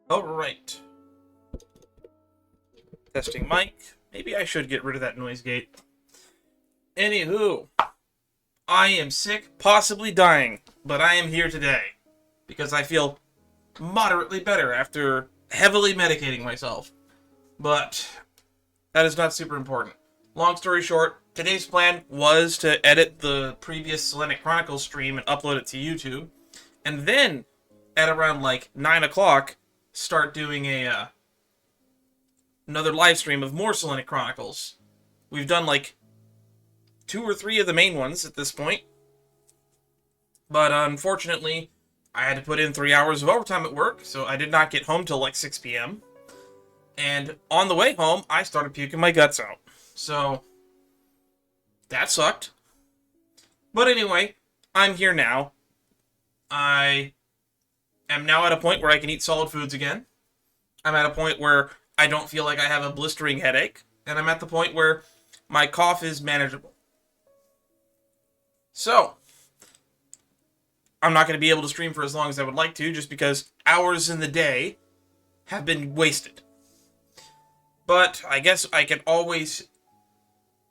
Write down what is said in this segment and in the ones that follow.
Alright. Testing mic. Maybe I should get rid of that noise gate. Anywho, I am sick, possibly dying, but I am here today because I feel moderately better after heavily medicating myself. But that is not super important. Long story short, today's plan was to edit the previous Selenic Chronicles stream and upload it to YouTube, and then at around like 9 o'clock, start doing another live stream of more Selenic Chronicles. We've done like 2 or 3 of the main ones at this point, but unfortunately, I had to put in 3 hours of overtime at work, so I did not get home till like 6 p.m. And on the way home, I started puking my guts out. So, that sucked. But anyway, I'm here now. I am now at a point where I can eat solid foods again. I'm at a point where I don't feel like I have a blistering headache. And I'm at the point where my cough is manageable. So, I'm not going to be able to stream for as long as I would like to, just because hours in the day have been wasted. But I guess I can always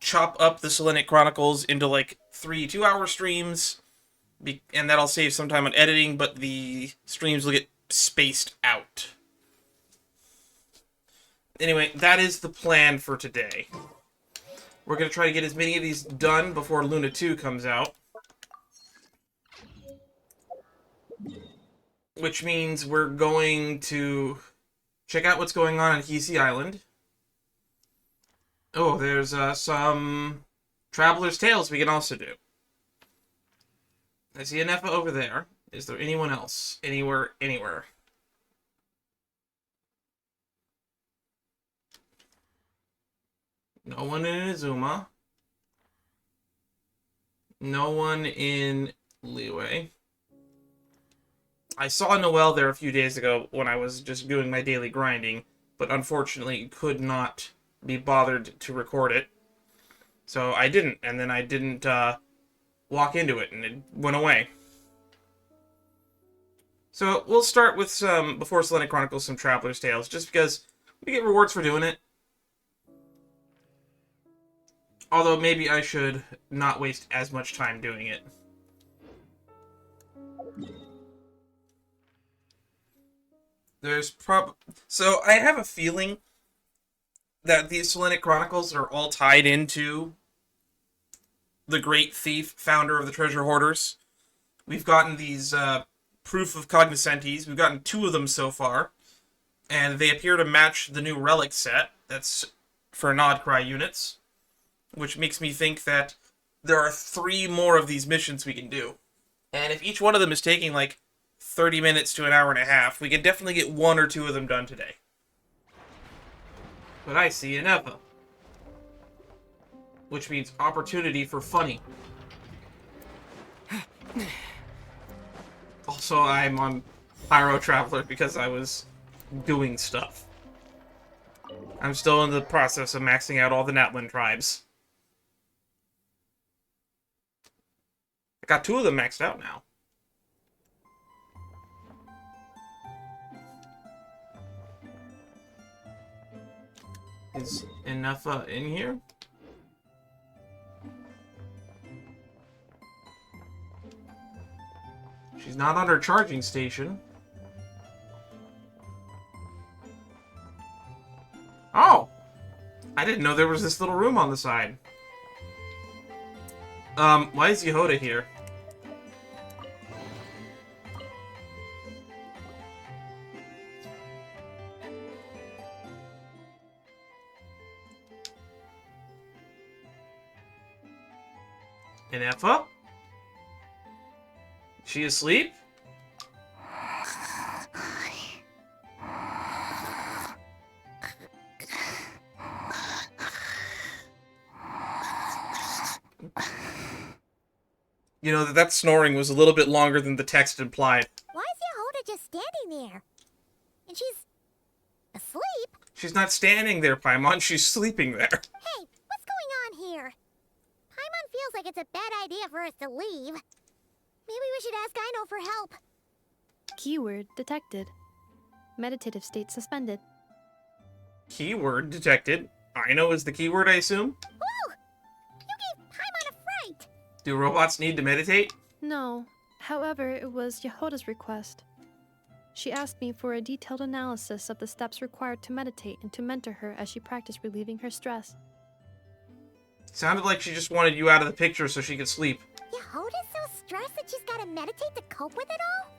chop up the Selenic Chronicles into like 3 2-hour streams, and that'll save some time on editing, but the streams will get spaced out. Anyway, that is the plan for today. We're going to try to get as many of these done before Luna 2 comes out. Which means we're going to check out what's going on Hiisi Island. Oh, there's some Traveler's Tales we can also do. I see Ineffa over there. Is there anyone else? Anywhere? No one in Izuma. No one in Liyue. I saw Noelle there a few days ago when I was just doing my daily grinding, but unfortunately could not be bothered to record it. So I didn't, and then I didn't walk into it, and it went away. So we'll start with some, before Selenic Chronicles, some Traveler's Tales, just because we get rewards for doing it. Although maybe I should not waste as much time doing it. So I have a feeling that these Selenic Chronicles are all tied into the Great Thief, founder of the Treasure Hoarders. We've gotten these proof of cognoscentes. We've gotten 2 of them so far, and they appear to match the new relic set that's for Nodcry units, which makes me think that there are 3 more of these missions we can do. And if each one of them is taking like 30 minutes to an hour and a half, we can definitely get 1 or 2 of them done today. But I see an Ep184, which means opportunity for funny. Also, I'm on Pyro Traveler because I was doing stuff. I'm still in the process of maxing out all the Natlan tribes. I got 2 of them maxed out now. Is Ineffa in here? She's not on her charging station. Oh! I didn't know there was this little room on the side. Why is Yehoda here? Ineffa? She asleep? You know, that snoring was a little bit longer than the text implied. Why is Yehoda just standing there? And she's asleep? She's not standing there, Paimon. She's sleeping there. Hey, what's going on here? Paimon feels like it's a bad idea for us to leave. Maybe we should ask Aino for help. Keyword detected. Meditative state suspended. Keyword detected. Aino is the keyword, I assume? Whoa! You gave Paimon a fright! Do robots need to meditate? No. However, it was Yehoda's request. She asked me for a detailed analysis of the steps required to meditate and to mentor her as she practiced relieving her stress. Sounded like she just wanted you out of the picture so she could sleep. Yehoda's so stressed that she's gotta meditate to cope with it all?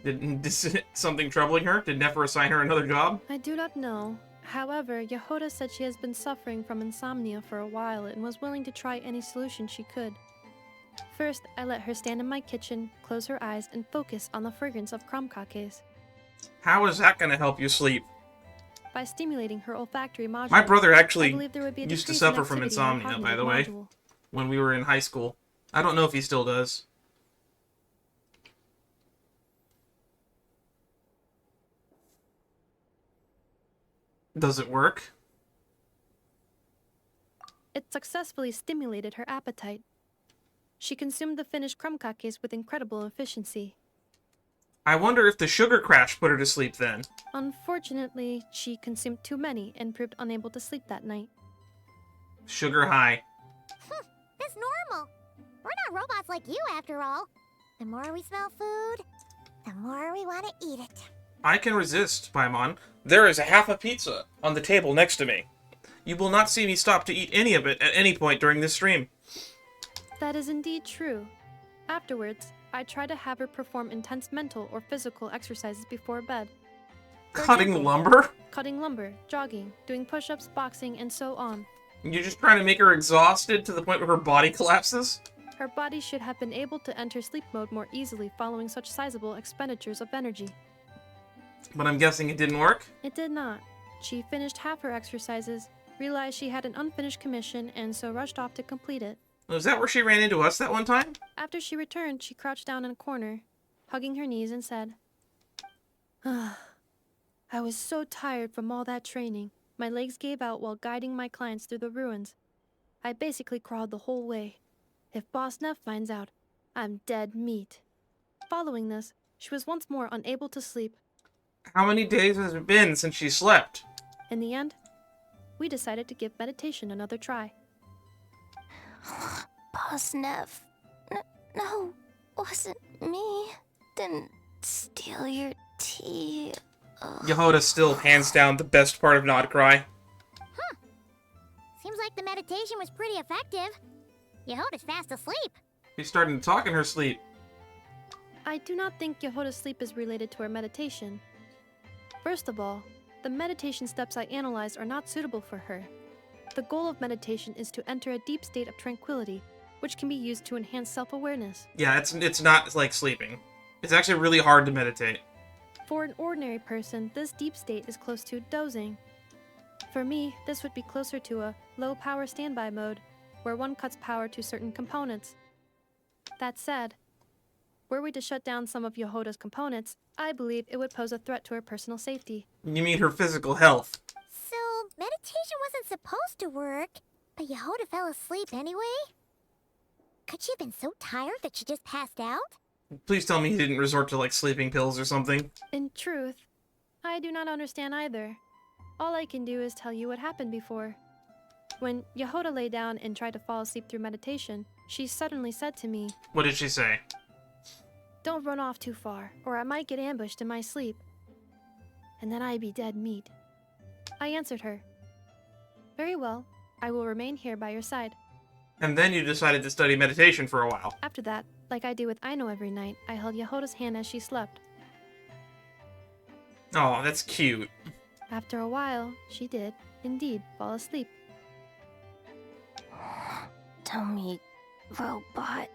Is something troubling her? Did Nefer assign her another job? I do not know. However, Yehoda said she has been suffering from insomnia for a while and was willing to try any solution she could. First, I let her stand in my kitchen, close her eyes, and focus on the fragrance of crumb-cakes. How is that going to help you sleep? By stimulating her olfactory module, My brother I actually believe there would be a used to decrease in suffer from activity in her insomnia, by the cognitive way, module. when we were in high school. I don't know if he still does. Does it work? It successfully stimulated her appetite. She consumed the finished crumb-cakes with incredible efficiency. I wonder if the sugar crash put her to sleep then. Unfortunately, she consumed too many and proved unable to sleep that night. Sugar high. That's normal. We're not robots like you, after all. The more we smell food, the more we want to eat it. I can resist, Paimon. There is a half a pizza on the table next to me. You will not see me stop to eat any of it at any point during this stream. That is indeed true. Afterwards, I try to have her perform intense mental or physical exercises before bed. For Cutting example, lumber? Cutting lumber, jogging, doing push-ups, boxing, and so on. You're just trying to make her exhausted to the point where her body collapses? Her body should have been able to enter sleep mode more easily following such sizable expenditures of energy. But I'm guessing it didn't work? It did not. She finished half her exercises, realized she had an unfinished commission, and so rushed off to complete it. Was that where she ran into us that one time? After she returned, she crouched down in a corner, hugging her knees, and said, "Ah, I was so tired from all that training. My legs gave out while guiding my clients through the ruins. I basically crawled the whole way. If Boss Neff finds out, I'm dead meat." Following this, she was once more unable to sleep. How many days has it been since she slept? In the end, we decided to give meditation another try. Boss Neff. No, wasn't me. Didn't steal your tea. Yehoda still hands down the best part of Not Cry. Seems like the meditation was pretty effective. Yehoda's fast asleep. She's starting to talk in her sleep. I do not think Yehoda's sleep is related to her meditation. First of all, the meditation steps I analyzed are not suitable for her. The goal of meditation is to enter a deep state of tranquility, which can be used to enhance self-awareness. Yeah, it's not like sleeping. It's actually really hard to meditate. For an ordinary person, this deep state is close to dozing. For me, this would be closer to a low-power standby mode, where one cuts power to certain components. That said, were we to shut down some of Yehoda's components, I believe it would pose a threat to her personal safety. You mean her physical health? So, meditation wasn't supposed to work, but Yehoda fell asleep anyway? Could she have been so tired that she just passed out? Please tell me he didn't resort to, like, sleeping pills or something. In truth, I do not understand either. All I can do is tell you what happened before. When Yehoda lay down and tried to fall asleep through meditation, she suddenly said to me, What did she say? "Don't run off too far, or I might get ambushed in my sleep. And then I'd be dead meat." I answered her, "Very well, I will remain here by your side." And then you decided to study meditation for a while. After that, like I do with Aino every night, I held Yehoda's hand as she slept. Oh, that's cute. After a while, she did, indeed, fall asleep. Tell me, robot.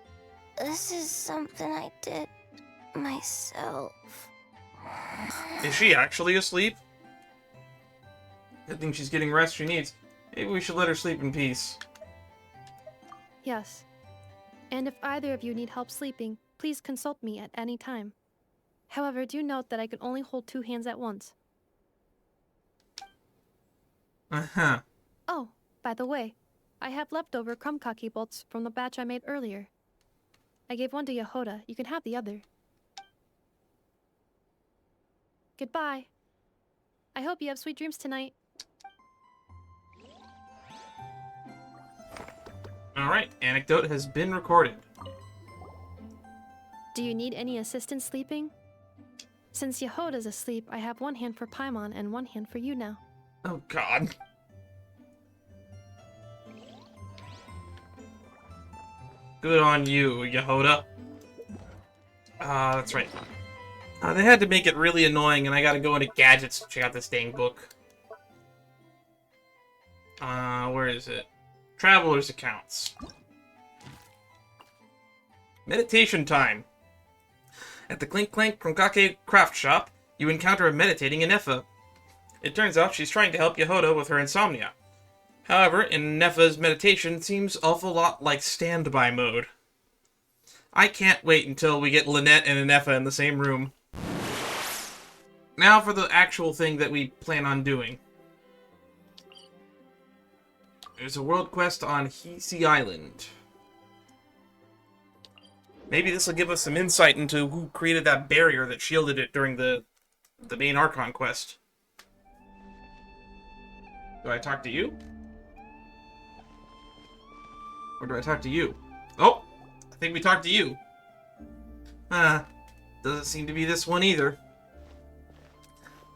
This is something I did myself. Is she actually asleep? Good thing she's getting rest she needs. Maybe we should let her sleep in peace. Yes. And if either of you need help sleeping, please consult me at any time. However, do note that I can only hold 2 hands at once. Uh-huh. Oh, by the way, I have leftover crumb-cake bolts from the batch I made earlier. I gave one to Yehoda. You can have the other. goodbye. I hope you have sweet dreams tonight. Alright, anecdote has been recorded. Do you need any assistance sleeping? Since Yehoda's asleep, I have one hand for Paimon and one hand for you now. Oh god. Good on you, Yehoda. That's right. They had to make it really annoying, and I gotta go into gadgets to check out this dang book. Where is it? Traveler's accounts. Meditation time. At the Clink Clank Kronkake craft shop, you encounter a meditating Ineffa. It turns out she's trying to help Yehoda with her insomnia. However, Ineffa's meditation seems awful lot like standby mode. I can't wait until we get Lynette and Ineffa in the same room. Now for the actual thing that we plan on doing. There's a world quest on Hiisi Island. Maybe this will give us some insight into who created that barrier that shielded it during the main Archon quest. Do I talk to you? Or do I talk to you? Oh! I think we talked to you. Doesn't seem to be this one either.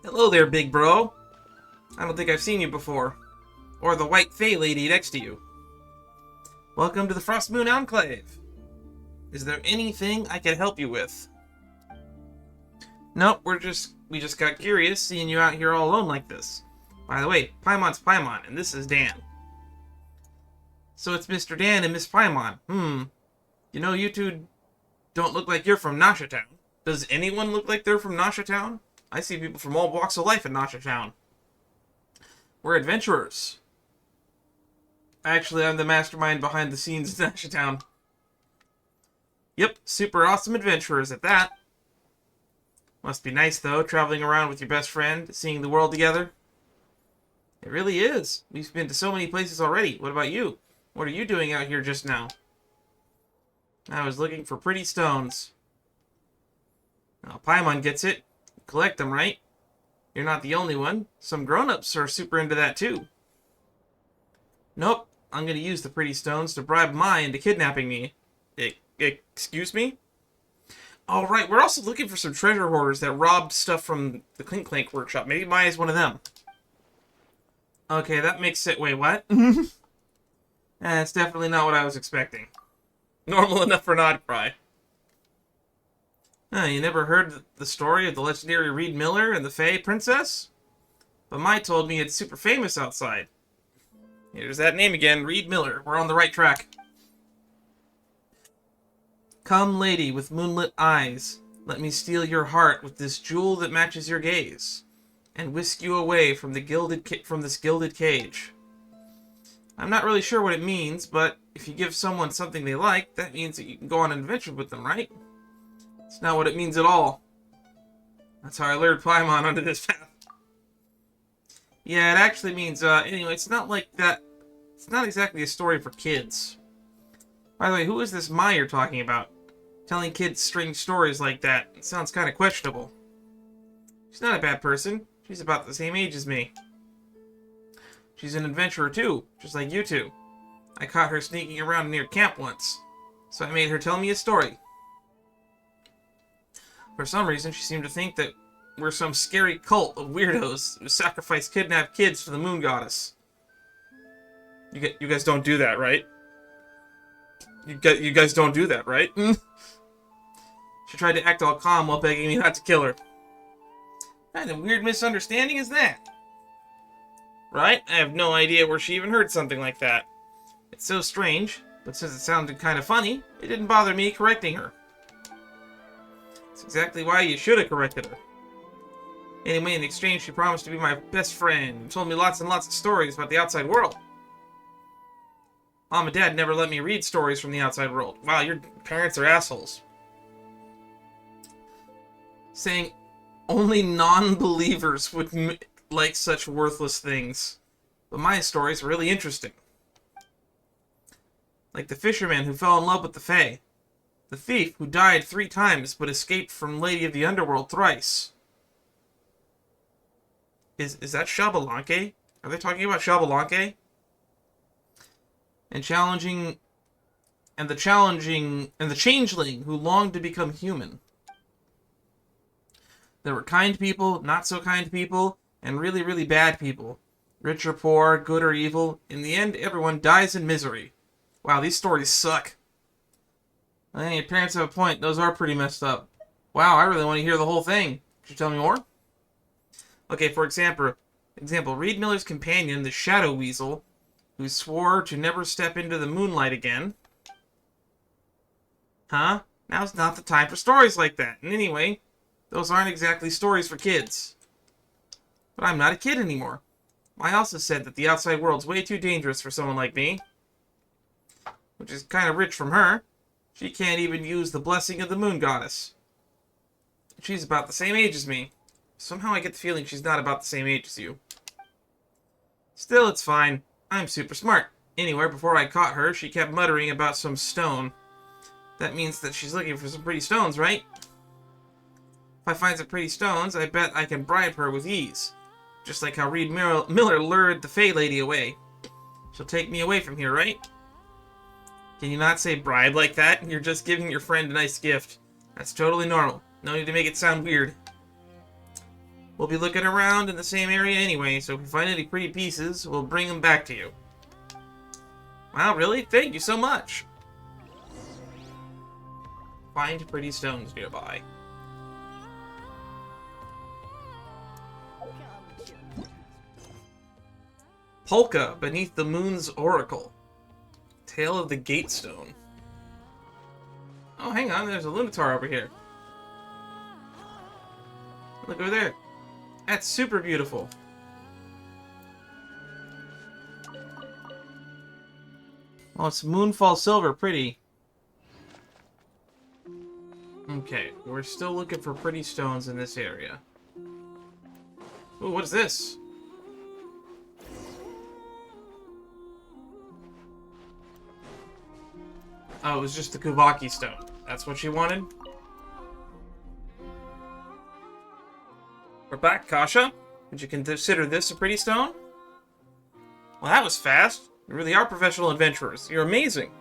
Hello there, big bro. I don't think I've seen you before. Or the white fae lady next to you. Welcome to the Frost Moon Enclave. Is there anything I can help you with? Nope, we just got curious seeing you out here all alone like this. By the way, Paimon's Paimon, and this is Dan. So it's Mr. Dan and Miss Paimon. You know, you two don't look like you're from Nasha Town. Does anyone look like they're from Nasha Town? I see people from all walks of life in Nasha Town. We're adventurers. Actually, I'm the mastermind behind the scenes in Nasha Town. Yep, super awesome adventurers at that. Must be nice, though, traveling around with your best friend, seeing the world together. It really is. We've been to so many places already. What about you? What are you doing out here just now? I was looking for pretty stones. Now, Paimon gets it. You collect them, right? You're not the only one. Some grown-ups are super into that, too. Nope. I'm going to use the pretty stones to bribe Mai into kidnapping me. Excuse me? Alright, we're also looking for some treasure hoarders that robbed stuff from the Clink Clank workshop. Maybe Mai is one of them. Okay, that makes it... Wait, what? That's definitely not what I was expecting. Normal enough for an odd cry. You never heard the story of the legendary Reed Miller and the Fae Princess? But Mai told me it's super famous outside. Here's that name again, Reed Miller. We're on the right track. Come, lady with moonlit eyes, let me steal your heart with this jewel that matches your gaze, and whisk you away from this gilded cage. I'm not really sure what it means, but if you give someone something they like, that means that you can go on an adventure with them, right? It's not what it means at all. That's how I lured Paimon onto this path. Yeah, it actually means, anyway, it's not like that. It's not exactly a story for kids. By the way, who is this Mai you're talking about? Telling kids strange stories like that. It sounds kind of questionable. She's not a bad person. She's about the same age as me. She's an adventurer too, just like you two. I caught her sneaking around near camp once, so I made her tell me a story. For some reason, she seemed to think that we're some scary cult of weirdos who sacrifice kidnapped kids for the moon goddess. You guys don't do that, right? You guys don't do that, right? She tried to act all calm while begging me not to kill her. What kind of weird misunderstanding is that? Right? I have no idea where she even heard something like that. It's so strange, but since it sounded kind of funny, it didn't bother me correcting her. It's exactly why you should have corrected her. Anyway, in exchange, she promised to be my best friend and told me lots and lots of stories about the outside world. Mom and Dad never let me read stories from the outside world. Wow, your parents are assholes. Saying only non-believers would like such worthless things. But my stories are really interesting. Like the fisherman who fell in love with the Fae. The thief who died 3 times but escaped from Lady of the Underworld thrice. Is that Xbalanque? Are they talking about Xbalanque? And the changeling who longed to become human. There were kind people, not so kind people, and really, really bad people. Rich or poor, good or evil. In the end, everyone dies in misery. Wow, these stories suck. I think your parents have a point. Those are pretty messed up. Wow, I really want to hear the whole thing. Could you tell me more? Okay, for example, Reed Miller's companion, the Shadow Weasel, who swore to never step into the moonlight again. Huh? Now's not the time for stories like that. And anyway, those aren't exactly stories for kids. But I'm not a kid anymore. I also said that the outside world's way too dangerous for someone like me. Which is kind of rich from her. She can't even use the blessing of the moon goddess. She's about the same age as me. Somehow I get the feeling she's not about the same age as you. Still, it's fine. I'm super smart. Anyway, before I caught her, she kept muttering about some stone. That means that she's looking for some pretty stones, right? If I find some pretty stones, I bet I can bribe her with ease. Just like how Reed Miller lured the Fey Lady away. She'll take me away from here, right? Can you not say bribe like that? You're just giving your friend a nice gift. That's totally normal. No need to make it sound weird. We'll be looking around in the same area anyway, so if we find any pretty pieces, we'll bring them back to you. Wow, really? Thank you so much. Find pretty stones nearby. Polkka, beneath the moon's oracle. Tale of the Gatestone. Oh, hang on, there's a Lunatar over here. Look over there. That's super beautiful. Oh, it's Moonfall Silver, pretty. Okay, we're still looking for pretty stones in this area. Ooh, what is this? Oh, it was just the Kuvaki stone. That's what she wanted? We're back, Kasha. Would you consider this a pretty stone? Well, that was fast. You really are professional adventurers. You're amazing.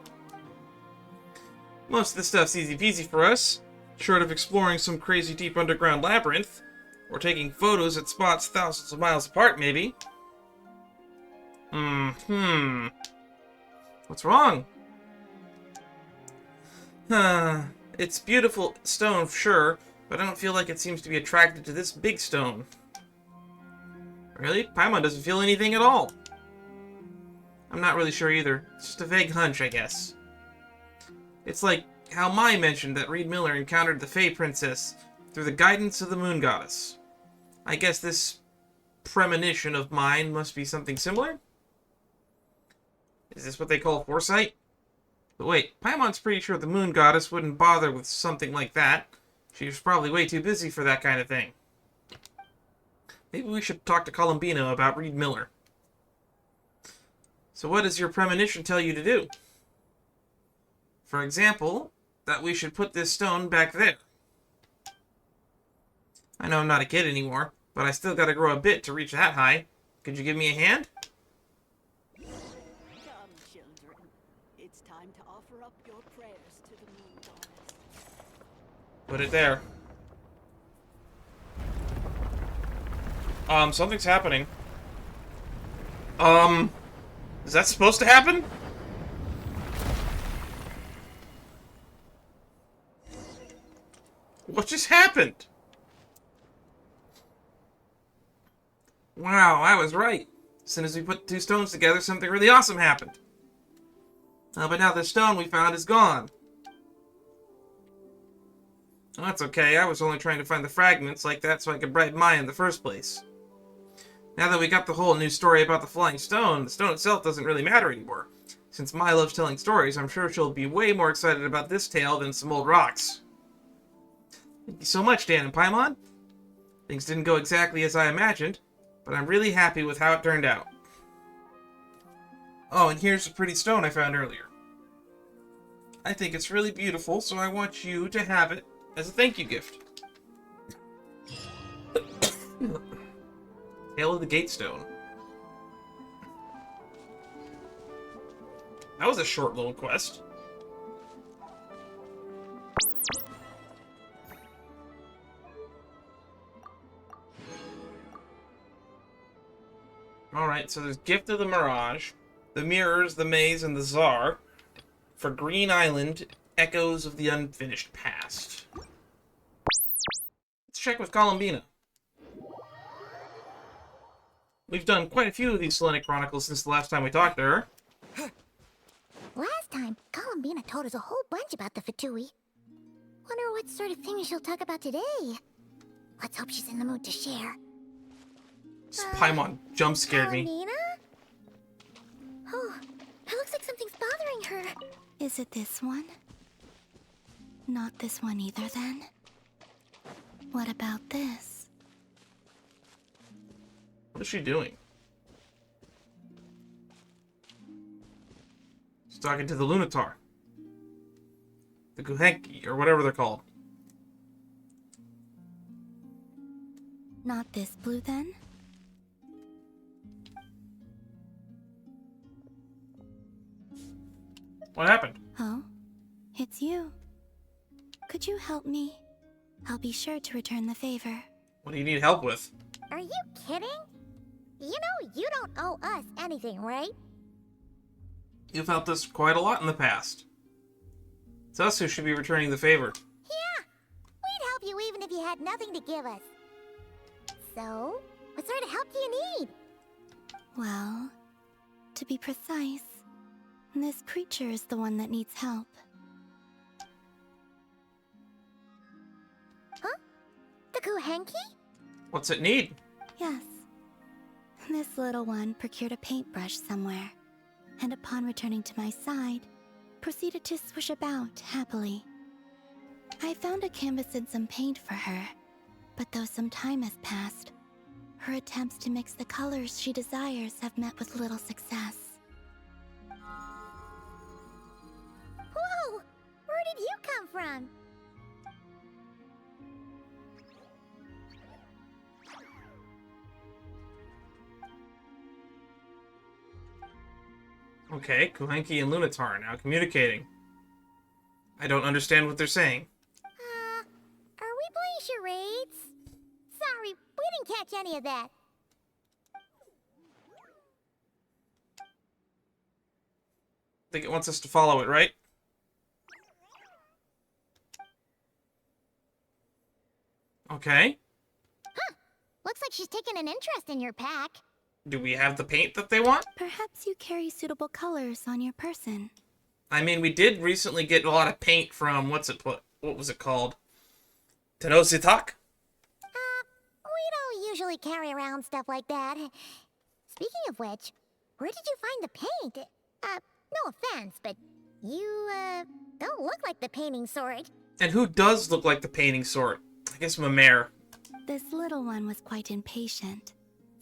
Most of this stuff's easy peasy for us. Short of exploring some crazy deep underground labyrinth. Or taking photos at spots thousands of miles apart, maybe. What's wrong? It's beautiful stone, sure, but I don't feel like it seems to be attracted to this big stone. Really? Paimon doesn't feel anything at all. I'm not really sure either. It's just a vague hunch, I guess. It's like how Mai mentioned that Reed Miller encountered the Fey Princess through the guidance of the Moon Goddess. I guess this premonition of mine must be something similar? Is this what they call foresight? But wait, Paimon's pretty sure the Moon Goddess wouldn't bother with something like that. She was probably way too busy for that kind of thing. Maybe we should talk to Columbino about Reed Miller. So what does your premonition tell you to do? For example, that we should put this stone back there. I know I'm not a kid anymore, but I still gotta grow a bit to reach that high. Could you give me a hand? Come, children. It's time to offer up your prayers to the moon goddess. Put it there. Something's happening. Is that supposed to happen? What just happened? Wow, I was right. As soon as we put two stones together, something really awesome happened. But now the stone we found is gone. Well, that's okay. I was only trying to find the fragments like that so I could bribe Maya in the first place. Now that we got the whole new story about the flying stone, the stone itself doesn't really matter anymore. Since Maya loves telling stories, I'm sure she'll be way more excited about this tale than some old rocks. Thank you so much, Dan and Paimon. Things didn't go exactly as I imagined, but I'm really happy with how it turned out. Oh, and here's a pretty stone I found earlier. I think it's really beautiful, so I want you to have it as a thank you gift. Tale of the Gatestone. That was a short little quest. Alright, so there's Gift of the Mirage, the Mirrors, the Maze, and the Tsar. For Green Island, Echoes of the Unfinished Past. Let's check with Columbina. We've done quite a few of these Selenic Chronicles since the last time we talked to her. Last time, Columbina told us a whole bunch about the Fatui. Wonder what sort of things she'll talk about today. Let's hope she's in the mood to share. This Paimon jump scared me. Columbina? Oh, it looks like something's bothering her. Is it this one? Not this one either, then? What about this? What is she doing? She's talking to the Lunatar. The Kuhenki, or whatever they're called. Not this blue, then? What happened? Oh, it's you. Could you help me? I'll be sure to return the favor. What do you need help with? Are you kidding? You know you don't owe us anything, right? You've helped us quite a lot in the past. It's us who should be returning the favor. Yeah, we'd help you even if you had nothing to give us. So, what sort of help do you need? Well, to be precise, this creature is the one that needs help. Huh? The Kuhenki? What's it need? Yes. This little one procured a paintbrush somewhere, and upon returning to my side, proceeded to swish about happily. I found a canvas and some paint for her, but though some time has passed, her attempts to mix the colors she desires have met with little success. Whoa! Where did you come from? Okay, Kuhenki and Lunatar are now communicating. I don't understand what they're saying. Are we playing charades? Sorry, we didn't catch any of that. I think it wants us to follow it, right? Okay. Looks like she's taken an interest in your pack. Do we have the paint that they want? Perhaps you carry suitable colors on your person. I mean, we did recently get a lot of paint from, what was it called? Tenositak? We don't usually carry around stuff like that. Speaking of which, where did you find the paint? No offense, but you, don't look like the painting sort. And who does look like the painting sort? I guess Mare. This little one was quite impatient,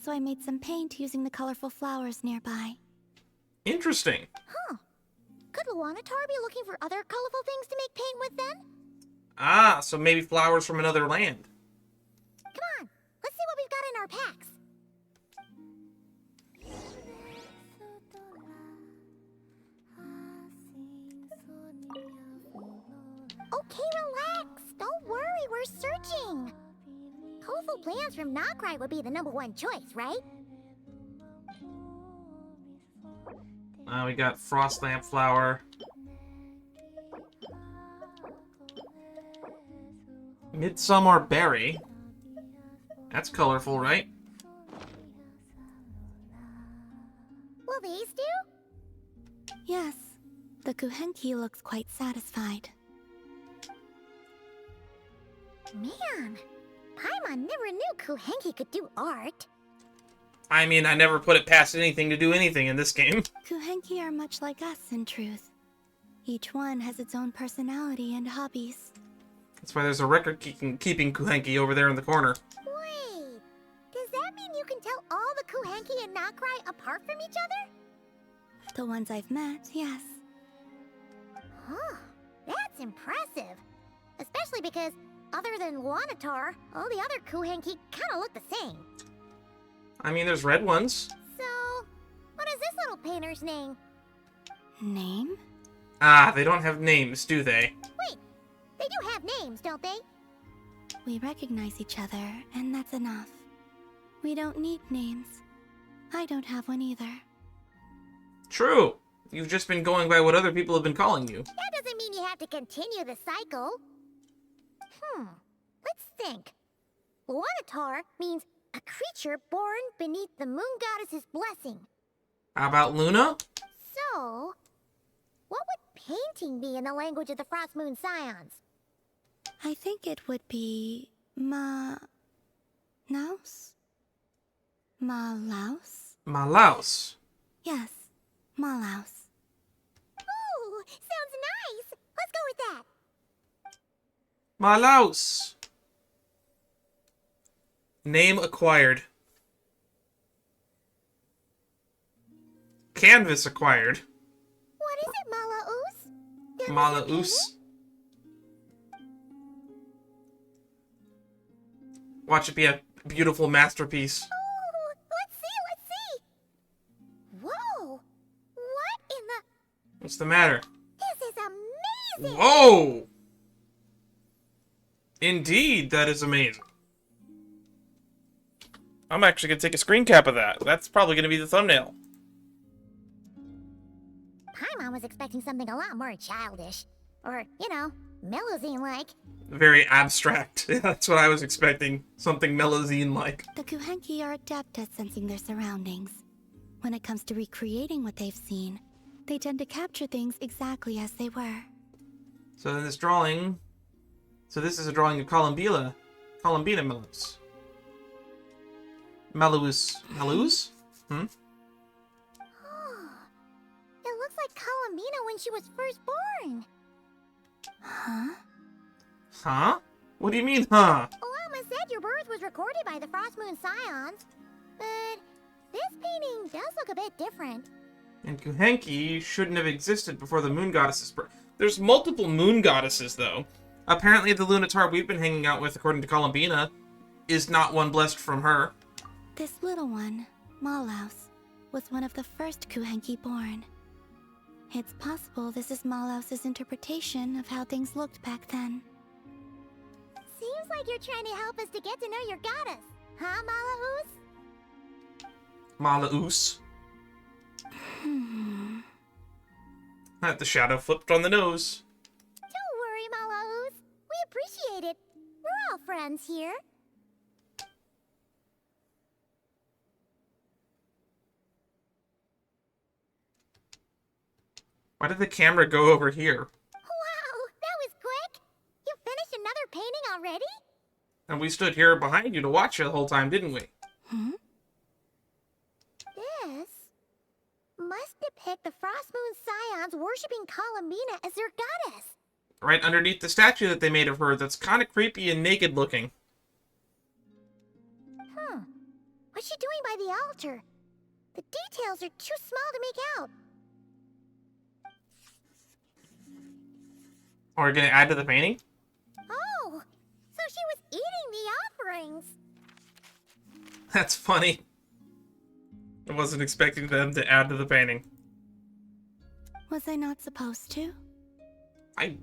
so I made some paint using the colorful flowers nearby. Interesting. Huh. Could Luanatar be looking for other colorful things to make paint with then? Ah, so maybe flowers from another land. Come on, let's see what we've got in our packs. Okay, relax. Don't worry, we're searching. Colorful plants from Nokrai would be the #1 choice, right? We got Frost Lamp Flower. Midsummer Berry. That's colorful, right? Will these do? Yes, the Kuhenki looks quite satisfied. Man, Paimon never knew Kuhenki could do art. I mean, I never put it past anything to do anything in this game. Kuhenki are much like us, in truth. Each one has its own personality and hobbies. That's why there's a record-keeping Kuhenki over there in the corner. Wait, does that mean you can tell all the Kuhenki and Nokrai apart from each other? The ones I've met, yes. Huh, that's impressive. Especially because, other than Luanatar, all the other Kuhenki kind of look the same. I mean, there's red ones. So, what is this little painter's name? Name? Ah, they don't have names, do they? Wait, they do have names, don't they? We recognize each other, and that's enough. We don't need names. I don't have one either. True. You've just been going by what other people have been calling you. That doesn't mean you have to continue the cycle. Let's think. Luanatar means a creature born beneath the moon goddess's blessing. How about Luna? So, what would painting be in the language of the Frost Moon Scions? I think it would be Naus? Malaus? Malaus. Yes, Malaus. Ooh, sounds nice. Let's go with that. Malaus. Name acquired. Canvas acquired. What is it, Malaus? There was a Malaus. Watch it be a beautiful masterpiece. Ooh, let's see. Whoa! What in the... What's the matter? This is amazing! Whoa! Indeed, that is amazing. I'm actually going to take a screen cap of that. That's probably going to be the thumbnail. Paimon was expecting something a lot more childish. Or, you know, Melusine-like. Very abstract. That's what I was expecting. Something Melusine-like. The Kuhenki are adept at sensing their surroundings. When it comes to recreating what they've seen, they tend to capture things exactly as they were. So in this drawing... So this is a drawing of Columbina Malus. Malus? Hmm? It looks like Columbina when she was first born. Huh? Huh? What do you mean, huh? Lauma said your birth was recorded by the Frost Moon Scions. But this painting does look a bit different. And Kuhenki shouldn't have existed before the moon goddess's birth. There's multiple moon goddesses, though. Apparently the Lunatar we've been hanging out with, according to Columbina, is not one blessed from her. This little one, Malaus, was one of the first Kuhenki born. It's possible this is Malaus's interpretation of how things looked back then. Seems like you're trying to help us to get to know your goddess. Huh, Malaus? Malaus. The shadow flipped on the nose. Don't worry, Malaus. We appreciate it. We're all friends here. Why did the camera go over here? Wow, that was quick. You finished another painting already? And we stood here behind you to watch you the whole time, didn't we? This must depict the Frost Moon Scions worshipping Columbina as their goddess. Right underneath the statue that they made of her that's kind of creepy and naked looking. What's she doing by the altar? The details are too small to make out. Are we going to add to the painting? Oh, so she was eating the offerings. That's funny. I wasn't expecting them to add to the painting. Was I not supposed to?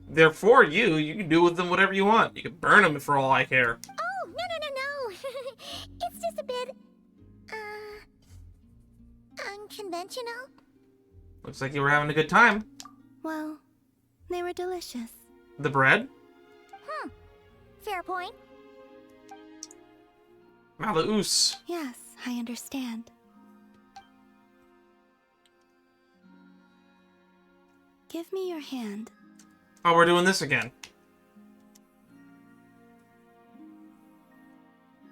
They're for you. You can do with them whatever you want. You can burn them for all I care. Oh, no. It's just a bit, unconventional. Looks like you were having a good time. Well, they were delicious. The bread? Fair point. Malaus. Yes, I understand. Give me your hand. Oh, we're doing this again.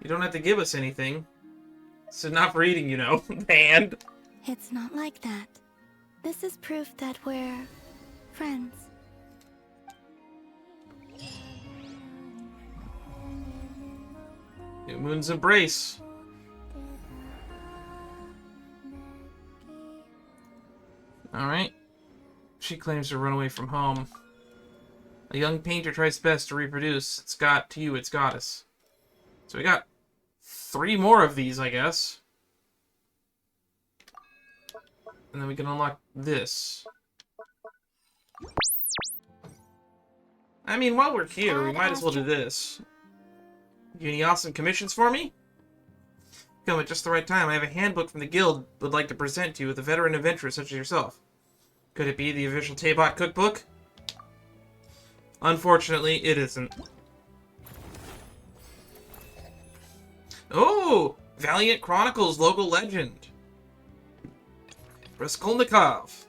You don't have to give us anything. This is not for eating, you know. Hand. It's not like that. This is proof that we're friends. New Moon's embrace. Alright. She claims to run away from home. A young painter tries best to reproduce. To you, its goddess. So we got 3 more of these, I guess. And then we can unlock this. I mean, while we're here, we might as well do this. You any awesome commissions for me? Come at just the right time. I have a handbook from the guild would like to present to you with a veteran adventurer such as yourself. Could it be the official Taybot cookbook? Unfortunately, it isn't. Oh! Valiant Chronicles local legend. Raskolnikov.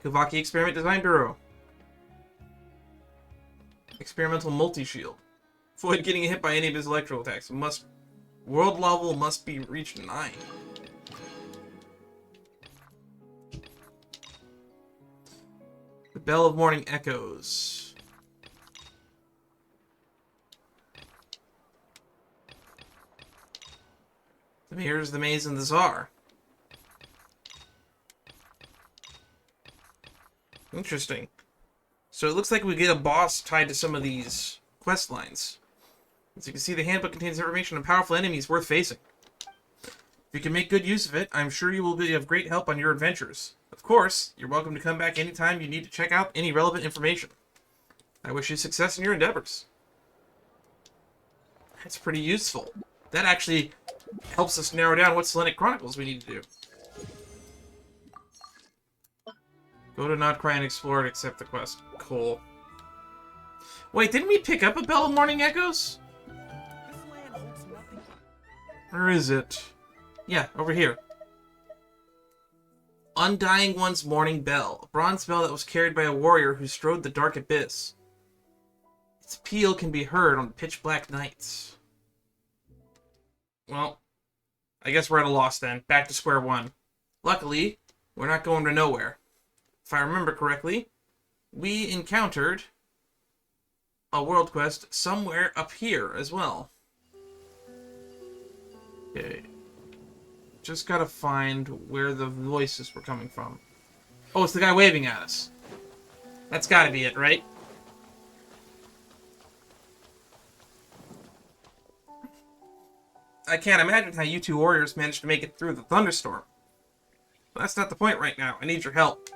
Kavaki Experiment Design Bureau. Experimental multi-shield. Avoid getting hit by any of his electro attacks. World level must be reached 9. The Bell of Morning echoes. The Mirrors, the Maze, and the Tsar. Interesting. So it looks like we get a boss tied to some of these quest lines. As you can see, the handbook contains information on powerful enemies worth facing. If you can make good use of it, I'm sure you will be of great help on your adventures. Of course, you're welcome to come back anytime you need to check out any relevant information. I wish you success in your endeavors. That's pretty useful. That actually helps us narrow down what Selenic Chronicles we need to do. Go to Not Cry and explore and accept the quest. Cool. Wait, didn't we pick up a Bell of Morning Echoes? Where is it? Yeah, over here. Undying One's Morning Bell. A bronze bell that was carried by a warrior who strode the dark abyss. Its peal can be heard on pitch black nights. Well, I guess we're at a loss then. Back to square one. Luckily, we're not going to nowhere. If I remember correctly, we encountered a world quest somewhere up here as well. Okay. Just gotta find where the voices were coming from. Oh, it's the guy waving at us. That's gotta be it, right? I can't imagine how you two warriors managed to make it through the thunderstorm. But that's not the point right now. I need your help.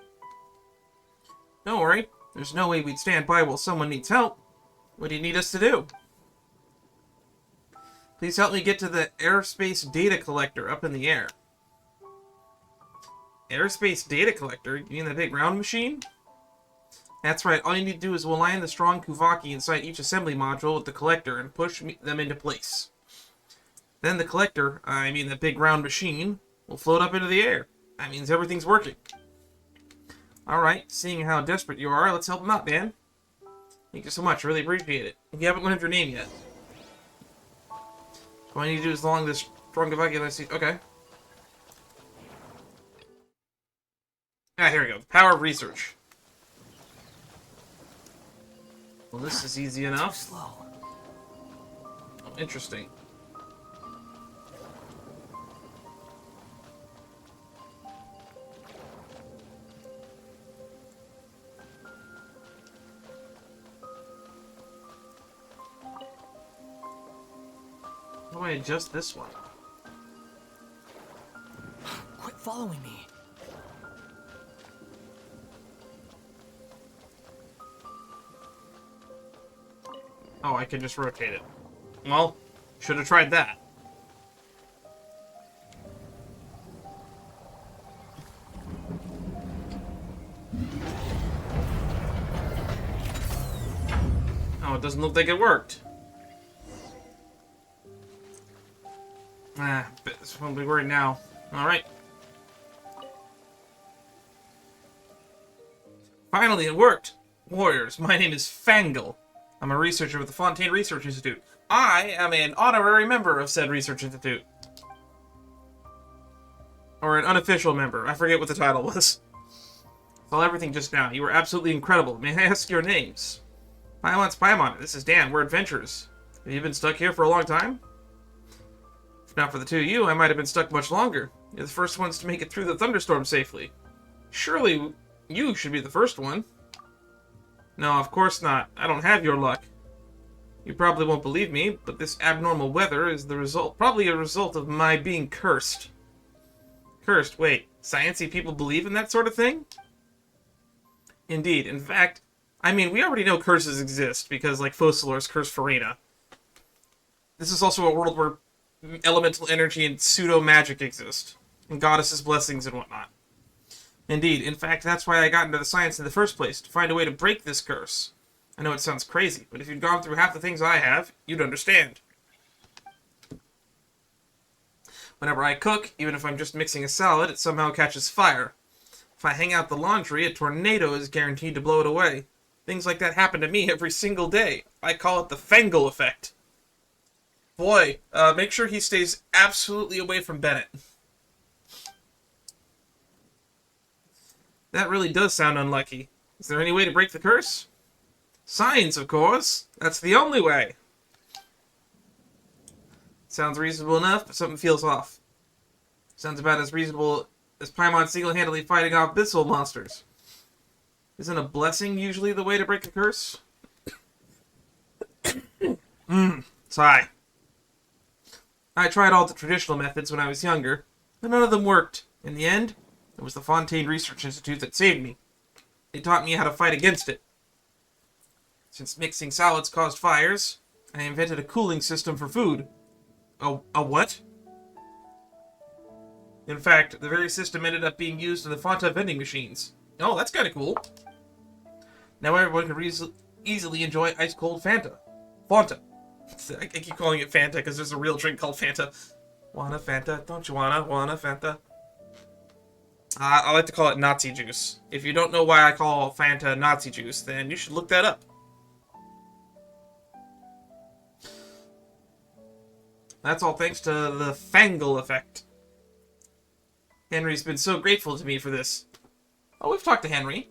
Don't worry. There's no way we'd stand by while someone needs help. What do you need us to do? Please help me get to the airspace data collector up in the air. Airspace data collector? You mean the big round machine? That's right. All you need to do is align the strong Kuvaki inside each assembly module with the collector and push them into place. Then the collector, I mean the big round machine, will float up into the air. That means everything's working. Alright, seeing how desperate you are, let's help him out, man. Thank you so much, I really appreciate it. If you haven't learned your name yet. All I need to do is along this strong Kuvaki and I see. Okay. Ah, here we go. The power of research. Well, this is easy enough. Slow. Oh, interesting. How do I adjust this one? Quit following me. Oh, I can just rotate it. Well, should have tried that. Oh, it doesn't look like it worked. Ah, but this won't be worried now. Alright. Finally, it worked! Warriors, my name is Fangle. I'm a researcher with the Fontaine Research Institute. I am an honorary member of said research institute. Or an unofficial member. I forget what the title was. Saw everything just now. You were absolutely incredible. May I ask your names? Paimon. This is Dan. We're adventurers. Have you been stuck here for a long time? If not for the two of you, I might have been stuck much longer. You're the first ones to make it through the thunderstorm safely. Surely you should be the first one. No, of course not. I don't have your luck. You probably won't believe me, but this abnormal weather is probably a result of my being cursed. Cursed? Wait, sciencey people believe in that sort of thing? Indeed. In fact, I mean, we already know curses exist, because, like, Focalor's curse Farina. This is also a world where elemental energy and pseudo-magic exist, and goddesses' blessings and whatnot. Indeed. In fact, that's why I got into the science in the first place, to find a way to break this curse. I know it sounds crazy, but if you'd gone through half the things I have, you'd understand. Whenever I cook, even if I'm just mixing a salad, it somehow catches fire. If I hang out the laundry, a tornado is guaranteed to blow it away. Things like that happen to me every single day. I call it the Fangle effect. Boy, make sure he stays absolutely away from Bennett. That really does sound unlucky. Is there any way to break the curse? Science, of course. That's the only way. Sounds reasonable enough, but something feels off. Sounds about as reasonable as Paimon single-handedly fighting off abyssal monsters. Isn't a blessing usually the way to break a curse? Sigh. I tried all the traditional methods when I was younger, but none of them worked. In the end, it was the Fontaine Research Institute that saved me. They taught me how to fight against it. Since mixing salads caused fires, I invented a cooling system for food. A what? In fact, the very system ended up being used in the Fanta vending machines. Oh, that's kind of cool. Now everyone can easily enjoy ice-cold Fanta. Fanta. I keep calling it Fanta because there's a real drink called Fanta. Wanna Fanta? Don't you wanna Fanta? I like to call it Nazi juice. If you don't know why I call Fanta Nazi juice, then you should look that up. That's all thanks to the Fangle effect. Henry's been so grateful to me for this. Oh, we've talked to Henry.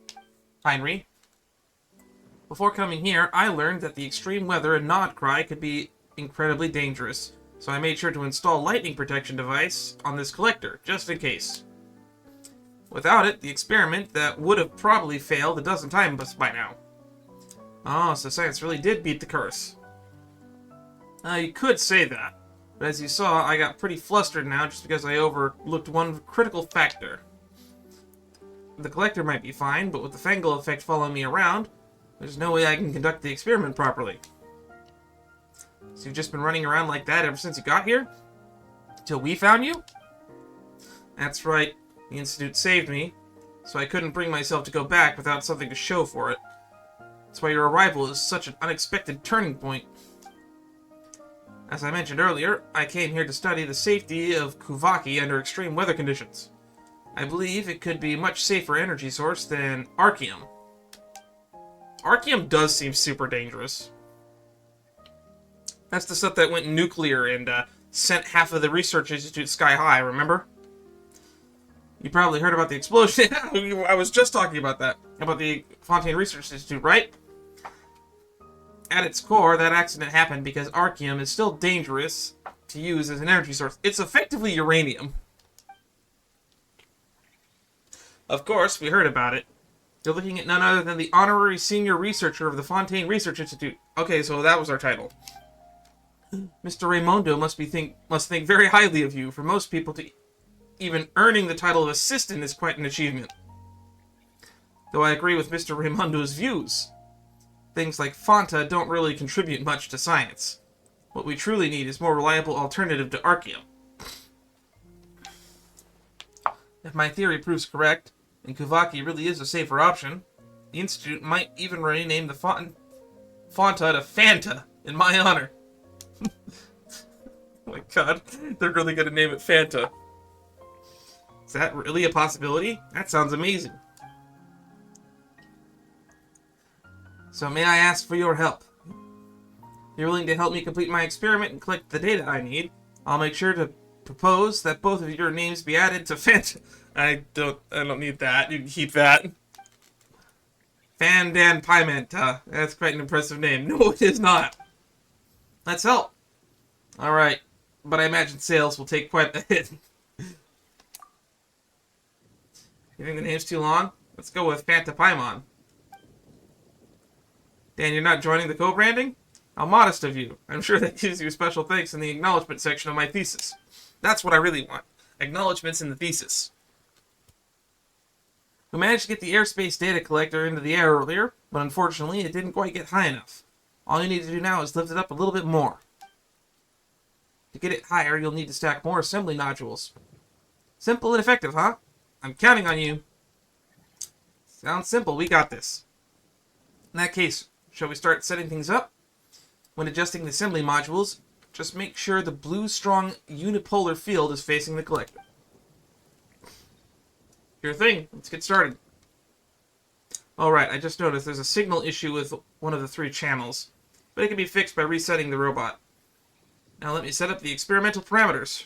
Before coming here, I learned that the extreme weather and Nod Cry could be incredibly dangerous, so I made sure to install lightning protection device on this collector, just in case. Without it, the experiment that would have probably failed a dozen times by now. Oh, so science really did beat the curse. You could say that, but as you saw, I got pretty flustered now just because I overlooked one critical factor. The collector might be fine, but with the Fangle effect following me around, there's no way I can conduct the experiment properly. So you've just been running around like that ever since you got here? Till we found you? That's right. The Institute saved me, so I couldn't bring myself to go back without something to show for it. That's why your arrival is such an unexpected turning point. As I mentioned earlier, I came here to study the safety of Kuvaki under extreme weather conditions. I believe it could be a much safer energy source than Arceum. Arceum does seem super dangerous. That's the stuff that went nuclear and sent half of the research institute sky high, remember? You probably heard about the explosion. I was just talking about that. About the Fontaine Research Institute, right? At its core, that accident happened because Arceum is still dangerous to use as an energy source. It's effectively uranium. Of course, we heard about it. You're looking at none other than the honorary senior researcher of the Fontaine Research Institute. Okay, so that was our title. Mr. Raimondo must think very highly of you. For most people, to even earning the title of assistant is quite an achievement. Though I agree with Mr. Raimondo's views. Things like Fanta don't really contribute much to science. What we truly need is more reliable alternative to Arceum. If my theory proves correct, and Kuvaki really is a safer option, the Institute might even rename the Fanta to Fanta in my honor. Oh my god, they're really gonna name it Fanta. Is that really a possibility? That sounds amazing. So may I ask for your help? If you're willing to help me complete my experiment and collect the data I need, I'll make sure to propose that both of your names be added to Fanta. I don't need that. You can keep that. Fandan Pimenta. That's quite an impressive name. No, it is not. Let's help. Alright. But I imagine sales will take quite a hit. You think the name's too long? Let's go with Fanta Paimon. Dan, you're not joining the co-branding? How modest of you. I'm sure that gives you special thanks in the acknowledgement section of my thesis. That's what I really want. Acknowledgements in the thesis. We managed to get the airspace data collector into the air earlier, but unfortunately it didn't quite get high enough. All you need to do now is lift it up a little bit more. To get it higher, you'll need to stack more assembly nodules. Simple and effective, huh? I'm counting on you. Sounds simple, we got this. In that case, shall we start setting things up? When adjusting the assembly modules, just make sure the blue strong unipolar field is facing the collector. Sure thing, let's get started. Alright, I just noticed there's a signal issue with one of the 3 channels, but it can be fixed by resetting the robot. Now let me set up the experimental parameters.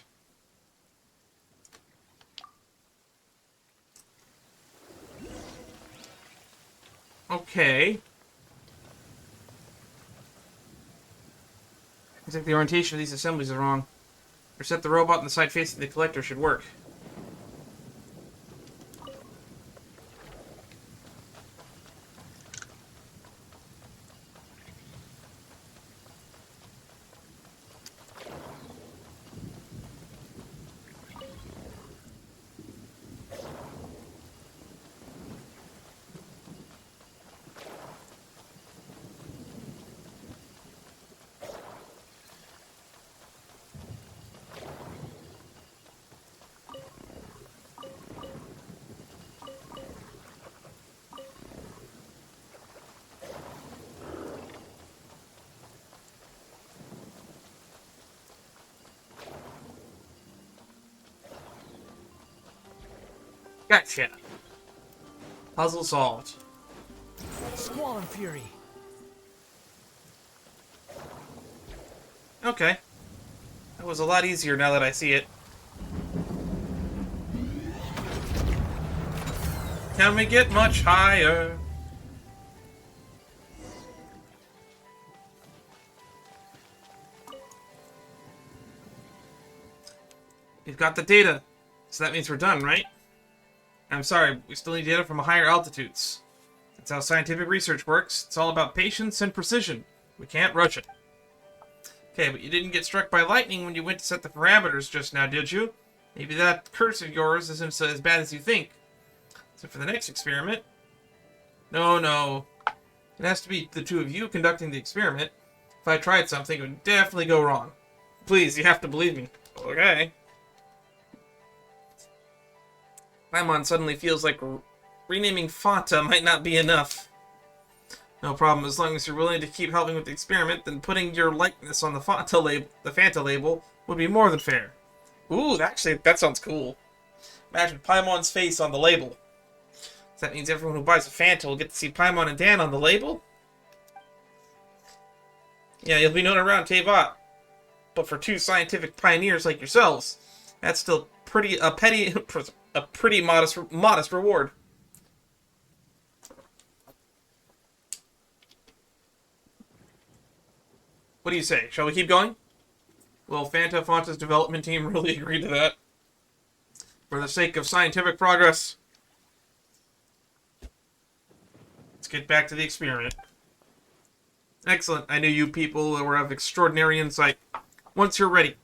Okay. Looks like the orientation of these assemblies is wrong. Reset the robot and the side facing the collector should work. Gotcha. Puzzle solved. Squall and Fury. Okay. That was a lot easier now that I see it. Can we get much higher? We've got the data, so that means we're done, right? I'm sorry, we still need data from higher altitudes. That's how scientific research works. It's all about patience and precision. We can't rush it. Okay, but you didn't get struck by lightning when you went to set the parameters just now, did you? Maybe that curse of yours isn't as bad as you think. So for the next experiment... No. It has to be the 2 of you conducting the experiment. If I tried something, it would definitely go wrong. Please, you have to believe me. Okay. Paimon suddenly feels like renaming Fanta might not be enough. No problem, as long as you're willing to keep helping with the experiment, then putting your likeness on the Fanta label would be more than fair. Ooh, actually, that sounds cool. Imagine Paimon's face on the label. So that means everyone who buys a Fanta will get to see Paimon and Dan on the label? Yeah, you'll be known around Teyvat. But for 2 scientific pioneers like yourselves, that's still a pretty modest reward. What do you say? Shall we keep going? Will Fanta's development team really agree to that? For the sake of scientific progress. Let's get back to the experiment. Excellent. I knew you people were of extraordinary insight. Once you're ready,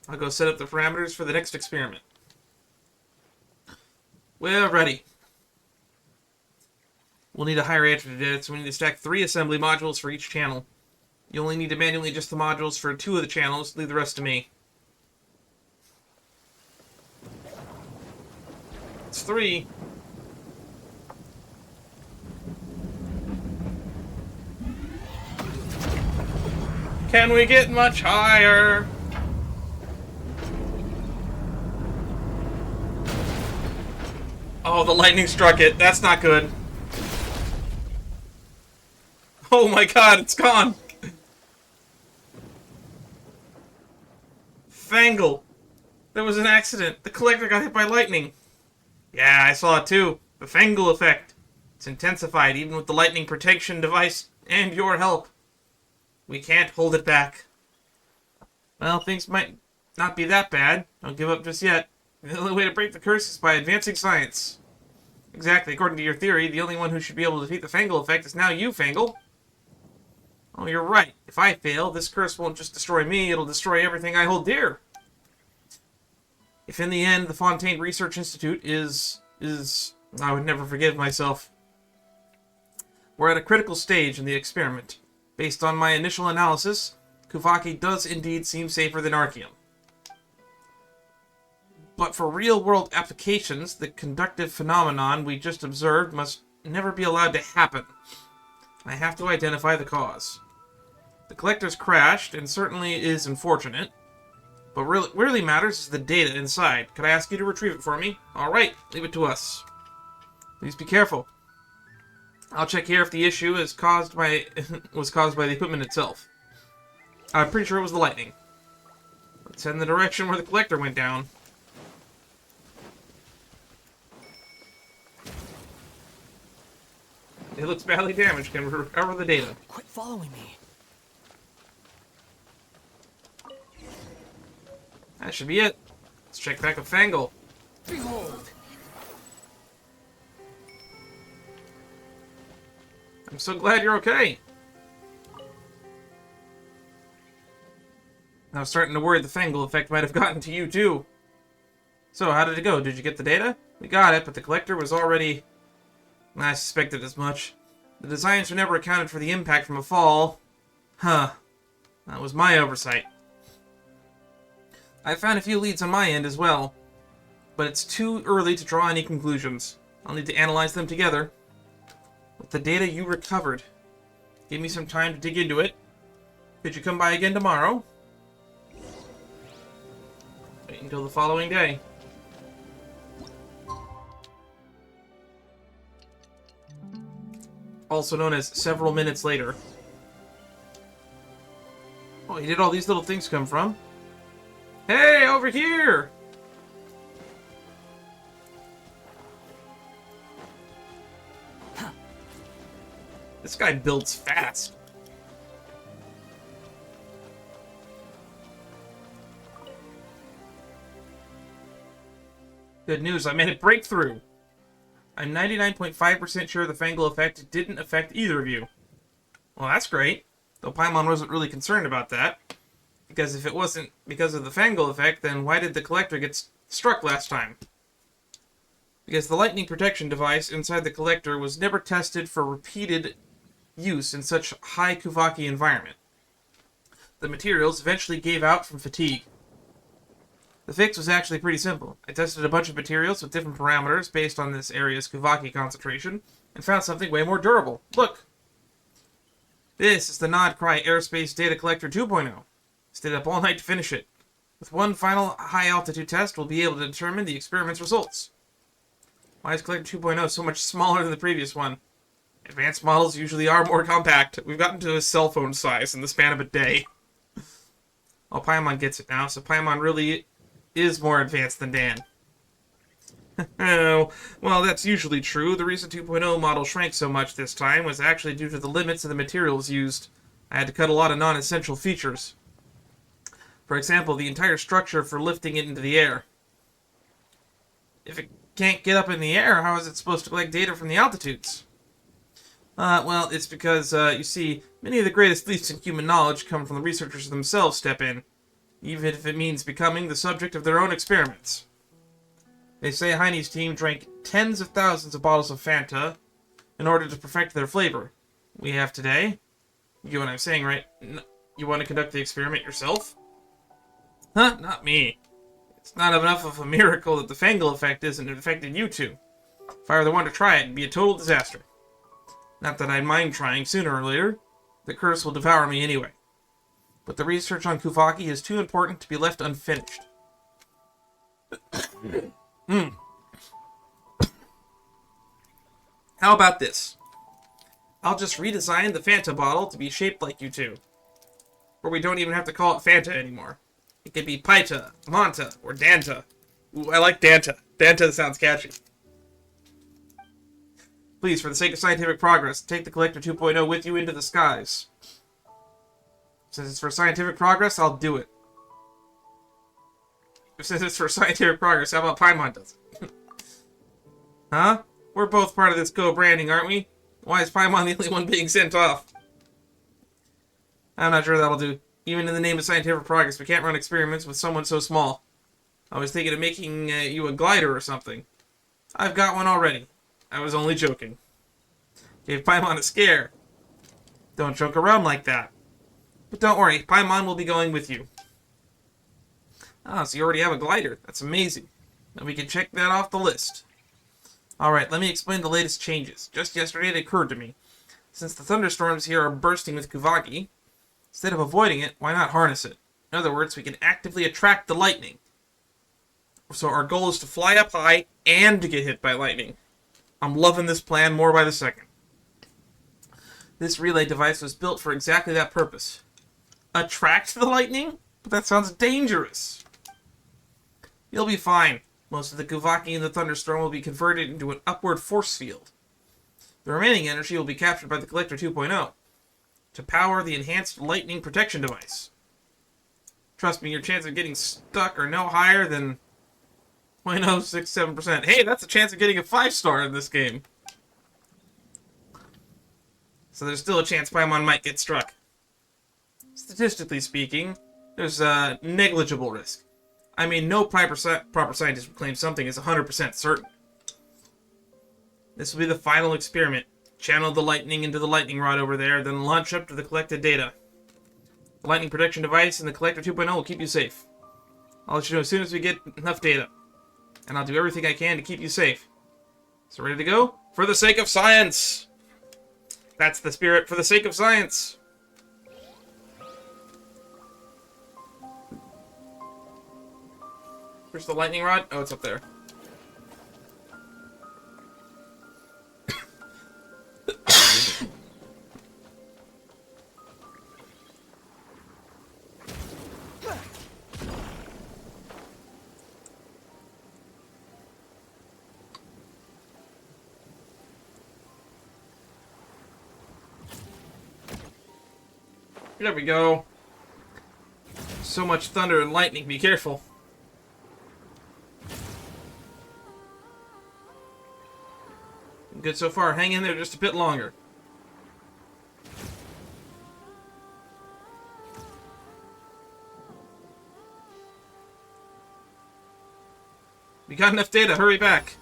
I'll go set up the parameters for the next experiment. We're ready. We'll need a higher altitude data, so we need to stack 3 assembly modules for each channel. You only need to manually adjust the modules for 2 of the channels. Leave the rest to me. It's 3. Can we get much higher? Oh, the lightning struck it. That's not good. Oh my god, it's gone. Fangle. There was an accident. The collector got hit by lightning. Yeah, I saw it too. The Fangle effect. It's intensified even with the lightning protection device and your help. We can't hold it back. Well, things might not be that bad. Don't give up just yet. The only way to break the curse is by advancing science. Exactly, according to your theory, the only one who should be able to defeat the Fangle effect is now you, Fangle. Oh, you're right. If I fail, this curse won't just destroy me, it'll destroy everything I hold dear. If in the end the Fontaine Research Institute is... I would never forgive myself. We're at a critical stage in the experiment. Based on my initial analysis, Kuvaki does indeed seem safer than Archeum. But for real-world applications, the conductive phenomenon we just observed must never be allowed to happen. I have to identify the cause. The collector's crashed, and certainly is unfortunate. But what really matters is the data inside. Could I ask you to retrieve it for me? Alright, leave it to us. Please be careful. I'll check here if the issue is was caused by the equipment itself. I'm pretty sure it was the lightning. Let's head in the direction where the collector went down. It looks badly damaged. Can we recover the data? Quit following me. That should be it. Let's check back with Fangle. Behold! I'm so glad you're okay. I was starting to worry the Fangle effect might have gotten to you too. So, how did it go? Did you get the data? We got it, but the collector was already... I suspected as much. The designs were never accounted for the impact from a fall. Huh. That was my oversight. I found a few leads on my end as well, but it's too early to draw any conclusions. I'll need to analyze them together. With the data you recovered, give me some time to dig into it. Could you come by again tomorrow? Wait until the following day. Also known as several minutes later. Oh, he did all these little things come from? Hey, over here! Huh. This guy builds fast. Good news, I made a breakthrough. I'm 99.5% sure the Fangle effect didn't affect either of you. Well, that's great. Though Paimon wasn't really concerned about that. Because if it wasn't because of the Fangle effect, then why did the Collector get struck last time? Because the lightning protection device inside the Collector was never tested for repeated use in such high Kuvaki environment. The materials eventually gave out from fatigue. The fix was actually pretty simple. I tested a bunch of materials with different parameters based on this area's Kuvaki concentration, and found something way more durable. Look! This is the Nodcry Airspace Data Collector 2.0. Stayed up all night to finish it. With one final high-altitude test, we'll be able to determine the experiment's results. Why is Collector 2.0 so much smaller than the previous one? Advanced models usually are more compact. We've gotten to a cell phone size in the span of a day. Oh, Paimon gets it now, so Paimon really is more advanced than Dan. Oh, well, that's usually true. The reason 2.0 model shrank so much this time was actually due to the limits of the materials used. I had to cut a lot of non-essential features. For example, the entire structure for lifting it into the air. If it can't get up in the air, how is it supposed to collect data from the altitudes? Well, it's because, you see, many of the greatest leaps in human knowledge come from the researchers themselves step in, even if it means becoming the subject of their own experiments. They say Heine's team drank tens of thousands of bottles of Fanta in order to perfect their flavor. We have today. You get what I'm saying, right? You want to conduct the experiment yourself? Huh? Not me. It's not enough of a miracle that the Fangle effect isn't affecting you two. If I were the one to try it, it'd be a total disaster. Not that I'd mind trying sooner or later. The curse will devour me anyway. But the research on Kuvaki is too important to be left unfinished. How about this? I'll just redesign the Fanta bottle to be shaped like you two. Or we don't even have to call it Fanta anymore. It could be Paita, Manta, or Danta. Ooh, I like Danta. Danta sounds catchy. Please, for the sake of scientific progress, take the Collector 2.0 with you into the skies. Since it's for scientific progress, I'll do it. Since it's for scientific progress, how about Paimon does it? Huh? We're both part of this co-branding, aren't we? Why is Paimon the only one being sent off? I'm not sure that'll do. Even in the name of scientific progress, we can't run experiments with someone so small. I was thinking of making you a glider or something. I've got one already. I was only joking. Gave Paimon a scare. Don't joke around like that. But don't worry, Paimon will be going with you. Ah, so you already have a glider. That's amazing. Then we can check that off the list. Alright, let me explain the latest changes. Just yesterday it occurred to me. Since the thunderstorms here are bursting with Kuvaki, instead of avoiding it, why not harness it? In other words, we can actively attract the lightning. So our goal is to fly up high and to get hit by lightning. I'm loving this plan more by the second. This relay device was built for exactly that purpose. Attract the lightning? But that sounds dangerous. You'll be fine. Most of the Kuvaki in the thunderstorm will be converted into an upward force field. The remaining energy will be captured by the Collector 2.0 to power the enhanced lightning protection device. Trust me, your chance of getting stuck are no higher than 0.067%. Hey, that's a chance of getting a 5-star in this game. So there's still a chance Paimon might get struck. Statistically speaking, there's a negligible risk. I mean, no proper scientist would claim something is 100% certain. This will be the final experiment. Channel the lightning into the lightning rod over there, then launch up to the collected data. The lightning protection device and the Collector 2.0 will keep you safe. I'll let you know as soon as we get enough data. And I'll do everything I can to keep you safe. So ready to go? For the sake of science! That's the spirit, for the sake of science! Where's the lightning rod? Oh, it's up there. There we go. So much thunder and lightning, be careful. Good so far. Hang in there just a bit longer. We got enough data. Hurry back.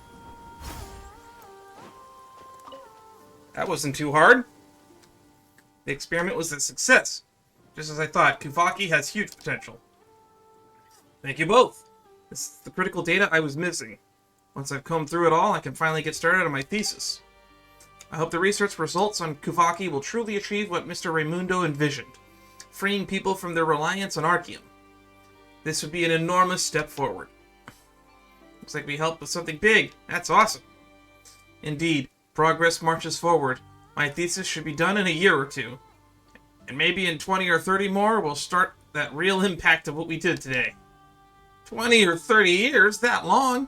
That wasn't too hard. The experiment was a success. Just as I thought, Kuvaki has huge potential. Thank you both. This is the critical data I was missing. Once I've combed through it all, I can finally get started on my thesis. I hope the research results on Kuvaki will truly achieve what Mr. Raimundo envisioned, freeing people from their reliance on Arceum. This would be an enormous step forward. Looks like we helped with something big. That's awesome. Indeed, progress marches forward. My thesis should be done in a year or two. And maybe in 20 or 30 more, we'll start that real impact of what we did today. 20 or 30 years? That long?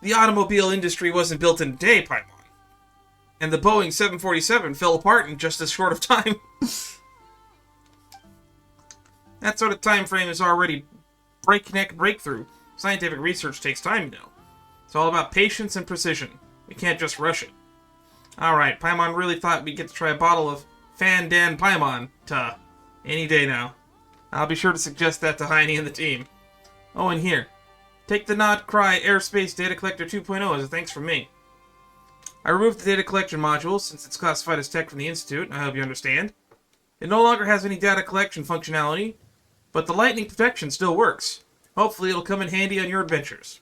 The automobile industry wasn't built in a day, Paimon. And the Boeing 747 fell apart in just as short of time. That sort of time frame is already breakneck breakthrough. Scientific research takes time, you know. It's all about patience and precision. We can't just rush it. Alright, Paimon really thought we'd get to try a bottle of Fan Dan Paimon any day now. I'll be sure to suggest that to Heine and the team. Oh, and here. Take the Not Cry Airspace Data Collector 2.0 as a thanks from me. I removed the data collection module since it's classified as tech from the Institute, I hope you understand. It no longer has any data collection functionality, but the lightning protection still works. Hopefully it'll come in handy on your adventures.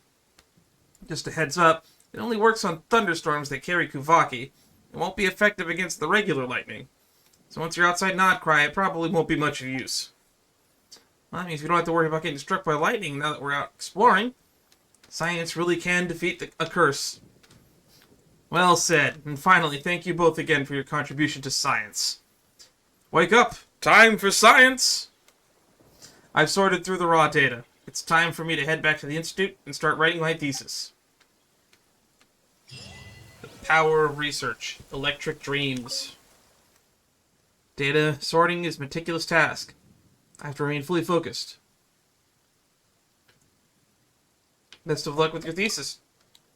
Just a heads up, it only works on thunderstorms that carry Kuvaki. It won't be effective against the regular lightning. So once you're outside Notcry, it probably won't be much of use. Well, that means we don't have to worry about getting struck by lightning now that we're out exploring. Science really can defeat a curse. Well said. And finally, thank you both again for your contribution to science. Wake up! Time for science! I've sorted through the raw data. It's time for me to head back to the Institute and start writing my thesis. The power of research. Electric dreams. Data sorting is a meticulous task. I have to remain fully focused. Best of luck with your thesis.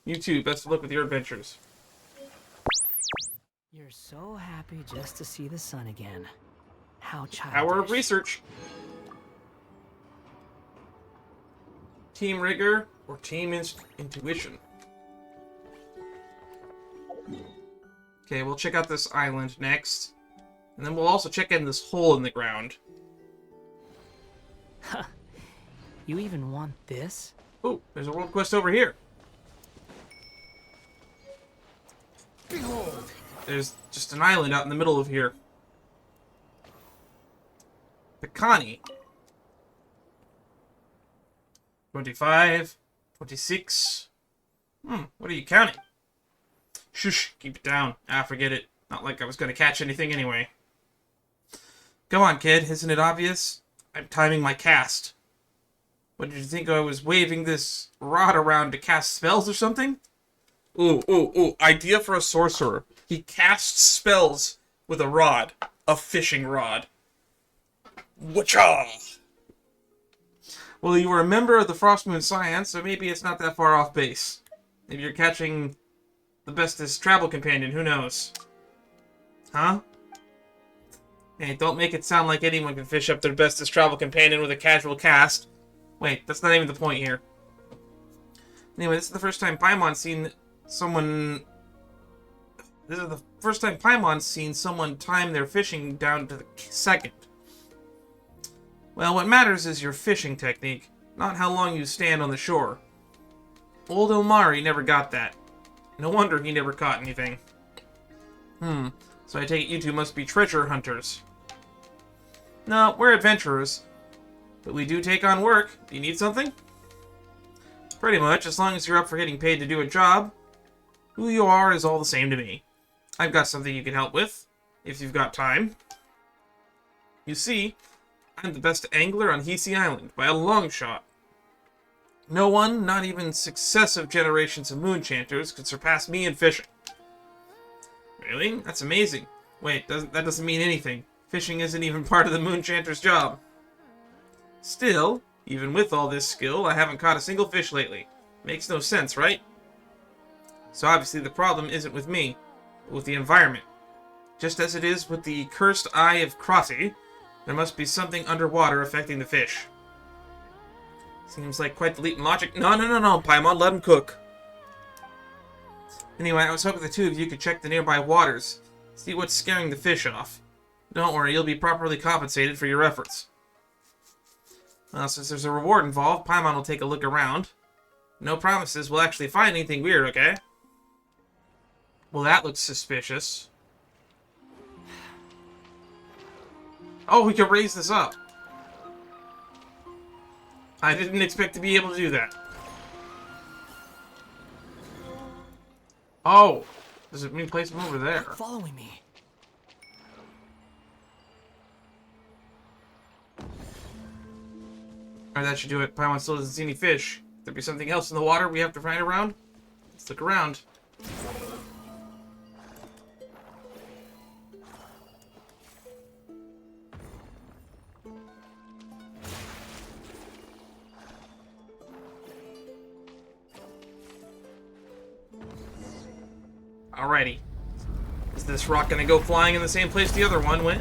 You too, best of luck with your adventures. You're so happy just to see the sun again. How childish. Hour of research. Team rigor or team intuition? Okay, we'll check out this island next. And then we'll also check in this hole in the ground. You even want this? Oh, there's a world quest over here. Behold! There's just an island out in the middle of here. Picani. 25, 26. What are you counting? Shush, keep it down. Forget it. Not like I was going to catch anything anyway. Come on, kid. Isn't it obvious? I'm timing my cast. What, did you think I was waving this rod around to cast spells or something? Ooh. Idea for a sorcerer. He casts spells with a rod. A fishing rod. Whatcha! Well, you were a member of the Frostmoon Science, so maybe it's not that far off base. Maybe you're catching the bestest travel companion, who knows? Huh? Hey, don't make it sound like anyone can fish up their bestest travel companion with a casual cast. Wait, that's not even the point here. Anyway, this is the first time Paimon's seen someone... This is the first time Paimon's seen someone time their fishing down to the second. Well, what matters is your fishing technique, not how long you stand on the shore. Old Omari never got that. No wonder he never caught anything. So I take it you two must be treasure hunters. No, we're adventurers. But we do take on work. Do you need something? Pretty much, as long as you're up for getting paid to do a job. Who you are is all the same to me. I've got something you can help with, if you've got time. You see, I'm the best angler on Hiisi Island, by a long shot. No one, not even successive generations of moonchanters, could surpass me in fishing. Really? That's amazing. Wait, that doesn't mean anything. Fishing isn't even part of the moonchanter's job. Still, even with all this skill, I haven't caught a single fish lately. Makes no sense, right? So obviously the problem isn't with me, but with the environment. Just as it is with the cursed eye of Crotty, there must be something underwater affecting the fish. Seems like quite the leap in logic. No, Paimon, let him cook. Anyway, I was hoping the two of you could check the nearby waters, see what's scaring the fish off. Don't worry, you'll be properly compensated for your efforts. Well, since there's a reward involved, Paimon will take a look around. No promises we'll actually find anything weird, okay? Well, that looks suspicious. Oh, we can raise this up. I didn't expect to be able to do that. Oh, does it mean place them over there? Following me. Alright, that should do it. Paimon still doesn't see any fish. There be something else in the water we have to find around? Let's look around. Alrighty. Is this rock gonna go flying in the same place the other one went?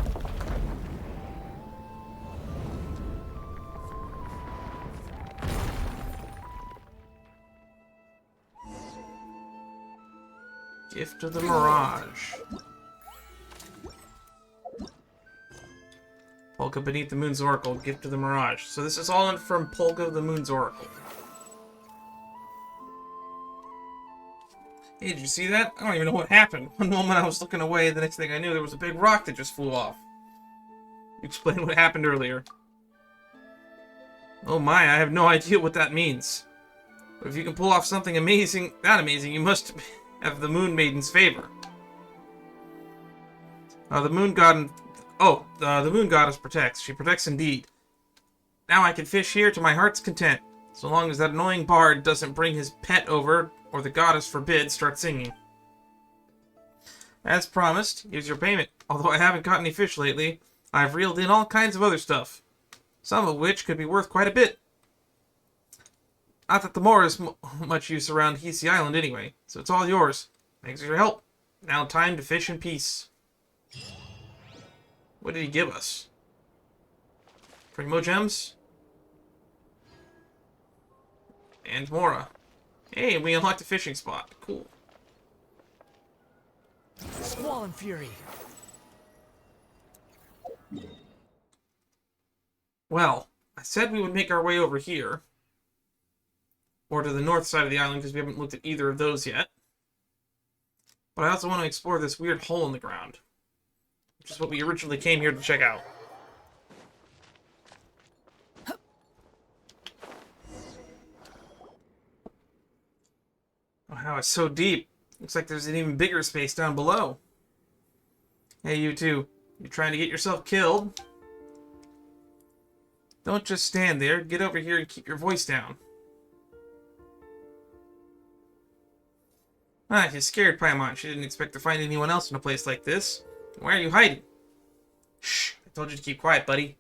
Gift of the Mirage. Polkka beneath the Moon's Oracle. Gift of the Mirage. So this is all from Polkka the Moon's Oracle. Hey, did you see that? I don't even know what happened. One moment I was looking away, the next thing I knew there was a big rock that just flew off. Explain what happened earlier. Oh my, I have no idea what that means. But if you can pull off something amazing, that amazing, you must have the Moon Maiden's favor. The Moon God... the Moon Goddess protects. She protects indeed. Now I can fish here to my heart's content, so long as that annoying bard doesn't bring his pet over, or the goddess forbid start singing. As promised, here's your payment. Although I haven't caught any fish lately, I've reeled in all kinds of other stuff, some of which could be worth quite a bit. Not that the more is much use around Hiisi Island anyway, so it's all yours. Thanks for your help. Now time to fish in peace. What did he give us? Primo gems. And Mora. Hey, we unlocked a fishing spot. Cool. Squall and Fury. Well, I said we would make our way over here. Or to the north side of the island, because we haven't looked at either of those yet. But I also want to explore this weird hole in the ground. Which is what we originally came here to check out. Oh, how it's so deep. Looks like there's an even bigger space down below. Hey, you two. You trying to get yourself killed? Don't just stand there. Get over here and keep your voice down. Ah, she's scared, Paimon. She didn't expect to find anyone else in a place like this. Why are you hiding? Shh, I told you to keep quiet, buddy.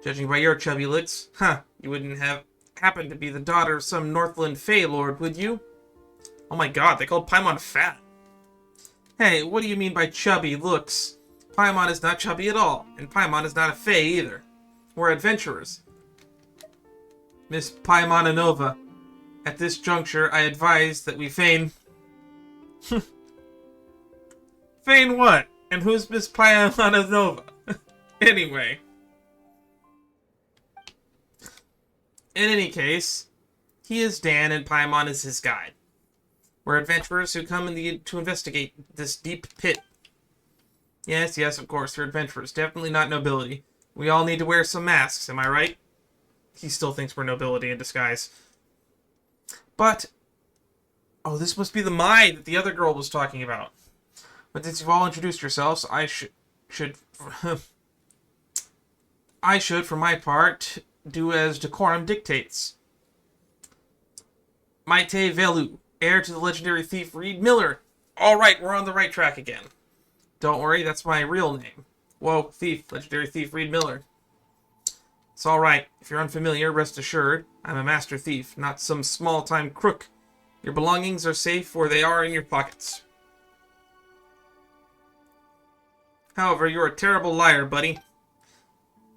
Judging by your chubby looks, you wouldn't have happened to be the daughter of some Northland Fey Lord, would you? Oh my god, they called Paimon fat. Hey, what do you mean by chubby looks? Paimon is not chubby at all, and Paimon is not a Fey either. We're adventurers. Miss Paimonanova, at this juncture, I advise that we feign... Feign what? And who's Miss Paimonanova? Anyway. In any case, he is Dan and Paimon is his guide. We're adventurers who come to investigate this deep pit. Yes, of course, we're adventurers. Definitely not nobility. We all need to wear some masks, am I right? He still thinks we're nobility in disguise. But... oh, this must be the Mai that the other girl was talking about. But since you've all introduced yourselves, I should for my part, do as decorum dictates. Maite Velu, heir to the legendary thief Reed Miller. Alright, we're on the right track again. Don't worry, that's my real name. Whoa, thief, legendary thief Reed Miller. It's alright. If you're unfamiliar, rest assured, I'm a master thief, not some small-time crook. Your belongings are safe where they are in your pockets. However, you're a terrible liar, buddy.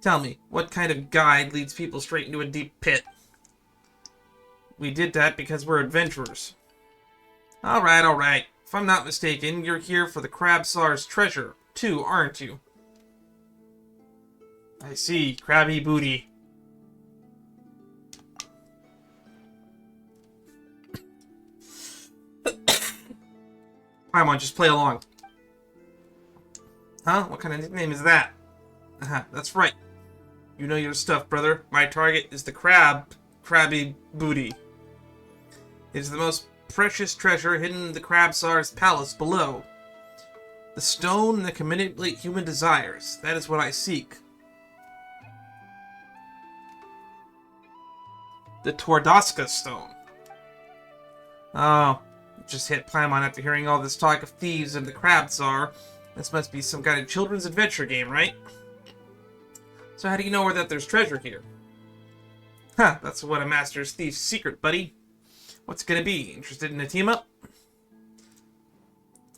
Tell me, what kind of guide leads people straight into a deep pit? We did that because we're adventurers. Alright. If I'm not mistaken, you're here for the Crab Tsar's treasure, too, aren't you? I see, crabby booty. Paimon, just play along. Huh? What kind of nickname is that? That's right. You know your stuff, brother. My target is the crabby booty. It is the most precious treasure hidden in the Crab Tsar's palace below. The stone that can manipulate human desires. That is what I seek. The Twardaska stone. Oh, just hit Paimon after hearing all this talk of thieves and the Crab Tsar. This must be some kind of children's adventure game, right? So how do you know that there's treasure here? That's what a master's thief's secret, buddy. What's it gonna be? Interested in a team-up?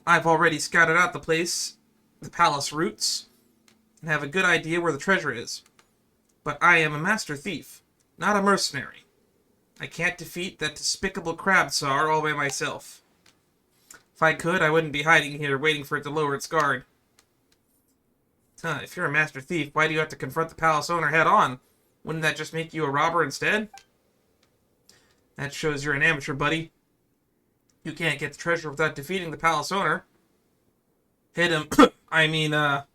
I've already scouted out the place, the palace routes, and have a good idea where the treasure is. But I am a master thief, not a mercenary. I can't defeat that despicable Crab Tsar all by myself. If I could, I wouldn't be hiding here waiting for it to lower its guard. If you're a master thief, why do you have to confront the palace owner head-on? Wouldn't that just make you a robber instead? That shows you're an amateur, buddy. You can't get the treasure without defeating the palace owner. Hit him. I mean, that's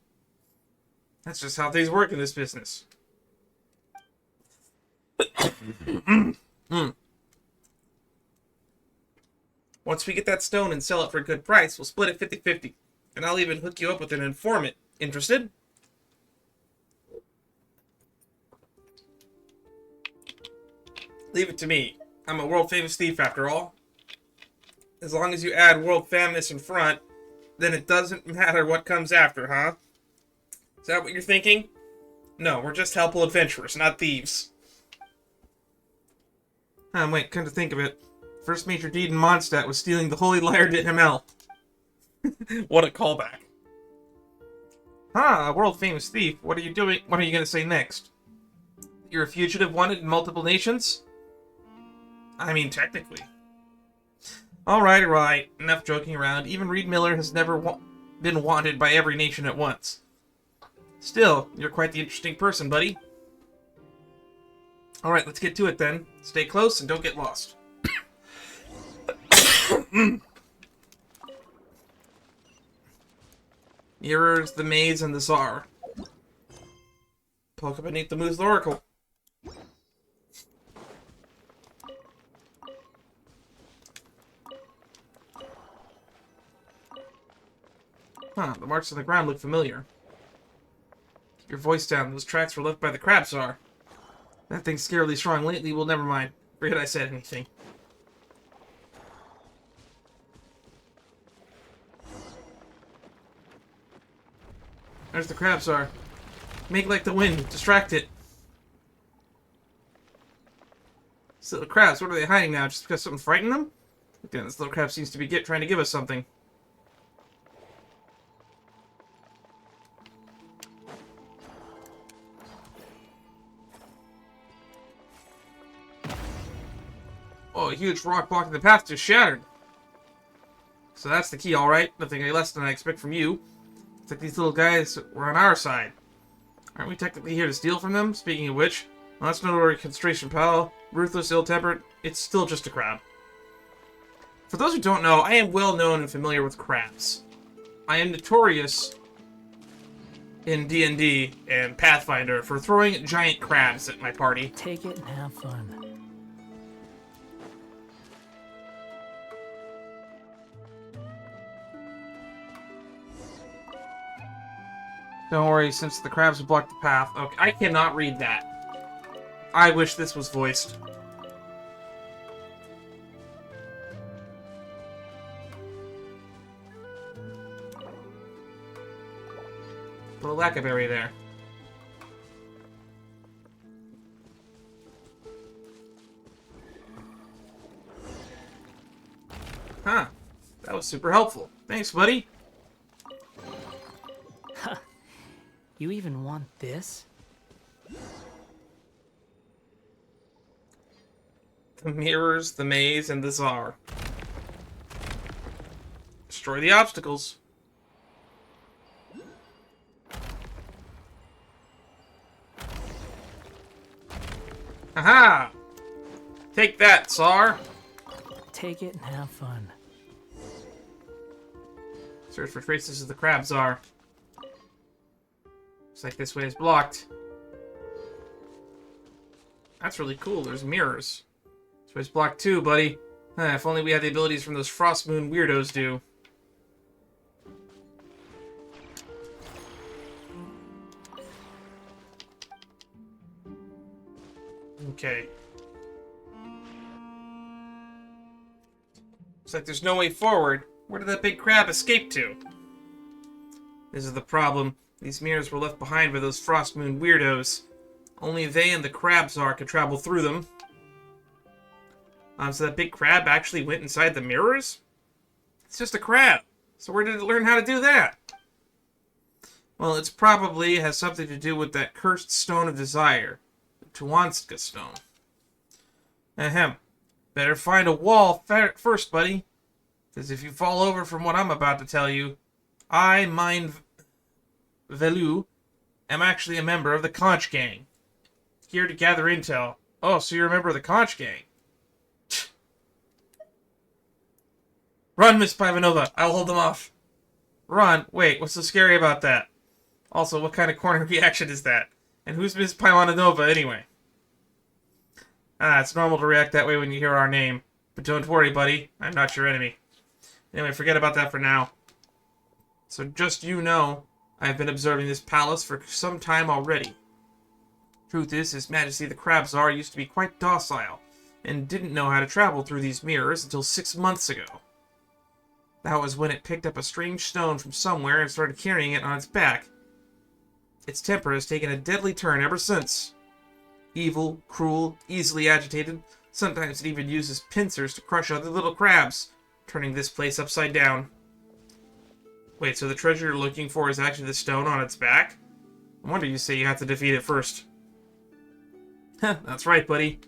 just how things work in this business. Once we get that stone and sell it for a good price, we'll split it 50-50. And I'll even hook you up with an informant. Interested? Leave it to me. I'm a world-famous thief, after all. As long as you add world-famous in front, then it doesn't matter what comes after, huh? Is that what you're thinking? No, we're just helpful adventurers, not thieves. Wait, come to think of it. First major deed in Mondstadt was stealing the Holy Lyre to Himmel. What a callback. a world-famous thief. What are you doing? What are you going to say next? You're a fugitive wanted in multiple nations? I mean, technically. Alright. Enough joking around. Even Reed Miller has never been wanted by every nation at once. Still, you're quite the interesting person, buddy. Alright, let's get to it then. Stay close and don't get lost. Mirrors, the Maze, and the Tsar. Polkka beneath the Moose Oracle. The marks on the ground look familiar. Keep your voice down. Those tracks were left by the crab Tsar. That thing's scarily strong lately. Well, never mind. Forget I said anything. There's the crab Tsar. Make like the wind. Distract it. These little crabs, what are they hiding now? Just because something frightened them? Again, this little crab seems to be trying to give us something. Oh, a huge rock blocking the path just shattered. So that's the key, alright. Nothing less than I expect from you. It's like these little guys were on our side. Aren't we technically here to steal from them? Speaking of which, well, that's no ordinary constration, pal. Ruthless, ill-tempered, it's still just a crab. For those who don't know, I am well known and familiar with crabs. I am notorious in D&D and Pathfinder for throwing giant crabs at my party. Take it and have fun. Don't worry, since the crabs have blocked the path. Okay, I cannot read that. I wish this was voiced. Put a lackaberry there. Huh. That was super helpful. Thanks, buddy. You even want this? The mirrors, the maze, and the Tsar. Destroy the obstacles. Aha! Take that, Tsar! Take it and have fun. Search for traces of the crab Tsar. Looks like this way is blocked. That's really cool. There's mirrors. This way's blocked too, buddy. If only we had the abilities from those Frost Moon weirdos do. Okay. Looks like there's no way forward. Where did that big crab escape to? This is the problem. These mirrors were left behind by those Frost Moon weirdos. Only they and the crab Tsar could travel through them. So that big crab actually went inside the mirrors? It's just a crab. So where did it learn how to do that? Well, it's probably has something to do with that cursed Stone of Desire. The Tuwanska Stone. Ahem. Better find a wall first, buddy. Because if you fall over from what I'm about to tell you, I, Mind Velu, am actually a member of the Conch Gang. Here to gather intel. Oh, so you're a member of the Conch Gang. Run, Miss Pivanova. I'll hold them off. Run? Wait, what's so scary about that? Also, what kind of corner reaction is that? And who's Miss Pivanova anyway? It's normal to react that way when you hear our name. But don't worry, buddy. I'm not your enemy. Anyway, forget about that for now. So just you know, I've been observing this palace for some time already. Truth is, His Majesty the Crab Tsar used to be quite docile, and didn't know how to travel through these mirrors until 6 months ago. That was when it picked up a strange stone from somewhere and started carrying it on its back. Its temper has taken a deadly turn ever since. Evil, cruel, easily agitated, sometimes it even uses pincers to crush other little crabs, turning this place upside down. Wait, so the treasure you're looking for is actually the stone on its back? No wonder you say you have to defeat it first. Heh, that's right, buddy.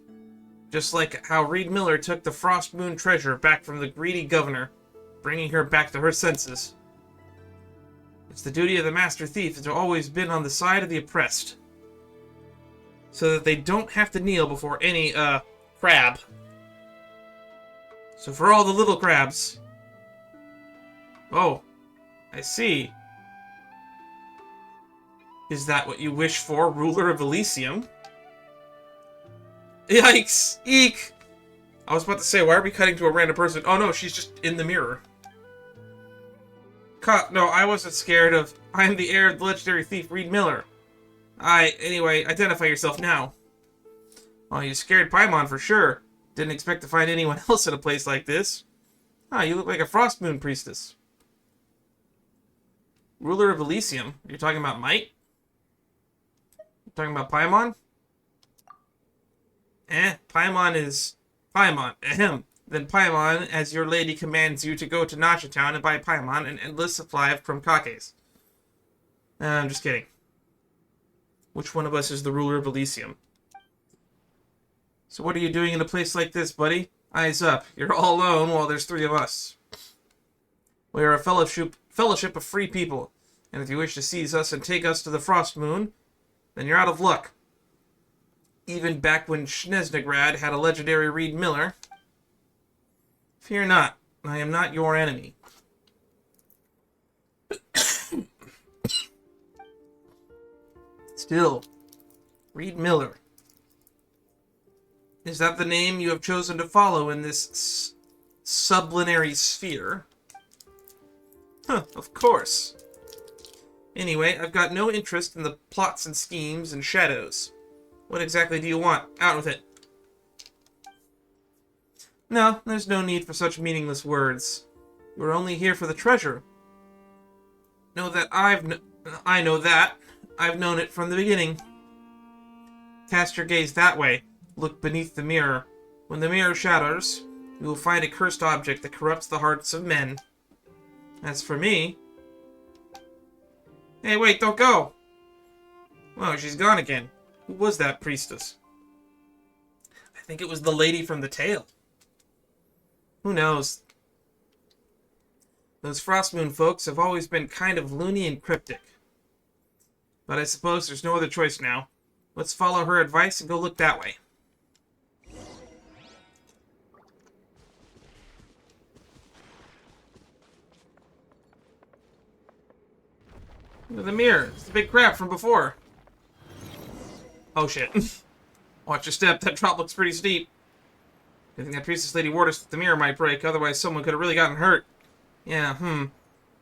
Just like how Reed Miller took the Frost Moon treasure back from the greedy governor, bringing her back to her senses. It's the duty of the Master Thief to always been on the side of the oppressed, so that they don't have to kneel before any, crab. So for all the little crabs... Oh, I see. Is that what you wish for, ruler of Elysium? Yikes! Eek! I was about to say, why are we cutting to a random person? Oh no, she's just in the mirror. No, I wasn't scared of... I am the heir of the legendary thief, Reed Miller. Anyway, identify yourself now. Oh, you scared Paimon for sure. Didn't expect to find anyone else in a place like this. You look like a Frost Moon priestess. Ruler of Elysium? You're talking about Might? You're talking about Paimon? Paimon is... Paimon. Ahem. Then Paimon, as your lady commands you to go to Nacha Town and buy Paimon an endless supply of Krumkakes. I'm just kidding. Which one of us is the ruler of Elysium? So what are you doing in a place like this, buddy? Eyes up. You're all alone while there's 3 of us. We are a fellowship of free people, and if you wish to seize us and take us to the Frost Moon, then you're out of luck. Even back when Snezhnegrad had a legendary Reed Miller. Fear not, I am not your enemy. Still, Reed Miller. Is that the name you have chosen to follow in this sublunary sphere? Huh, of course. Anyway, I've got no interest in the plots and schemes and shadows. What exactly do you want? Out with it. No, there's no need for such meaningless words. We're only here for the treasure. I know that. I've known it from the beginning. Cast your gaze that way. Look beneath the mirror. When the mirror shatters, you will find a cursed object that corrupts the hearts of men. As for me... Hey, wait, don't go! Whoa, she's gone again. Who was that priestess? I think it was the lady from the tale. Who knows? Those Frostmoon folks have always been kind of loony and cryptic. But I suppose there's no other choice now. Let's follow her advice and go look that way. Look at the mirror. It's the big crab from before. Oh shit. Watch your step. That drop looks pretty steep. I think that priestess lady warned us that the mirror might break, otherwise someone could have really gotten hurt. Yeah,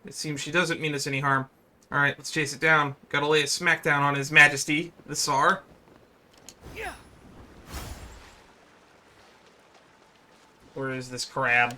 It seems she doesn't mean us any harm. Alright, let's chase it down. Gotta lay a smackdown on His Majesty, the Tsar. Yeah. Where is this crab?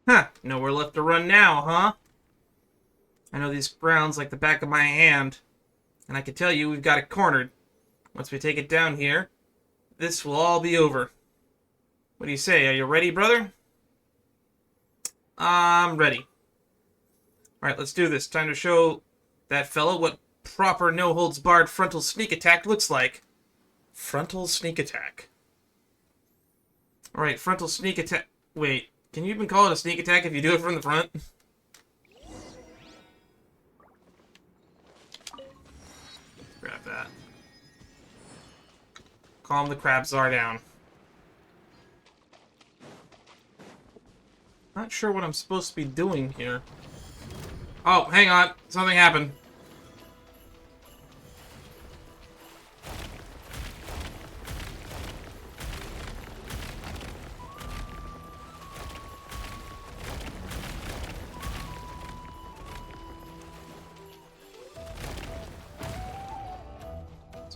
Huh, nowhere left to run now, huh? I know these grounds like the back of my hand, and I can tell you we've got it cornered. Once we take it down here, this will all be over. What do you say? Are you ready, brother? I'm ready. Alright, let's do this. Time to show that fellow what proper no-holds-barred frontal sneak attack looks like. Frontal sneak attack. Alright, frontal sneak attack... Wait. Can you even call it a sneak attack if you do it from the front? Grab that. Calm the crab Tsar down. Not sure what I'm supposed to be doing here. Oh, hang on. Something happened.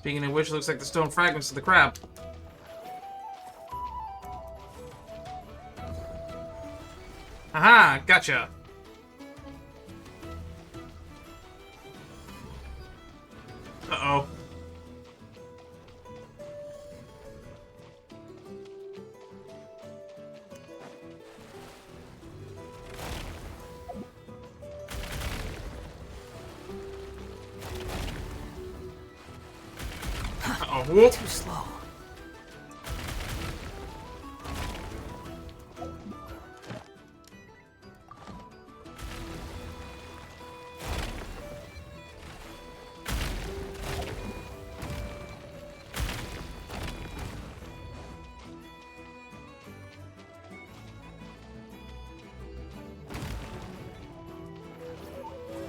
Speaking of which, it looks like the stone fragments of the crab. Aha! Gotcha! Uh-oh. Uh-oh. Whoop. Too slow.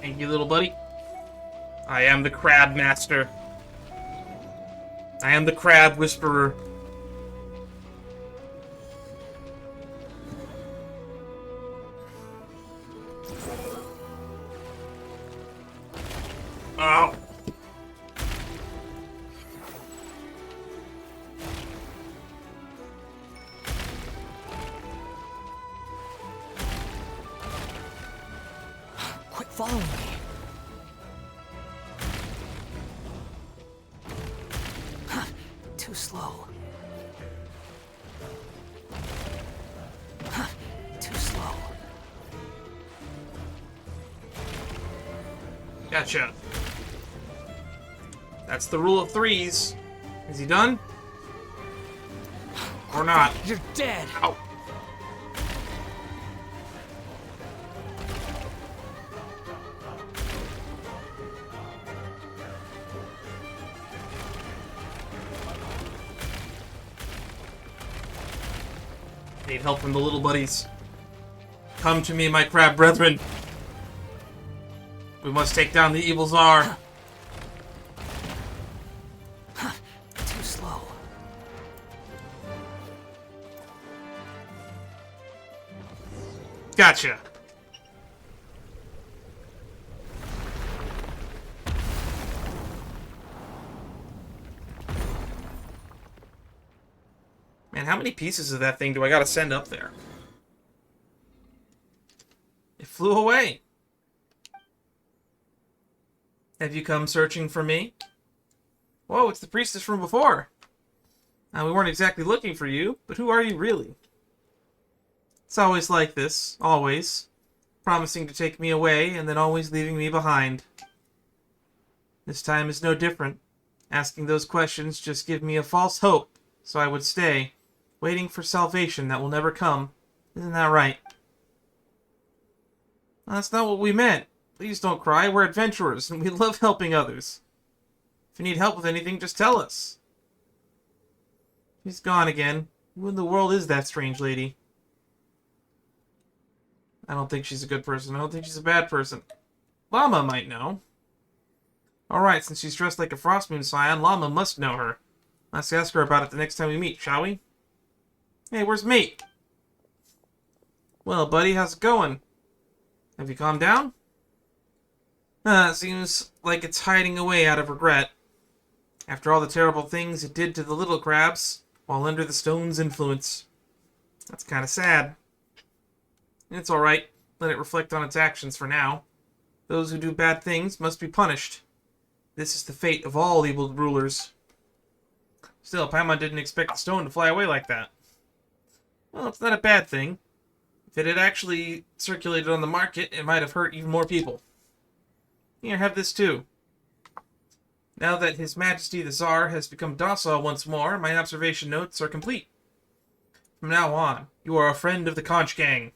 Thank you, little buddy. I am the Crab Master. I am the Crab Whisperer. Oh. Quit following me. Too slow. Too slow. Gotcha. That's the rule of threes. Is he done? Or not? You're dead. Ow. Need help from the little buddies. Come to me, my crab brethren. We must take down the evil Tsar. Too slow. Gotcha. Man, how many pieces of that thing do I gotta send up there? It flew away. Have you come searching for me? Whoa, it's the priestess from before. Now, we weren't exactly looking for you, but who are you really? It's always like this, always. Promising to take me away, and then always leaving me behind. This time is no different. Asking those questions just give me a false hope, so I would stay, waiting for salvation that will never come. Isn't that right? Well, that's not what we meant. Please don't cry, we're adventurers, and we love helping others. If you need help with anything, just tell us. She's gone again. Who in the world is that strange lady? I don't think she's a good person. I don't think she's a bad person. Lauma might know. Alright, since she's dressed like a Frost Moon Scion, Lauma must know her. Let's ask her about it the next time we meet, shall we? Hey, where's Mate? Well, buddy, how's it going? Have you calmed down? It seems like it's hiding away out of regret. After all the terrible things it did to the little crabs, while under the stone's influence. That's kind of sad. It's alright. Let it reflect on its actions for now. Those who do bad things must be punished. This is the fate of all evil rulers. Still, Paimon didn't expect the stone to fly away like that. Well, it's not a bad thing. If it had actually circulated on the market, it might have hurt even more people. Here, have this too. Now that His Majesty the Tsar has become docile once more, my observation notes are complete. From now on, you are a friend of the Conch Gang.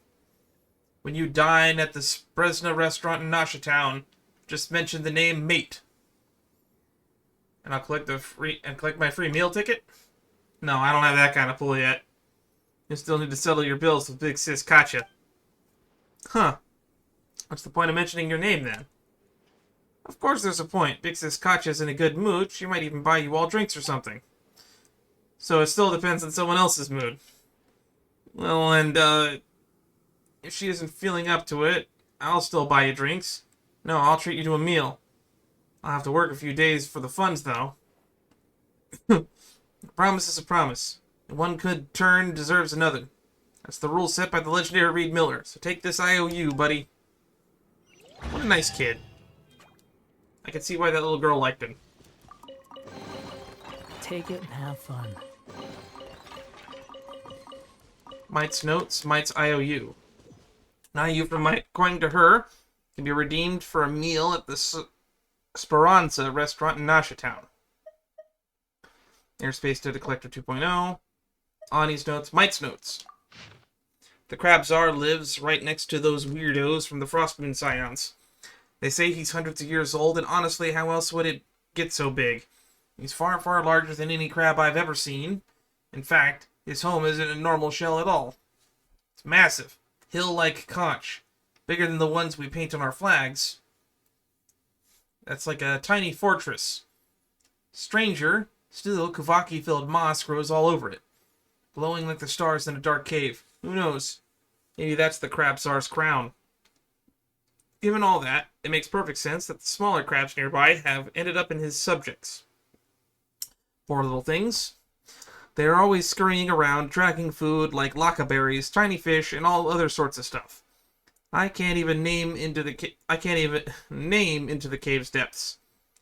When you dine at the Spresna restaurant in Nasha Town, just mention the name Mate. And I'll collect my free meal ticket? No, I don't have that kind of pull yet. You still need to settle your bills with Big Sis Katya. Huh. What's the point of mentioning your name, then? Of course there's a point. Big Sis Katya's in a good mood. She might even buy you all drinks or something. So it still depends on someone else's mood. Well, and, if she isn't feeling up to it, I'll still buy you drinks. No, I'll treat you to a meal. I'll have to work a few days for the funds, though. A promise is a promise. And one good turn deserves another. That's the rule set by the legendary Reed Miller. So take this IOU, buddy. What a nice kid. I can see why that little girl liked him. Take it and have fun. Might's notes, Might's IOU. An IOU from Might, according to her, can be redeemed for a meal at the Speranza restaurant in Nasha Town. Airspace Data Collector 2.0. Ani's notes, Might's notes. The Crab Tsar lives right next to those weirdos from the Frostmoon Scions. They say he's hundreds of years old, and honestly, how else would it get so big? He's far, far larger than any crab I've ever seen. In fact, his home isn't a normal shell at all. It's massive, hill-like conch, bigger than the ones we paint on our flags. That's like a tiny fortress. Stranger, still, Kuvaki-filled moss grows all over it, glowing like the stars in a dark cave. Who knows? Maybe that's the Crab Tsar's crown. Given all that, it makes perfect sense that the smaller crabs nearby have ended up in his subjects. Poor little things. They are always scurrying around, dragging food like laka berries, tiny fish, and all other sorts of stuff. I can't even name into the cave's depths.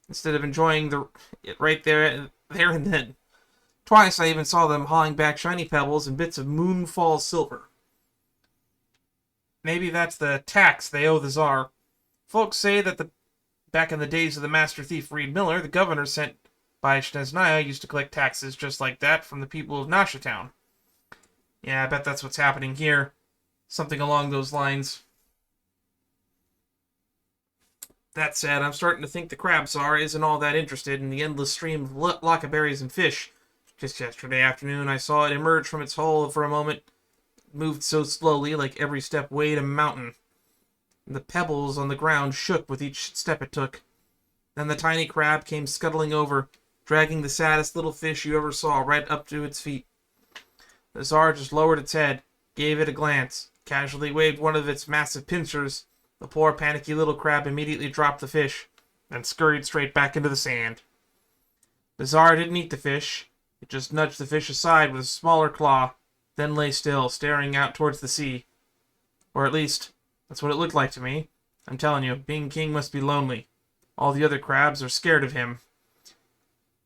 Instead of enjoying it right there and then. Twice I even saw them hauling back shiny pebbles and bits of moonfall silver. Maybe that's the tax they owe the Tsar. Folks say that back in the days of the Master Thief Reed Miller, the governor sent by Snezhnaya used to collect taxes just like that from the people of Nasha Town. Yeah, I bet that's what's happening here. Something along those lines. That said, I'm starting to think the Crab Tsar isn't all that interested in the endless stream of laka berries and fish. Just yesterday afternoon, I saw it emerge from its hole for a moment. It moved so slowly, like every step weighed a mountain. The pebbles on the ground shook with each step it took. Then the tiny crab came scuttling over, dragging the saddest little fish you ever saw right up to its feet. The Tsar just lowered its head, gave it a glance, casually waved one of its massive pincers. The poor panicky little crab immediately dropped the fish, and scurried straight back into the sand. The Tsar didn't eat the fish. It just nudged the fish aside with a smaller claw, then lay still, staring out towards the sea. Or at least, that's what it looked like to me. I'm telling you, being king must be lonely. All the other crabs are scared of him.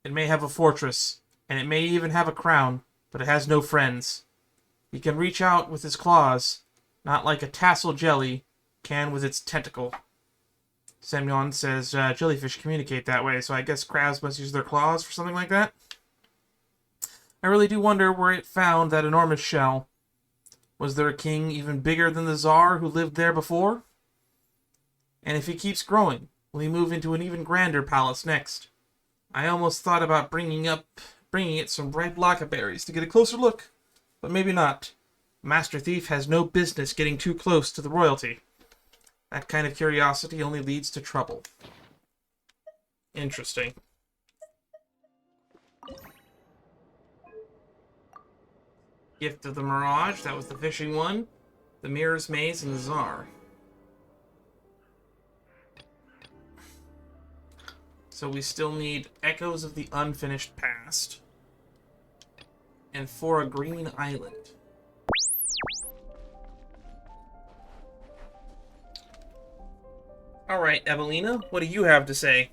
It may have a fortress, and it may even have a crown, but it has no friends. He can reach out with his claws, not like a tassel jelly can with its tentacle. Semyon says jellyfish communicate that way, so I guess crabs must use their claws for something like that? I really do wonder where it found that enormous shell. Was there a king even bigger than the Tsar who lived there before? And if he keeps growing, will he move into an even grander palace next? I almost thought about bringing it some ripe laka berries to get a closer look, but maybe not. Master Thief has no business getting too close to the royalty. That kind of curiosity only leads to trouble. Interesting. Gift of the Mirage, that was the fishing one. The Mirror's Maze and the Tsar. So we still need Echoes of the Unfinished Past. And for a Green Island. Alright, Eveliina, what do you have to say?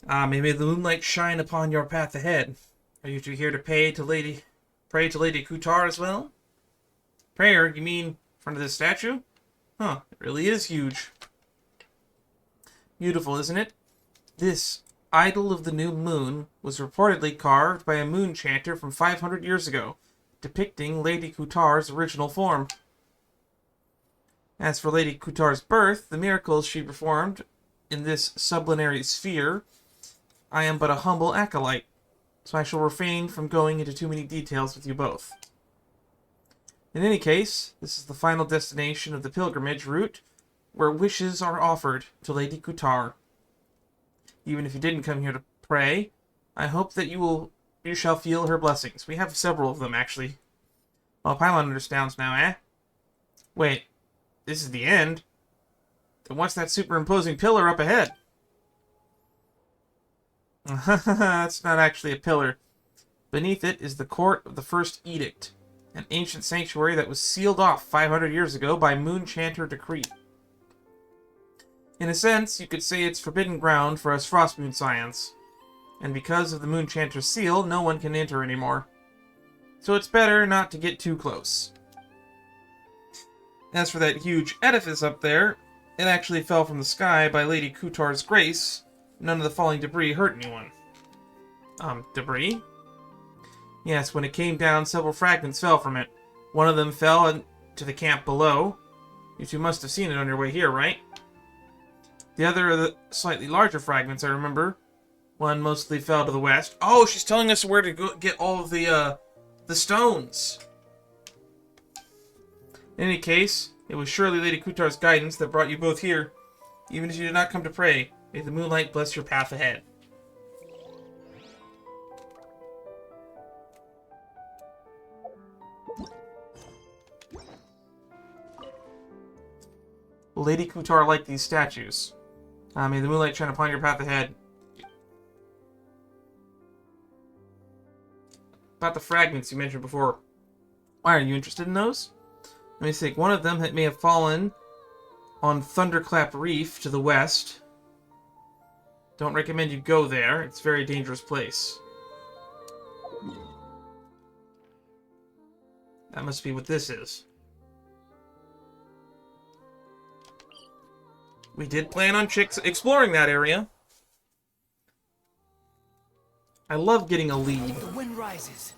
May the moonlight shine upon your path ahead. Are you two here to pray to Lady Kutar as well? Prayer? You mean in front of this statue? Huh, it really is huge. Beautiful, isn't it? This idol of the new moon was reportedly carved by a moon chanter from 500 years ago, depicting Lady Kutar's original form. As for Lady Kutar's birth, the miracles she performed in this sublunary sphere, I am but a humble acolyte, so I shall refrain from going into too many details with you both. In any case, this is the final destination of the pilgrimage route, where wishes are offered to Lady Kutar. Even if you didn't come here to pray, I hope that you shall feel her blessings. We have several of them, actually. Well, Paimon understands now, eh? Wait, this is the end? Then what's that superimposing pillar up ahead? That's not actually a pillar. Beneath it is the court of the First Edict, an ancient sanctuary that was sealed off 500 years ago by Moonchanter decree. In a sense, you could say it's forbidden ground for us Frostmoon Scions, and because of the Moonchanter seal, no one can enter anymore. So it's better not to get too close. As for that huge edifice up there, it actually fell from the sky by Lady Kutar's grace. None of the falling debris hurt anyone. Debris? Yes, when it came down, several fragments fell from it. One of them fell into the camp below. You two must have seen it on your way here, right? The other are the slightly larger fragments, I remember. One mostly fell to the west. Oh, she's telling us where to go get all of the stones. In any case, it was surely Lady Kutar's guidance that brought you both here. Even as you did not come to pray, may the moonlight bless your path ahead. Lady Kutar liked these statues. May the moonlight shine upon your path ahead. About the fragments you mentioned before. Why, are you interested in those? Let me think. One of them may have fallen on Thunderclap Reef to the west. Don't recommend you go there. It's a very dangerous place. That must be what this is. We did plan on exploring that area. I love getting a lead. The wind rises.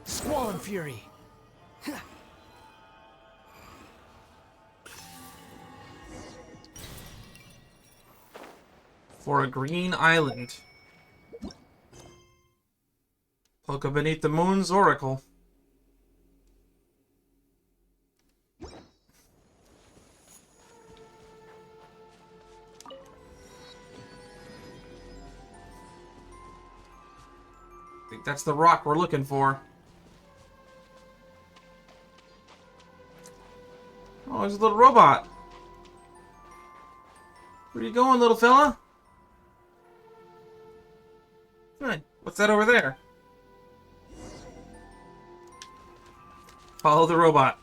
Squall and fury. For a green island. Polkka beneath the moon's oracle. I think that's the rock we're looking for. Oh, there's a little robot. Where are you going, little fella? Hey, what's that over there? Follow the robot.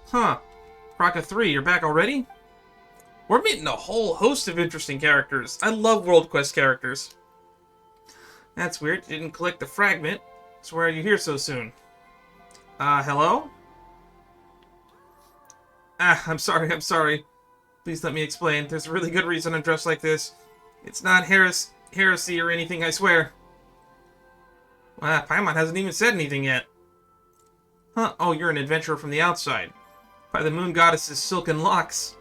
Huh. Kraka 3, you're back already? We're meeting a whole host of interesting characters. I love World Quest characters. That's weird. You didn't collect the fragment. So why are you here so soon? Hello? I'm sorry. Please let me explain. There's a really good reason I'm dressed like this. It's not heresy or anything, I swear. Paimon hasn't even said anything yet. Huh, oh, you're an adventurer from the outside. By the moon goddess's silken locks.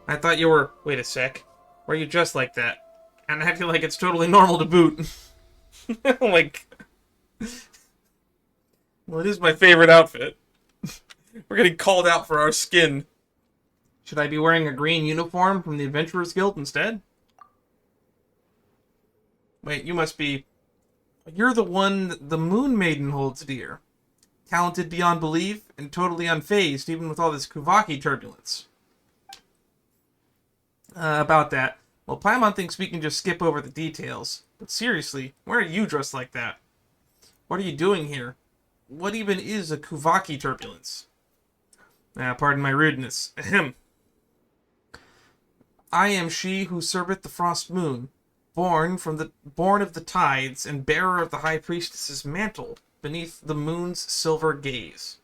I thought you were... Wait a sec. Why are you dressed like that? And I feel like it's totally normal to boot. Like... Well, it is my favorite outfit. We're getting called out for our skin. Should I be wearing a green uniform from the Adventurers Guild instead? Wait, you must be... You're the one the Moon Maiden holds dear. Talented beyond belief and totally unfazed, even with all this Kuvaki turbulence. About that. Well, Paimon thinks we can just skip over the details. But seriously, why are you dressed like that? What are you doing here? What even is a Kuvaki turbulence? Pardon my rudeness. Ahem. I am she who serveth the frost moon, born of the tides and bearer of the high priestess's mantle beneath the moon's silver gaze.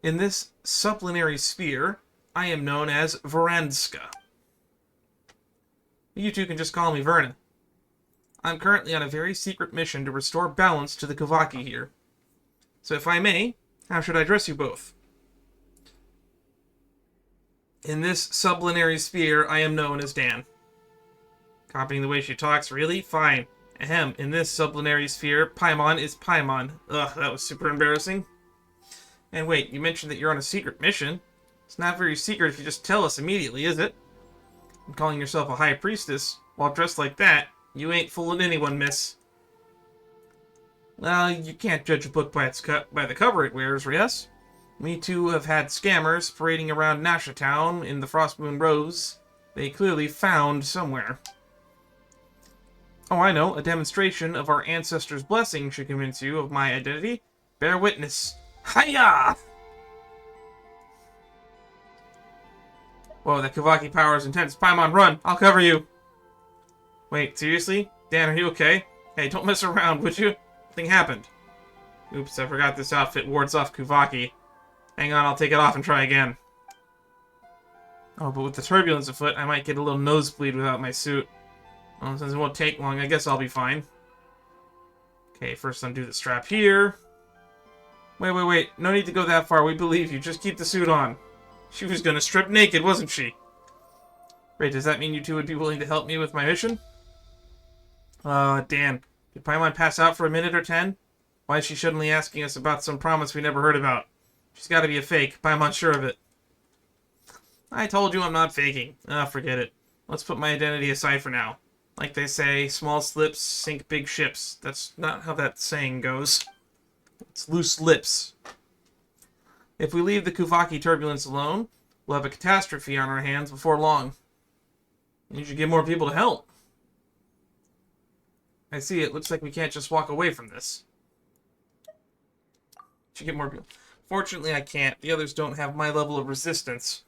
In this supplenary sphere, I am known as Verandska. You two can just call me Verna. I'm currently on a very secret mission to restore balance to the Kuvaki here. So if I may, how should I dress you both? In this sublunary sphere, I am known as Dan. Copying the way she talks, really? Fine. Ahem, in this sublunary sphere, Paimon is Paimon. Ugh, that was super embarrassing. And wait, you mentioned that you're on a secret mission. It's not very secret if you just tell us immediately, is it? And calling yourself a high priestess, while dressed like that, you ain't fooling anyone, miss. Well, you can't judge a book by the cover it wears, yes? We too have had scammers parading around Nasha Town in the Frostmoon Rose. They clearly found somewhere. Oh, I know. A demonstration of our ancestors' blessing should convince you of my identity. Bear witness. Hiya! Whoa, that Kavaki power is intense. Paimon, run! I'll cover you! Wait, seriously? Dan, are you okay? Hey, don't mess around, would you? Nothing happened. Oops, I forgot this outfit wards off Kuvaki. Hang on, I'll take it off and try again. Oh, but with the turbulence afoot, I might get a little nosebleed without my suit. Well, since it won't take long, I guess I'll be fine. Okay, first undo the strap here. Wait. No need to go that far. We believe you. Just keep the suit on. She was gonna strip naked, wasn't she? Wait, does that mean you two would be willing to help me with my mission? Dan. Did Paimon pass out for a minute or 10? Why is she suddenly asking us about some promise we never heard about? She's gotta be a fake. Paimon's sure of it. I told you I'm not faking. Forget it. Let's put my identity aside for now. Like they say, small slips sink big ships. That's not how that saying goes. It's loose lips. If we leave the Kuvaki turbulence alone, we'll have a catastrophe on our hands before long. You should get more people to help. I see, it looks like we can't just walk away from this. Should get more people. Fortunately, I can't. The others don't have my level of resistance.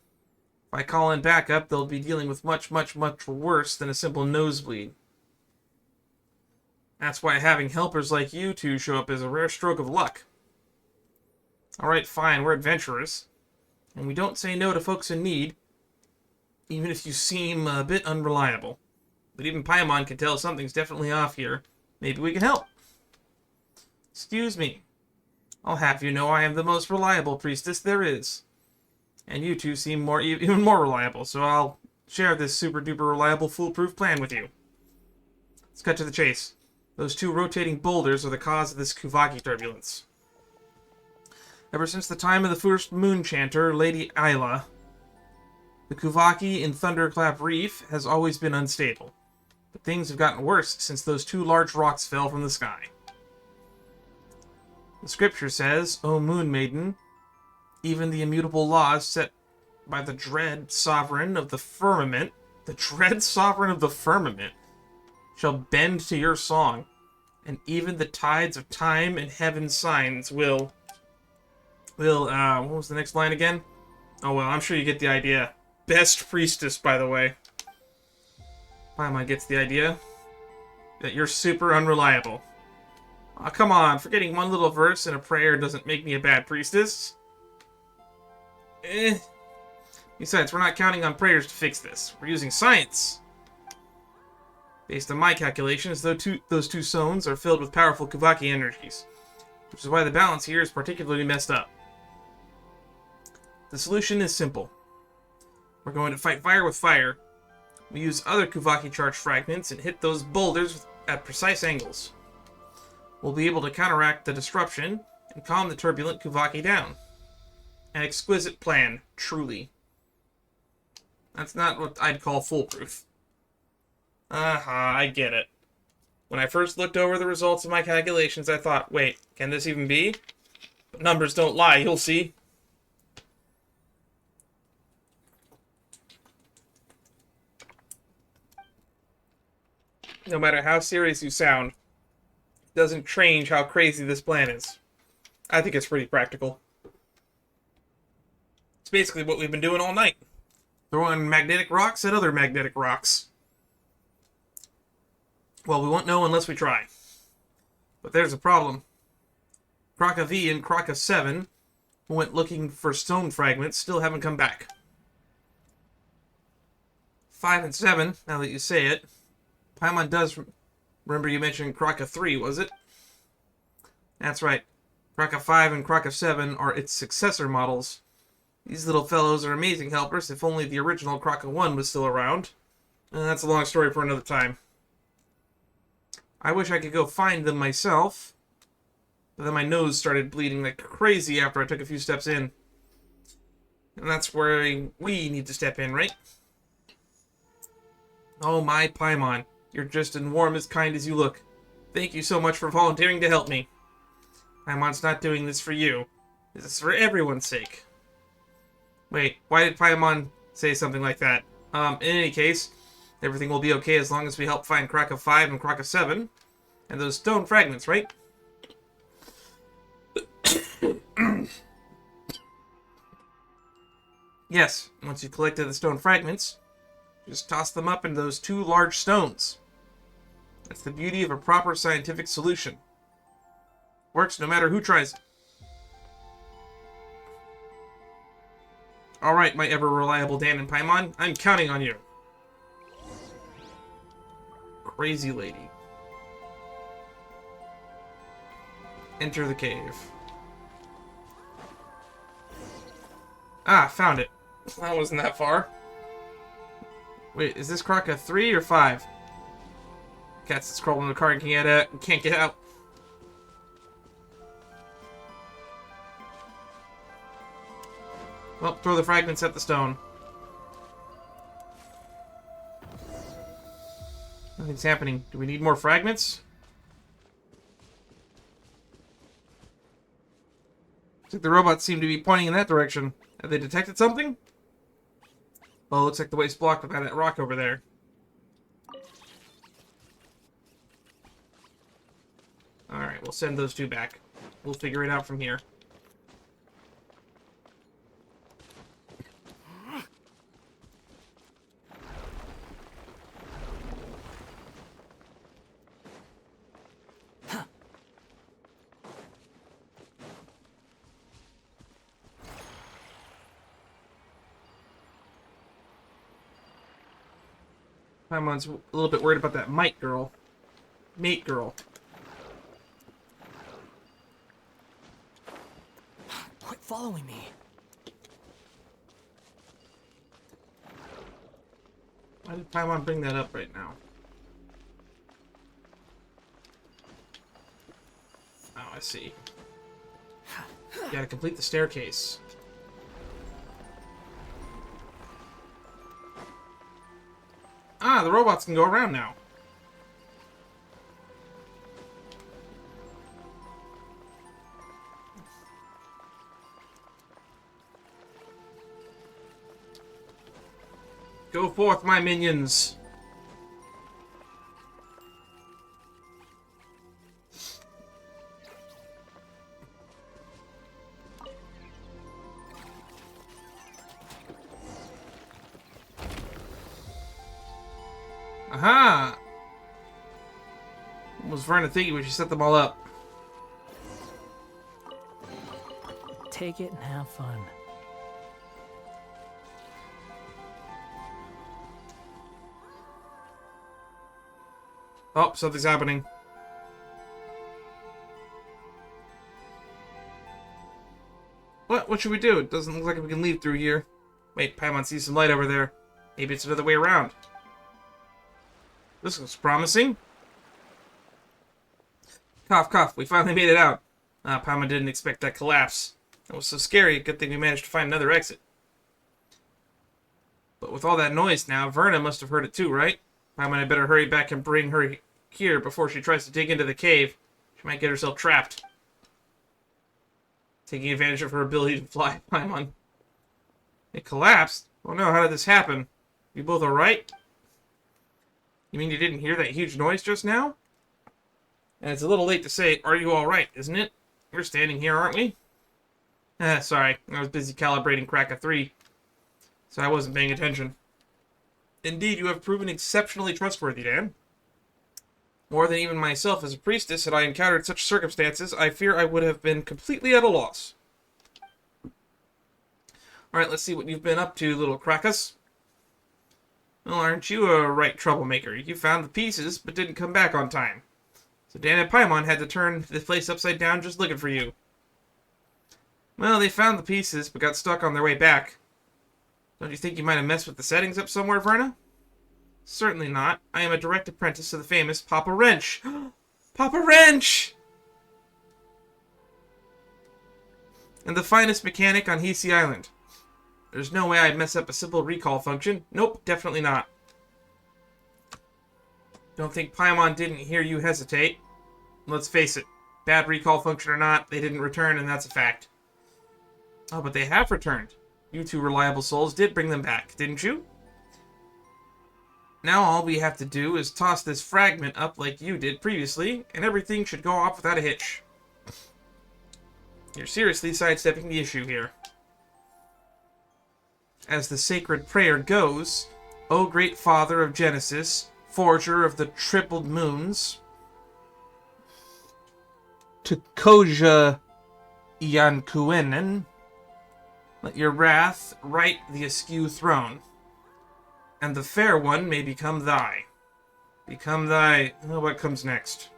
If I call in backup, they'll be dealing with much worse than a simple nosebleed. That's why having helpers like you two show up is a rare stroke of luck. Alright, fine, we're adventurers. And we don't say no to folks in need, even if you seem a bit unreliable. But even Paimon can tell something's definitely off here. Maybe we can help. Excuse me. I'll have you know I am the most reliable priestess there is. And you two seem even more reliable, so I'll share this super-duper reliable foolproof plan with you. Let's cut to the chase. Those two rotating boulders are the cause of this Kuvaki turbulence. Ever since the time of the first moon chanter, Lady Isla, the Kuvaki in Thunderclap Reef has always been unstable. But things have gotten worse since those two large rocks fell from the sky. The scripture says, O Moon Maiden, even the immutable laws set by the dread sovereign of the firmament, shall bend to your song, and even the tides of time and heaven's signs will, what was the next line again? Oh well, I'm sure you get the idea. Best priestess, by the way. Paimon gets the idea that you're super unreliable. Aw, come on, forgetting one little verse in a prayer doesn't make me a bad priestess. Besides, we're not counting on prayers to fix this. We're using science. Based on my calculations, those two zones are filled with powerful Kuvaki energies, which is why the balance here is particularly messed up. The solution is simple. We're going to fight fire with fire. We use other Kuvaki charge fragments and hit those boulders at precise angles. We'll be able to counteract the disruption and calm the turbulent Kuvaki down. An exquisite plan, truly. That's not what I'd call foolproof. I get it. When I first looked over the results of my calculations, I thought, wait, can this even be? But numbers don't lie, you'll see. No matter how serious you sound, it doesn't change how crazy this plan is. I think it's pretty practical. It's basically what we've been doing all night. Throwing magnetic rocks at other magnetic rocks. Well, we won't know unless we try. But there's a problem. Kraka V and Kraka 7, who went looking for stone fragments, still haven't come back. 5 and 7, now that you say it. Paimon does remember you mentioned Kraka 3, was it? That's right. Kraka 5 and Kraka 7 are its successor models, These little fellows are amazing helpers. If only the original Kraka 1 was still around. That's a long story for another time. I wish I could go find them myself. But then my nose started bleeding like crazy after I took a few steps in. And that's where we need to step in, right? Oh my Paimon, you're just as warm as kind as you look. Thank you so much for volunteering to help me. Paimon's not doing this for you. This is for everyone's sake. Wait, why did Paimon say something like that? In any case, everything will be okay as long as we help find Kraka 5 and Kraka 7. And those stone fragments, right? Yes, once you've collected the stone fragments, just toss them up into those 2 large stones. That's the beauty of a proper scientific solution. Works no matter who tries it. Alright, my ever-reliable Dan and Paimon, I'm counting on you. Crazy lady. Enter the cave. Ah, found it. That wasn't that far. Wait, is this Kraka 3 or 5? Cat's that's crawling in the car and can't get out. Well, throw the fragments at the stone. Nothing's happening. Do we need more fragments? Looks like the robots seem to be pointing in that direction. Have they detected something? Oh, looks like the way's blocked by that rock over there. Alright, we'll send those 2 back. We'll figure it out from here. Paimon's a little bit worried about that mate girl. Quit following me. Why did Paimon bring that up right now? Oh, I see. You gotta complete the staircase. Ah, the robots can go around now. Go forth, my minions. Aha! What was Verna thinking when she set them all up? Take it and have fun. Oh, something's happening. What should we do? It doesn't look like we can leave through here. Wait, Paimon sees some light over there. Maybe it's another way around. This looks promising. Cough, cough. We finally made it out. Paimon didn't expect that collapse. That was so scary. Good thing we managed to find another exit. But with all that noise now, Verna must have heard it too, right? Paimon had better hurry back and bring her here before she tries to dig into the cave. She might get herself trapped. Taking advantage of her ability to fly, Paimon. It collapsed? Oh no, how did this happen? You both alright? You mean you didn't hear that huge noise just now? And it's a little late to say, are you alright, isn't it? We're standing here, aren't we? Sorry. I was busy calibrating Kraka 3, so I wasn't paying attention. Indeed, you have proven exceptionally trustworthy, Dan. More than even myself as a priestess, had I encountered such circumstances, I fear I would have been completely at a loss. Alright, let's see what you've been up to, little Krakas. Well, aren't you a right troublemaker? You found the pieces, but didn't come back on time. So Dan and Paimon had to turn the place upside down just looking for you. Well, they found the pieces, but got stuck on their way back. Don't you think you might have messed with the settings up somewhere, Verna? Certainly not. I am a direct apprentice to the famous Papa Wrench. Papa Wrench! And the finest mechanic on Hiisi Island. There's no way I'd mess up a simple recall function. Nope, definitely not. Don't think Paimon didn't hear you hesitate. Let's face it, bad recall function or not, they didn't return, and that's a fact. Oh, but they have returned. You two reliable souls did bring them back, didn't you? Now all we have to do is toss this fragment up like you did previously, and everything should go off without a hitch. You're seriously sidestepping the issue here. As the sacred prayer goes, O great father of Genesis, forger of the tripled moons, Tukoja Yankuenen, let your wrath right the askew throne, and the fair one may become thy. Become thy... Oh, what comes next?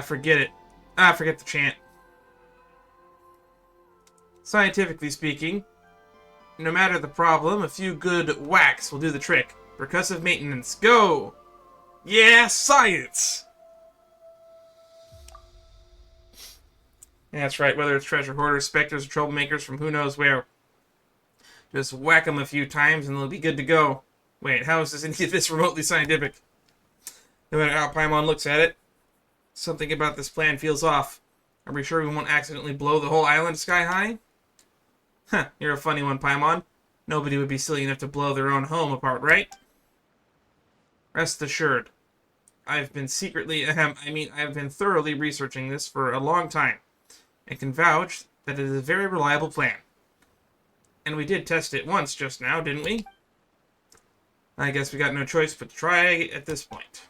Forget it. Forget the chant. Scientifically speaking, no matter the problem, a few good whacks will do the trick. Percussive maintenance. Go! Yeah, science! Yeah, that's right, whether it's treasure hoarders, specters, or troublemakers from who knows where. Just whack them a few times and they'll be good to go. Wait, how is any of this remotely scientific? No matter how Paimon looks at it, something about this plan feels off. Are we sure we won't accidentally blow the whole island sky high? Huh, you're a funny one, Paimon. Nobody would be silly enough to blow their own home apart, right? Rest assured. I've been thoroughly researching this for a long time, and can vouch that it is a very reliable plan. And we did test it once just now, didn't we? I guess we got no choice but to try at this point.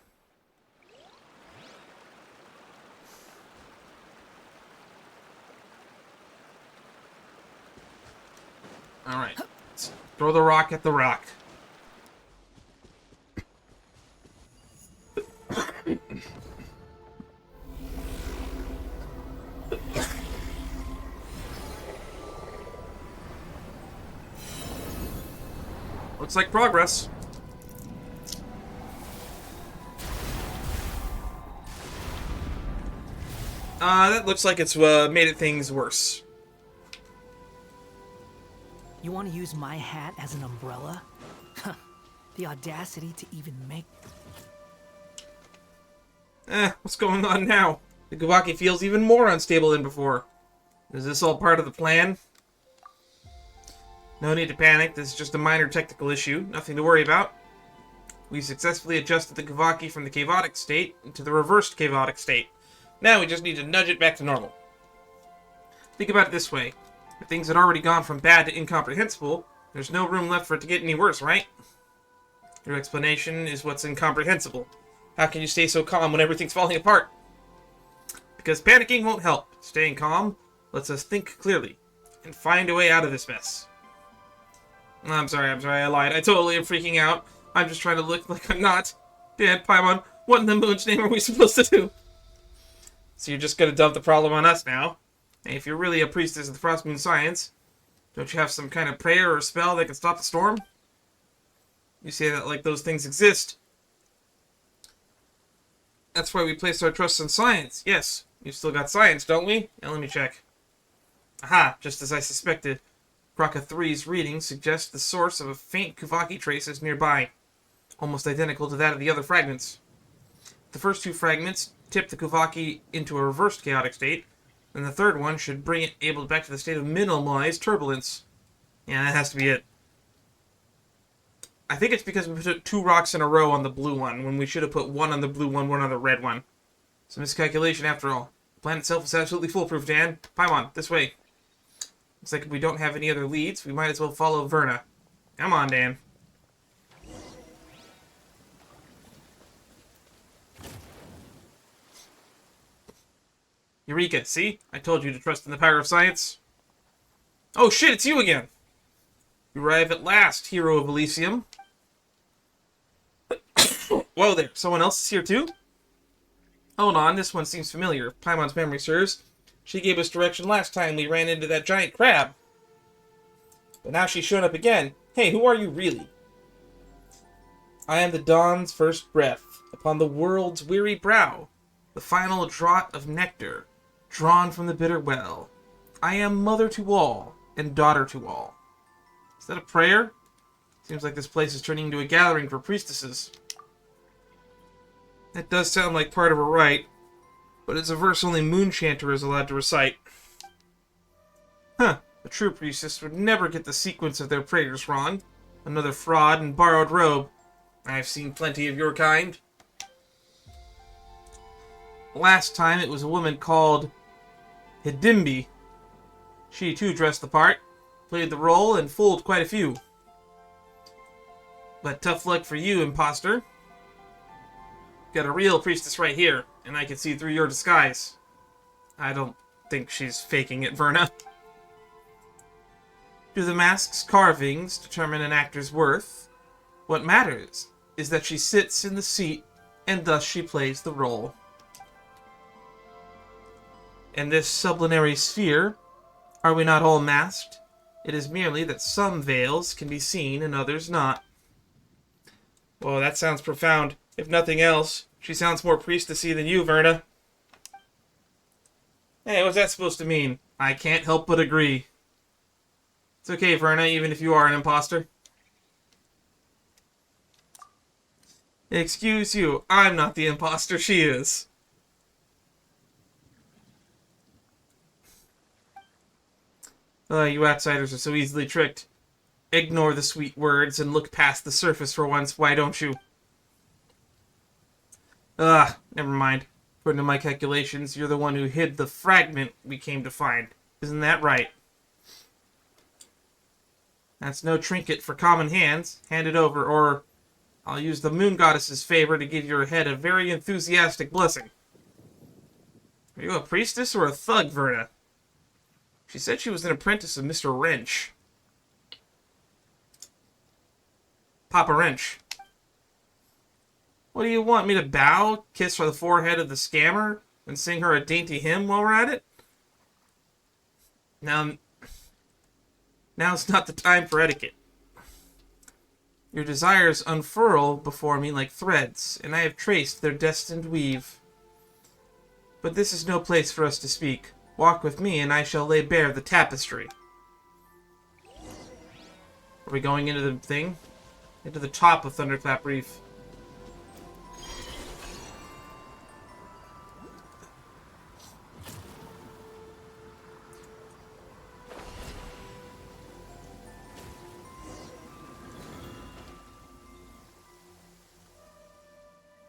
Alright. Let's throw the rock at the rock. Looks like progress. That looks like it's made things worse. You want to use my hat as an umbrella? The audacity to even make... What's going on now? The Gavaki feels even more unstable than before. Is this all part of the plan? No need to panic, this is just a minor technical issue, nothing to worry about. We successfully adjusted the Gavaki from the chaotic state into the reversed chaotic state. Now we just need to nudge it back to normal. Think about it this way. If things had already gone from bad to incomprehensible, there's no room left for it to get any worse, right? Your explanation is what's incomprehensible. How can you stay so calm when everything's falling apart? Because panicking won't help. Staying calm lets us think clearly and find a way out of this mess. I'm sorry, I lied. I totally am freaking out. I'm just trying to look like I'm not. Dad, Paimon, what in the moon's name are we supposed to do? So you're just gonna dump the problem on us now? And if you're really a priestess of the Frost Moon Science, don't you have some kind of prayer or spell that can stop the storm? You say that like those things exist. That's why we placed our trust in science. Yes, you've still got science, don't we? Now let me check. Aha, just as I suspected. Kraka 3's reading suggests the source of a faint Kuvaki trace is nearby, almost identical to that of the other fragments. The first two fragments tip the Kuvaki into a reversed chaotic state, and the third one should bring it able back to the state of minimalized turbulence. Yeah, that has to be it. I think it's because we put 2 rocks in a row on the blue one, when we should have put 1 on the blue one on the red one. It's a miscalculation after all. The plan itself is absolutely foolproof, Dan. Paimon, this way. Looks like if we don't have any other leads, we might as well follow Verna. Come on, Dan. Eureka, see? I told you to trust in the power of science. Oh shit, it's you again! You arrive at last, hero of Elysium. Whoa there, someone else is here too? Hold on, this one seems familiar. If Paimon's memory serves, She gave us direction last time we ran into that giant crab. But now she's shown up again. Hey, who are you really? I am the dawn's first breath upon the world's weary brow, the final draught of nectar, drawn from the bitter well. I am mother to all, and daughter to all. Is that a prayer? Seems like this place is turning into a gathering for priestesses. That does sound like part of a rite, but it's a verse only Moonchanter is allowed to recite. Huh, a true priestess would never get the sequence of their prayers wrong. Another fraud and borrowed robe. I've seen plenty of your kind. Last time it was a woman called Hidimbi. She too dressed the part, played the role, and fooled quite a few. But tough luck for you, imposter. Got a real priestess right here, and I can see through your disguise. I don't think she's faking it, Verna. Do the mask's carvings determine an actor's worth? What matters is that she sits in the seat, and thus she plays the role. In this sublunary sphere, are we not all masked? It is merely that some veils can be seen and others not. Well, that sounds profound. If nothing else, she sounds more priestessy than you, Verna. Hey, what's that supposed to mean? I can't help but agree. It's okay, Verna, even if you are an imposter. Excuse you, I'm not the imposter, she is. You outsiders are so easily tricked. Ignore the sweet words and look past the surface for once, why don't you? Never mind. According to my calculations, you're the one who hid the fragment we came to find. Isn't that right? That's no trinket for common hands. Hand it over, or I'll use the moon goddess's favor to give your head a very enthusiastic blessing. Are you a priestess or a thug, Verna? She said she was an apprentice of Mr. Wrench. Papa Wrench. What do you want, me to bow, kiss the forehead of the scammer, and sing her a dainty hymn while we're at it? Now's not the time for etiquette. Your desires unfurl before me like threads, and I have traced their destined weave. But this is no place for us to speak. Walk with me, and I shall lay bare the tapestry. Are we going into the thing? Into the top of Thunderclap Reef.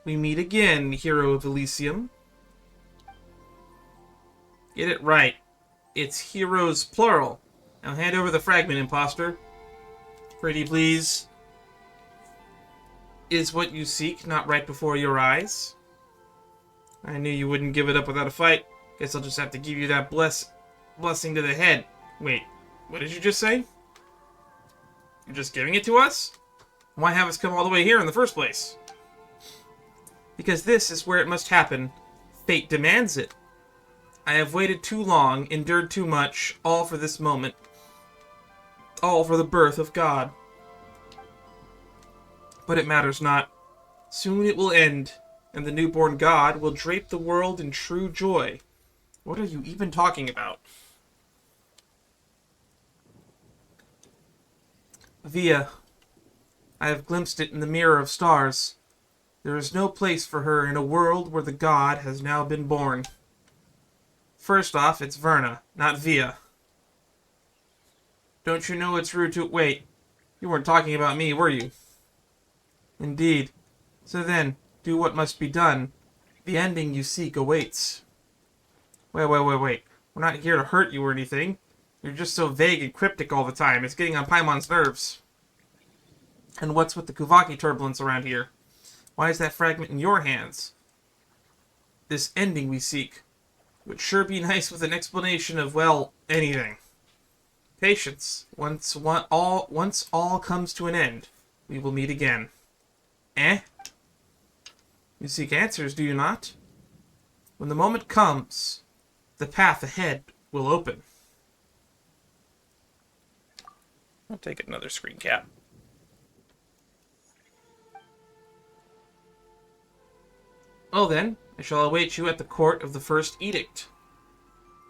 We meet again, hero of Elysium. Get it right. It's heroes plural. Now hand over the fragment, imposter. Pretty please. Is what you seek not right before your eyes? I knew you wouldn't give it up without a fight. Guess I'll just have to give you that blessing to the head. Wait, what did you just say? You're just giving it to us? Why have us come all the way here in the first place? Because this is where it must happen. Fate demands it. I have waited too long, endured too much, all for this moment. All for the birth of God. But it matters not. Soon it will end, and the newborn God will drape the world in true joy. What are you even talking about? Via. I have glimpsed it in the mirror of stars. There is no place for her in a world where the god has now been born. First off, it's Verna, not Via. Don't you know it's rude to... Wait, you weren't talking about me, were you? Indeed. So then, do what must be done. The ending you seek awaits. Wait. We're not here to hurt you or anything. You're just so vague and cryptic all the time. It's getting on Paimon's nerves. And what's with the Kuvaki turbulence around here? Why is that fragment in your hands? This ending we seek would sure be nice with an explanation of, well, anything. Patience. Once all comes to an end, we will meet again. Eh? You seek answers, do you not? When the moment comes, the path ahead will open. I'll take another screen cap. Oh then, I shall await you at the court of the first edict.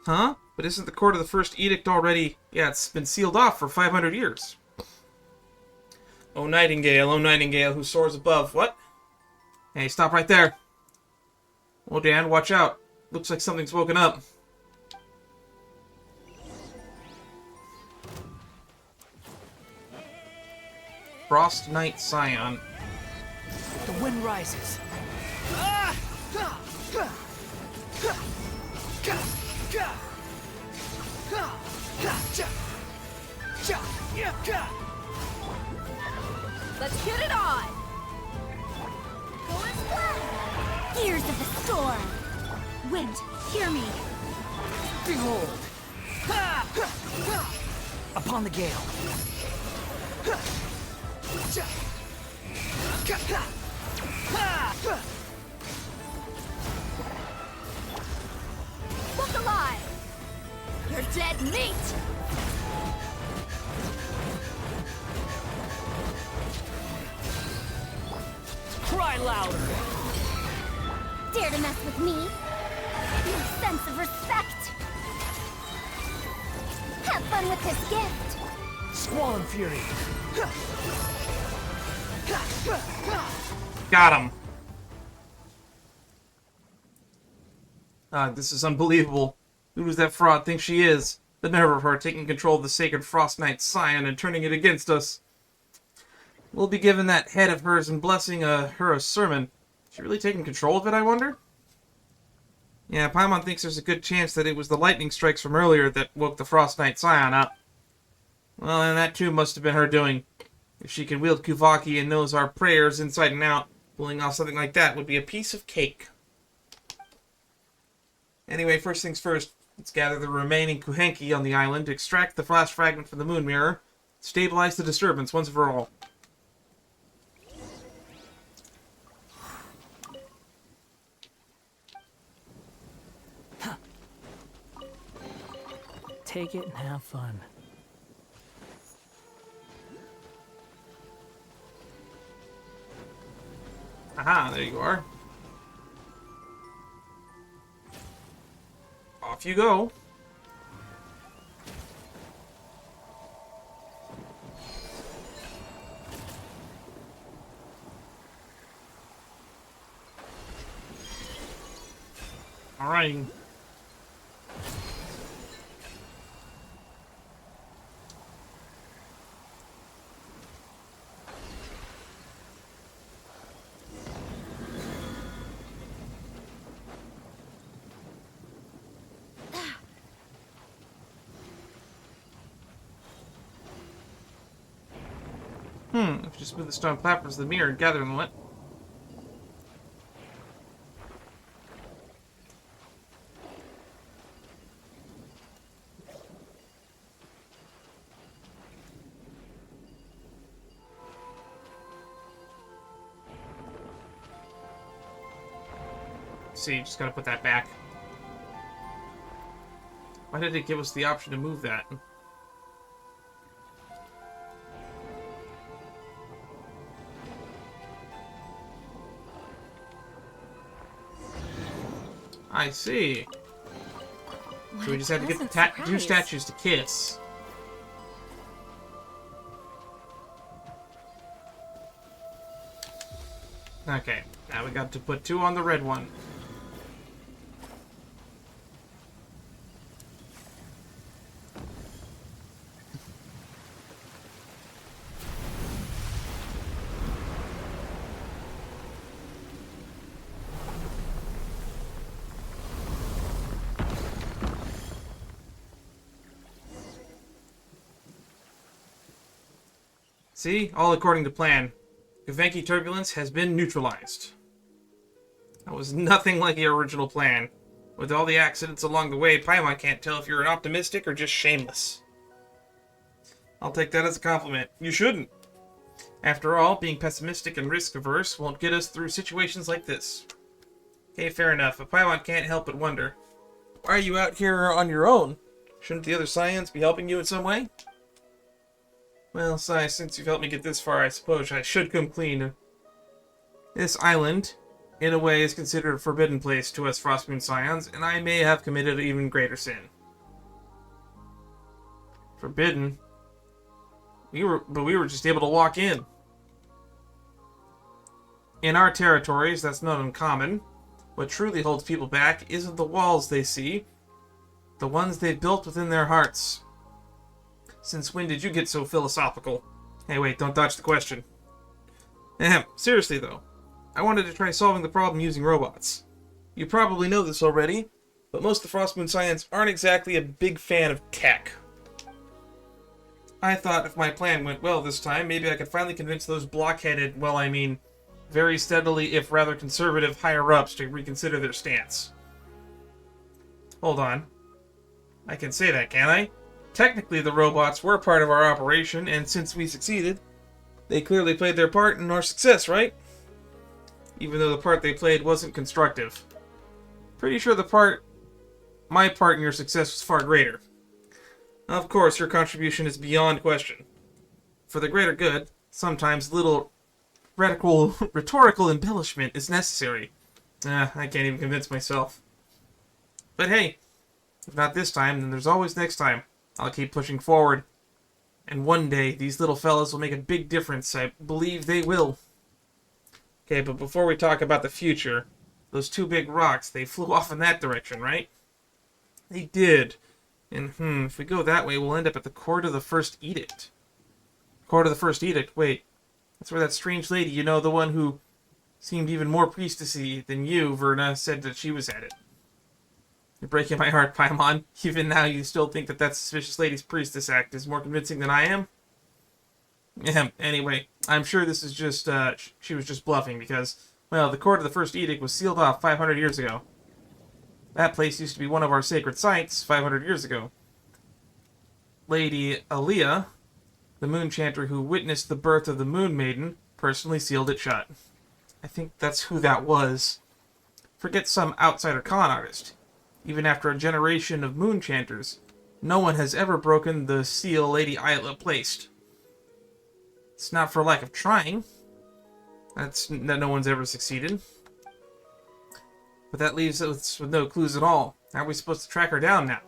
Huh? But isn't the court of the first edict already... Yeah, it's been sealed off for 500 years. O nightingale who soars above... What? Hey, stop right there. Oh, Dan, watch out. Looks like something's woken up. Frost Knight Scion. The wind rises. Let's get it on! Going flat! Ears of the storm! Wind, hear me! Behold! Upon the gale. Look alive! You're dead meat! Cry louder! Dare to mess with me? No sense of respect! Have fun with this gift! Squall and fury. Got him. This is unbelievable. Who does that fraud think she is? The nerve of her taking control of the sacred Frost Knight Scion and turning it against us. We'll be giving that head of hers and blessing her a sermon. Is she really taking control of it, I wonder? Yeah, Paimon thinks there's a good chance that it was the lightning strikes from earlier that woke the Frost Knight Scion up. Well, and that too must have been her doing. If she can wield Kuvaki and knows our prayers inside and out, pulling off something like that would be a piece of cake. Anyway, first things first, let's gather the remaining Kuhenki on the island, extract the flash fragment from the moon mirror, stabilize the disturbance once and for all. Take it and have fun. Aha, there you are. Off you go. All right. If you just move the stone platforms to the mirror and gather them, what? See, you just gotta put that back. Why did it give us the option to move that? I see. So we just had to get the two statues to kiss. Okay, now we got to put 2 on the red one. See? All according to plan. Kuvenki turbulence has been neutralized. That was nothing like the original plan. With all the accidents along the way, Paimon can't tell if you're an optimistic or just shameless. I'll take that as a compliment. You shouldn't. After all, being pessimistic and risk-averse won't get us through situations like this. Okay, fair enough, but Paimon can't help but wonder. Why are you out here on your own? Shouldn't the other scions be helping you in some way? Well, Sai, since you've helped me get this far, I suppose I should come clean. This island, in a way, is considered a forbidden place to us Frostmoon Scions, and I may have committed an even greater sin. Forbidden? We were just able to walk in. In our territories, that's not uncommon. What truly holds people back isn't the walls they see, the ones they've built within their hearts. Since when did you get so philosophical? Hey, wait, don't dodge the question. Ahem, seriously though, I wanted to try solving the problem using robots. You probably know this already, but most of the Frostmoon Scions aren't exactly a big fan of tech. I thought if my plan went well this time, maybe I could finally convince those blockheaded, well, I mean, very steadily, if rather conservative, higher-ups to reconsider their stance. Hold on. I can say that, can't I? Technically, the robots were part of our operation, and since we succeeded, they clearly played their part in our success, right? Even though the part they played wasn't constructive. Pretty sure my part in your success was far greater. Of course, your contribution is beyond question. For the greater good, sometimes little rhetorical embellishment is necessary. I can't even convince myself. But hey, if not this time, then there's always next time. I'll keep pushing forward. And one day, these little fellas will make a big difference. I believe they will. Okay, but before we talk about the future, those two big rocks, they flew off in that direction, right? They did. And, if we go that way, we'll end up at the Court of the First Edict. Court of the First Edict, wait. That's where that strange lady, you know, the one who seemed even more priestessy than you, Verna, said that she was at it. You're breaking my heart, Paimon. Even now, you still think that that suspicious lady's priestess act is more convincing than I am? Anyway, I'm sure this is just, she was just bluffing because, well, the Court of the First Edict was sealed off 500 years ago. That place used to be one of our sacred sites 500 years ago. Lady Aaliyah, the moon chanter who witnessed the birth of the Moon Maiden, personally sealed it shut. I think that's who that was. Forget some outsider con artist. Even after a generation of moon chanters, no one has ever broken the seal Lady Isla placed. It's not for lack of trying. That no one's ever succeeded. But that leaves us with no clues at all. How are we supposed to track her down now?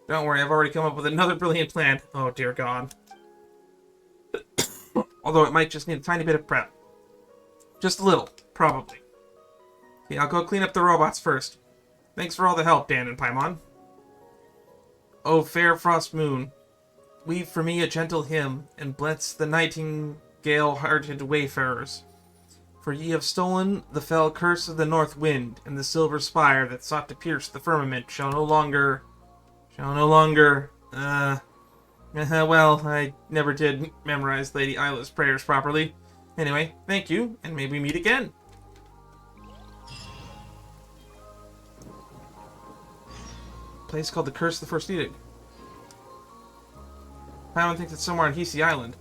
Don't worry, I've already come up with another brilliant plan. Oh, dear God. Although it might just need a tiny bit of prep. Just a little, probably. Okay, I'll go clean up the robots first. Thanks for all the help, Dan and Paimon. O fair frost moon, weave for me a gentle hymn, and bless the nightingale-hearted wayfarers. For ye have stolen the fell curse of the north wind, and the silver spire that sought to pierce the firmament shall no longer... well, I never did memorize Lady Isla's prayers properly. Anyway, thank you, and may we meet again. Place called the Curse of the First Edict. Paimon thinks it's somewhere on Hiisi Island.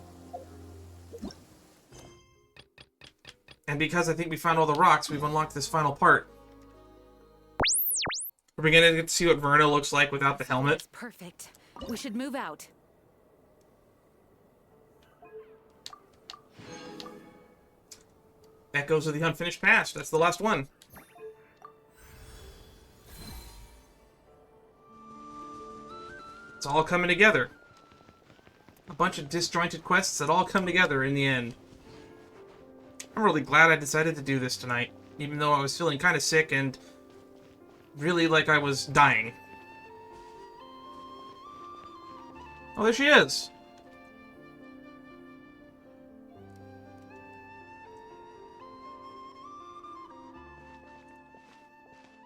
And because I think we found all the rocks, we've unlocked this final part. Are we gonna get to see what Verna looks like without the helmet? It's perfect. We should move out. Echoes of the Unfinished Past. That's the last one. It's all coming together. A bunch of disjointed quests that all come together in the end. I'm really glad I decided to do this tonight, even though I was feeling kind of sick and really like I was dying. Oh, there she is!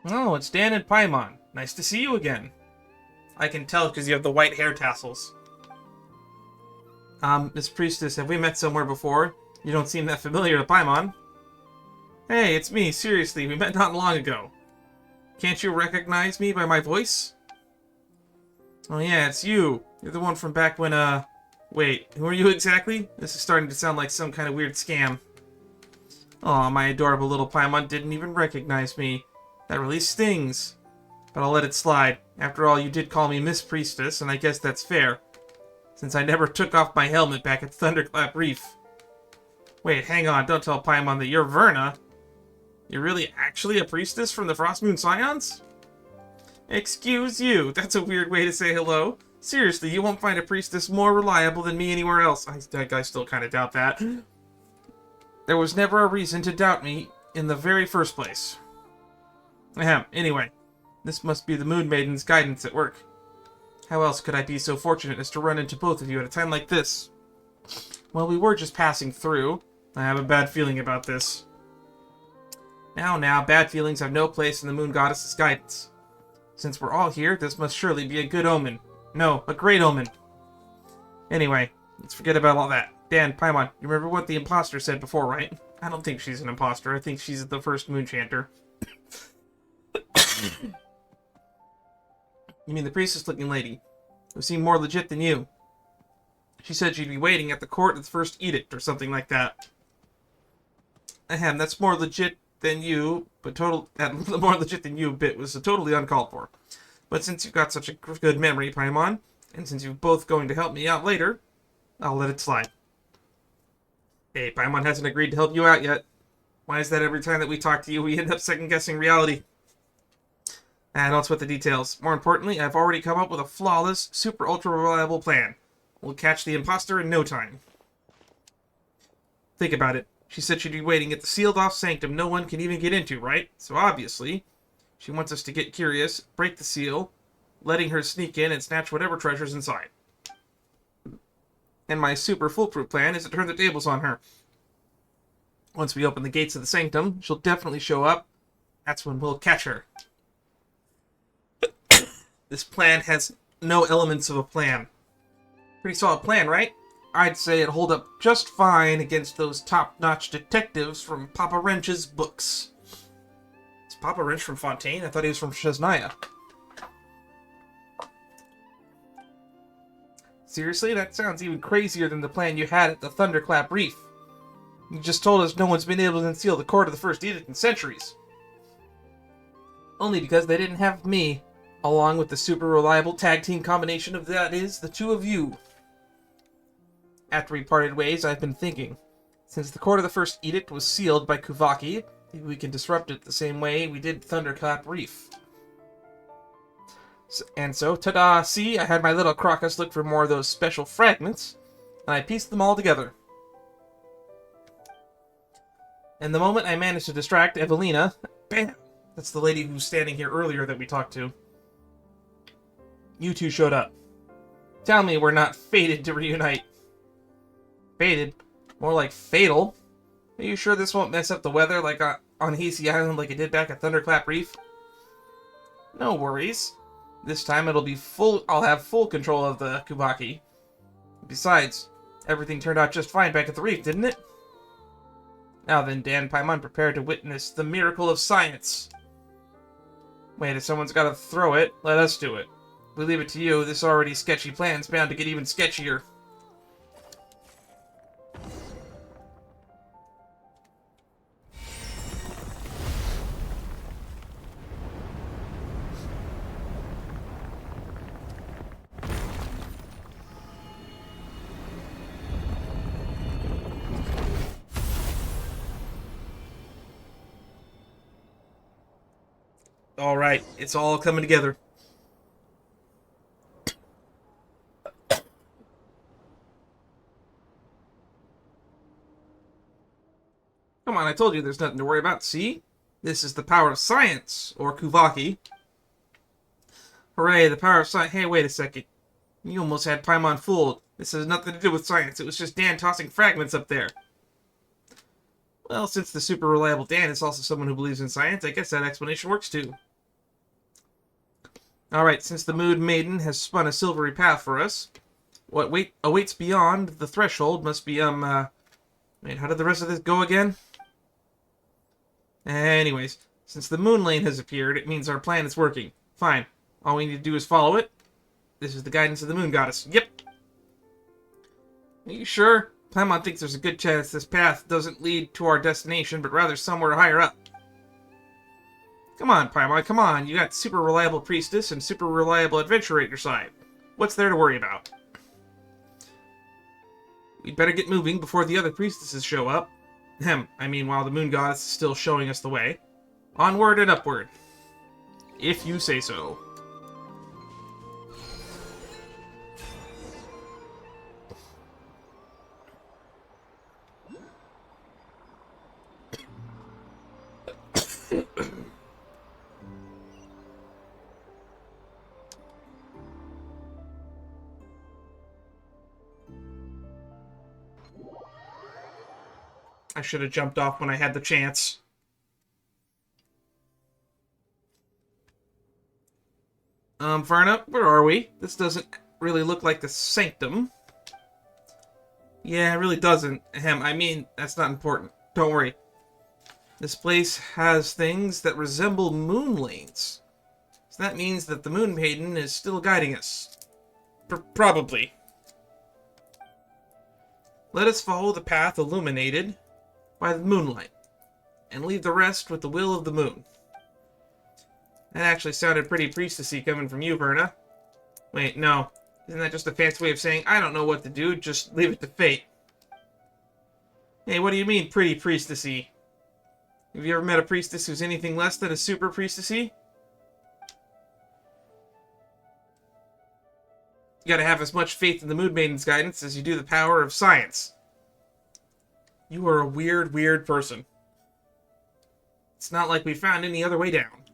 Oh, it's Dan and Paimon. Nice to see you again. I can tell because you have the white hair tassels. Miss Priestess, have we met somewhere before? You don't seem that familiar to Paimon. Hey, it's me, seriously, we met not long ago. Can't you recognize me by my voice? Oh yeah, it's you. You're the one from back when, Wait, who are you exactly? This is starting to sound like some kind of weird scam. Aw, my adorable little Paimon didn't even recognize me. That really stings. but I'll let it slide. After all, you did call me Miss Priestess, and I guess that's fair, since I never took off my helmet back at Thunderclap Reef. Wait, hang on, don't tell Paimon that you're Verna. You're really actually a priestess from the Frostmoon Scions? Excuse you, that's a weird way to say hello. Seriously, you won't find a priestess more reliable than me anywhere else. I still kind of doubt that. There was never a reason to doubt me in the very first place. Ahem, anyway, this must be the Moon Maiden's guidance at work. How else could I be so fortunate as to run into both of you at a time like this? Well, we were just passing through. I have a bad feeling about this. Now, bad feelings have no place in the Moon Goddess's guidance. Since we're all here, this must surely be a good omen. No, a great omen. Anyway, let's forget about all that. Dan, Paimon, you remember what the imposter said before, right? I don't think she's an imposter. I think she's the first Moon Chanter. You mean the priestess-looking lady, who seemed more legit than you? She said she'd be waiting at the court of the first edict, or something like that. Ahem, that's more legit than you, but more legit than you bit was totally uncalled for. But since you've got such a good memory, Paimon, and since you're both going to help me out later, I'll let it slide. Hey, Paimon hasn't agreed to help you out yet. Why is that every time that we talk to you, we end up second-guessing reality? And don't sweat the details. More importantly, I've already come up with a flawless, super-ultra-reliable plan. We'll catch the imposter in no time. Think about it. She said she'd be waiting at the sealed-off sanctum no one can even get into, right? So obviously, she wants us to get curious, break the seal, letting her sneak in and snatch whatever treasure's inside. And my super foolproof plan is to turn the tables on her. Once we open the gates of the sanctum, she'll definitely show up. That's when we'll catch her. This plan has no elements of a plan. Pretty solid plan, right? I'd say it'd hold up just fine against those top-notch detectives from Papa Wrench's books. Is Papa Wrench from Fontaine? I thought he was from Shesnaya. Seriously? That sounds even crazier than the plan you had at the Thunderclap Reef. You just told us no one's been able to unseal the court of the first edict in centuries. Only because they didn't have me, along with the super reliable tag team combination of that is, the two of you. After we parted ways, I've been thinking. Since the court of the first edict was sealed by Kuvaki, maybe we can disrupt it the same way we did Thunderclap Reef. So, ta-da! See, I had my little Crocus look for more of those special fragments, and I pieced them all together. And the moment I managed to distract Eveliina, bam! That's the lady who was standing here earlier that we talked to. You two showed up. Tell me we're not fated to reunite. Fated? More like fatal. Are you sure this won't mess up the weather like on Hiisi Island like it did back at Thunderclap Reef? No worries. This time it'll be I'll have full control of the Kubaki. Besides, everything turned out just fine back at the reef, didn't it? Now then, Dan, Paimon, prepare to witness the miracle of science. Wait, if someone's gotta throw it, let us do it. We leave it to you, this already sketchy plan's bound to get even sketchier. Alright, it's all coming together. Come on, I told you there's nothing to worry about, see? This is the power of science, or Kuvaki. Hooray, the power of science. Hey, wait a second. You almost had Paimon fooled. This has nothing to do with science, it was just Dan tossing fragments up there. Well, since the super reliable Dan is also someone who believes in science, I guess that explanation works too. Alright, since the Moon Maiden has spun a silvery path for us, what awaits beyond the threshold must be, wait, how did the rest of this go again? Anyways, since the Moon Lane has appeared, it means our plan is working. Fine. All we need to do is follow it. This is the guidance of the Moon Goddess. Yep. Are you sure? Paimon thinks there's a good chance this path doesn't lead to our destination, but rather somewhere higher up. Come on, Paimon, come on. You got super reliable priestess and super reliable adventurer at your side. What's there to worry about? We'd better get moving before the other priestesses show up. I mean, while the moon goddess is still showing us the way. Onward and upward. If you say so. I should have jumped off when I had the chance. Verna, where are we? This doesn't really look like the sanctum. Yeah, it really doesn't. I mean, that's not important. Don't worry. This place has things that resemble moon lanes. So that means that the Moon Maiden is still guiding us. Probably. Let us follow the path illuminated by the moonlight, and leave the rest with the will of the moon. That actually sounded pretty priestessy coming from you, Verna. Wait, no. Isn't that just a fancy way of saying, I don't know what to do, just leave it to fate? Hey, what do you mean, pretty priestessy? Have you ever met a priestess who's anything less than a super priestessy? You gotta have as much faith in the Moon Maiden's guidance as you do the power of science. You are a weird, weird person. It's not like we found any other way down.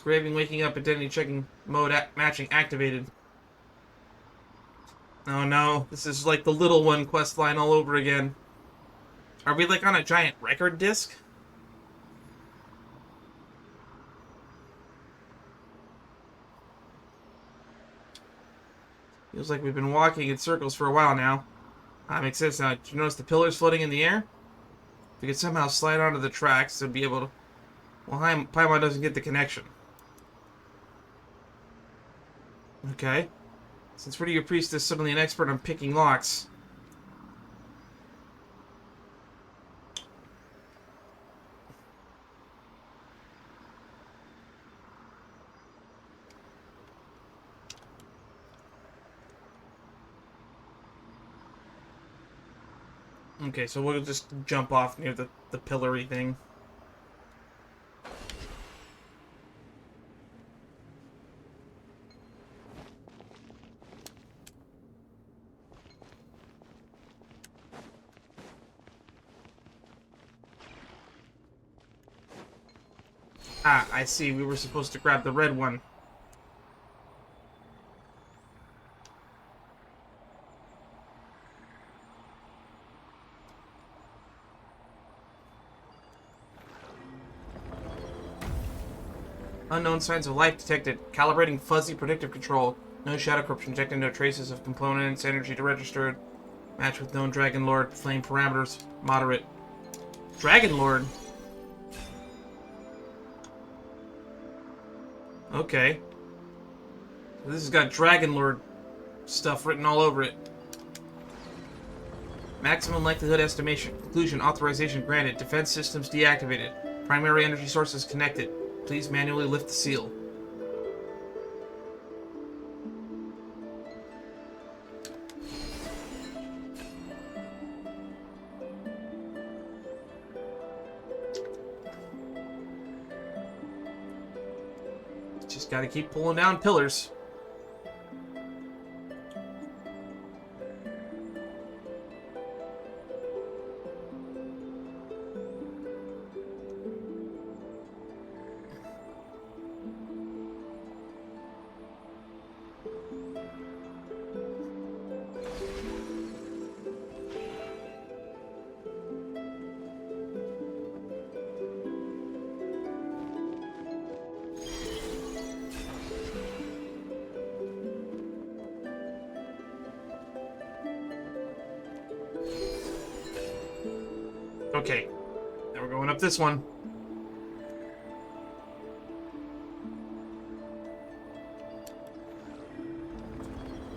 Craving waking up, identity checking mode matching activated. Oh no, this is like the little one quest line all over again. Are we like on a giant record disc? Feels like we've been walking in circles for a while now. Makes sense now. Did you notice the pillars floating in the air? If we could somehow slide onto the tracks, it'd be able to... Well, Paimon doesn't get the connection. Okay. Since Pretty Your Priest is suddenly an expert on picking locks. Okay, so we'll just jump off near the pillory thing. Ah, I see. We were supposed to grab the red one. Unknown signs of life detected. Calibrating fuzzy predictive control. No shadow corruption injecting no traces of components. Energy to registered. Match with known Dragon Lord. Flame parameters. Moderate. Dragon Lord? Okay. This has got Dragon Lord stuff written all over it. Maximum likelihood estimation. Conclusion. Authorization granted. Defense systems deactivated. Primary energy sources connected. Please manually lift the seal. Just gotta keep pulling down pillars. Okay, now we're going up this one.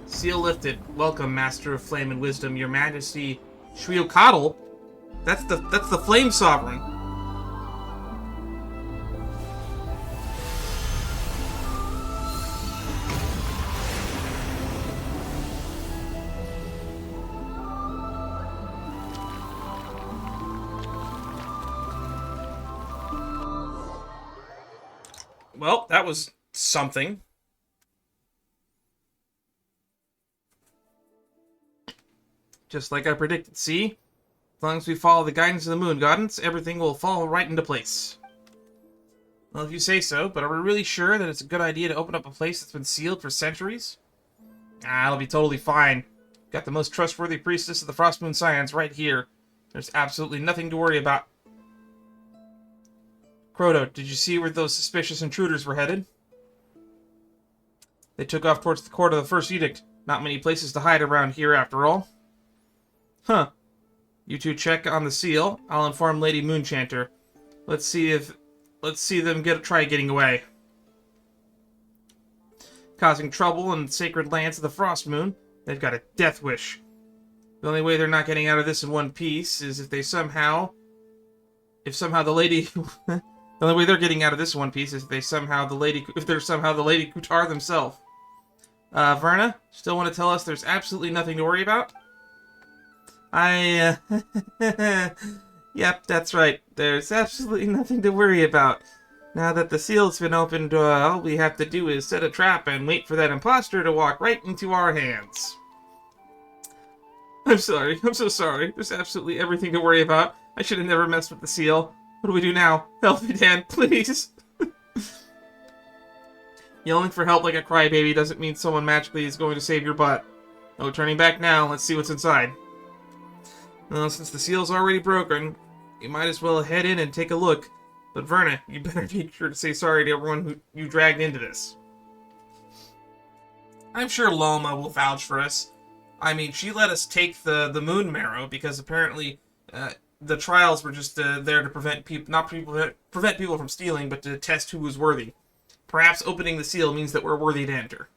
Seal lifted. Welcome, Master of Flame and Wisdom. Your Majesty, Shriokadal? That's the Flame Sovereign. Well, that was something. Just like I predicted, see? As long as we follow the guidance of the Moon Goddess, everything will fall right into place. Well, if you say so, but are we really sure that it's a good idea to open up a place that's been sealed for centuries? Ah, it'll be totally fine. Got the most trustworthy priestess of the Frost Moon Science right here. There's absolutely nothing to worry about. Crota, did you see where those suspicious intruders were headed? They took off towards the court of the First Edict. Not many places to hide around here, after all. Huh. You two check on the seal. I'll inform Lady Moonchanter. Let's see them try getting away. Causing trouble in the sacred lands of the Frost Moon. They've got a death wish. The only way they're not getting out of this in one piece is if somehow the lady the only way they're getting out of this one piece is if they're somehow the Lady Kutar themselves. Verna, still want to tell us there's absolutely nothing to worry about? Yep, that's right. There's absolutely nothing to worry about. Now that the seal's been opened, all we have to do is set a trap and wait for that imposter to walk right into our hands. I'm sorry. I'm so sorry. There's absolutely everything to worry about. I should have never messed with the seal. What do we do now? Help me, Dan, please. Yelling for help like a crybaby doesn't mean someone magically is going to save your butt. No turning back now. Let's see what's inside. Well, since the seal's already broken, you might as well head in and take a look. But Verna, you better make sure to say sorry to everyone who you dragged into this. I'm sure Lauma will vouch for us. I mean, she let us take the moon marrow because apparently the trials were just there to prevent people from stealing, but to test who was worthy. Perhaps opening the seal means that we're worthy to enter.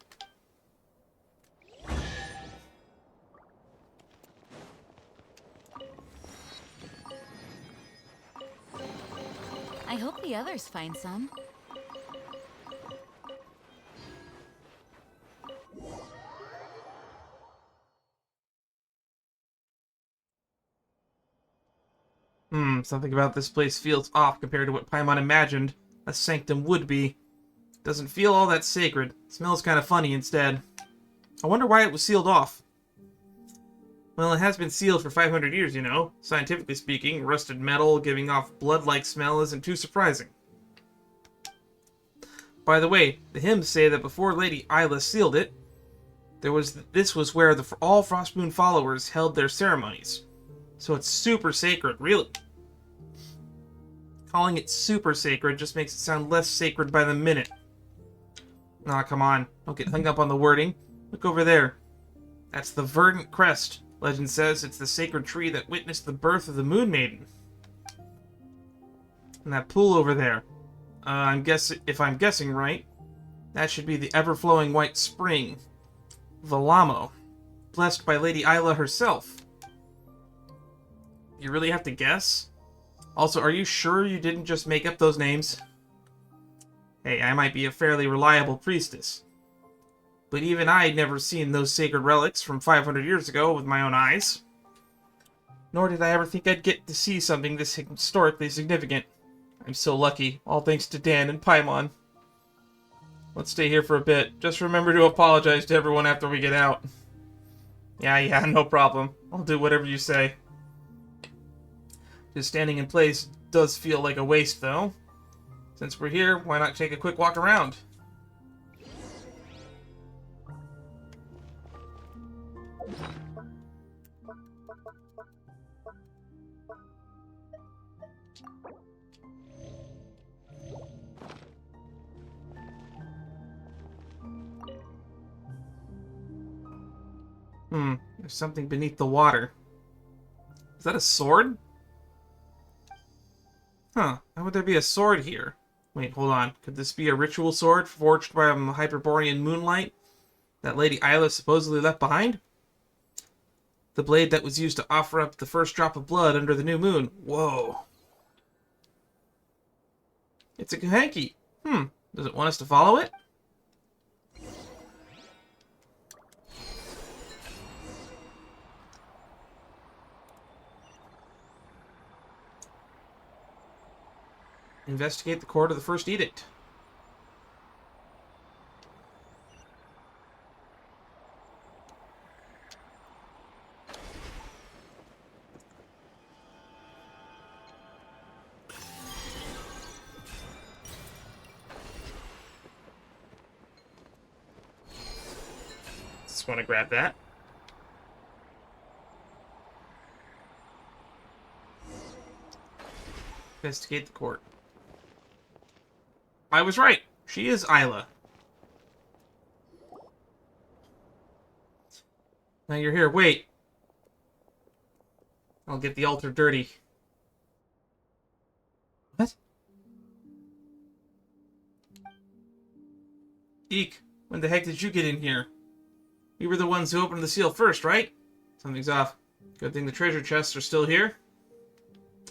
I hope the others find some. Something about this place feels off compared to what Paimon imagined a sanctum would be. Doesn't feel all that sacred. Smells kind of funny instead. I wonder why it was sealed off. Well, it has been sealed for 500 years, you know. Scientifically speaking, rusted metal giving off blood-like smell isn't too surprising. By the way, the hymns say that before Lady Isla sealed it, this was where all Frostmoon followers held their ceremonies. So it's super sacred, really. Calling it super sacred just makes it sound less sacred by the minute. Aw, come on. Don't get hung up on the wording. Look over there. That's the Verdant Crest. Legend says it's the sacred tree that witnessed the birth of the Moon Maiden. And that pool over there. If I'm guessing right, that should be the ever-flowing white spring. Valamo. Blessed by Lady Isla herself. You really have to guess? Also, are you sure you didn't just make up those names? Hey, I might be a fairly reliable priestess. But even I'd never seen those sacred relics from 500 years ago with my own eyes. Nor did I ever think I'd get to see something this historically significant. I'm so lucky, all thanks to Dan and Paimon. Let's stay here for a bit. Just remember to apologize to everyone after we get out. Yeah, no problem. I'll do whatever you say. Just standing in place does feel like a waste, though. Since we're here, why not take a quick walk around? There's something beneath the water. Is that a sword? Huh, how would there be a sword here? Wait, hold on. Could this be a ritual sword forged by a Hyperborean moonlight that Lady Isla supposedly left behind? The blade that was used to offer up the first drop of blood under the new moon. Whoa. It's a hanky. Does it want us to follow it? Investigate the court of the first edict. Just want to grab that. Investigate the court. I was right. She is Isla. Now you're here. Wait. I'll get the altar dirty. What? Eek. When the heck did you get in here? We were the ones who opened the seal first, right? Something's off. Good thing the treasure chests are still here.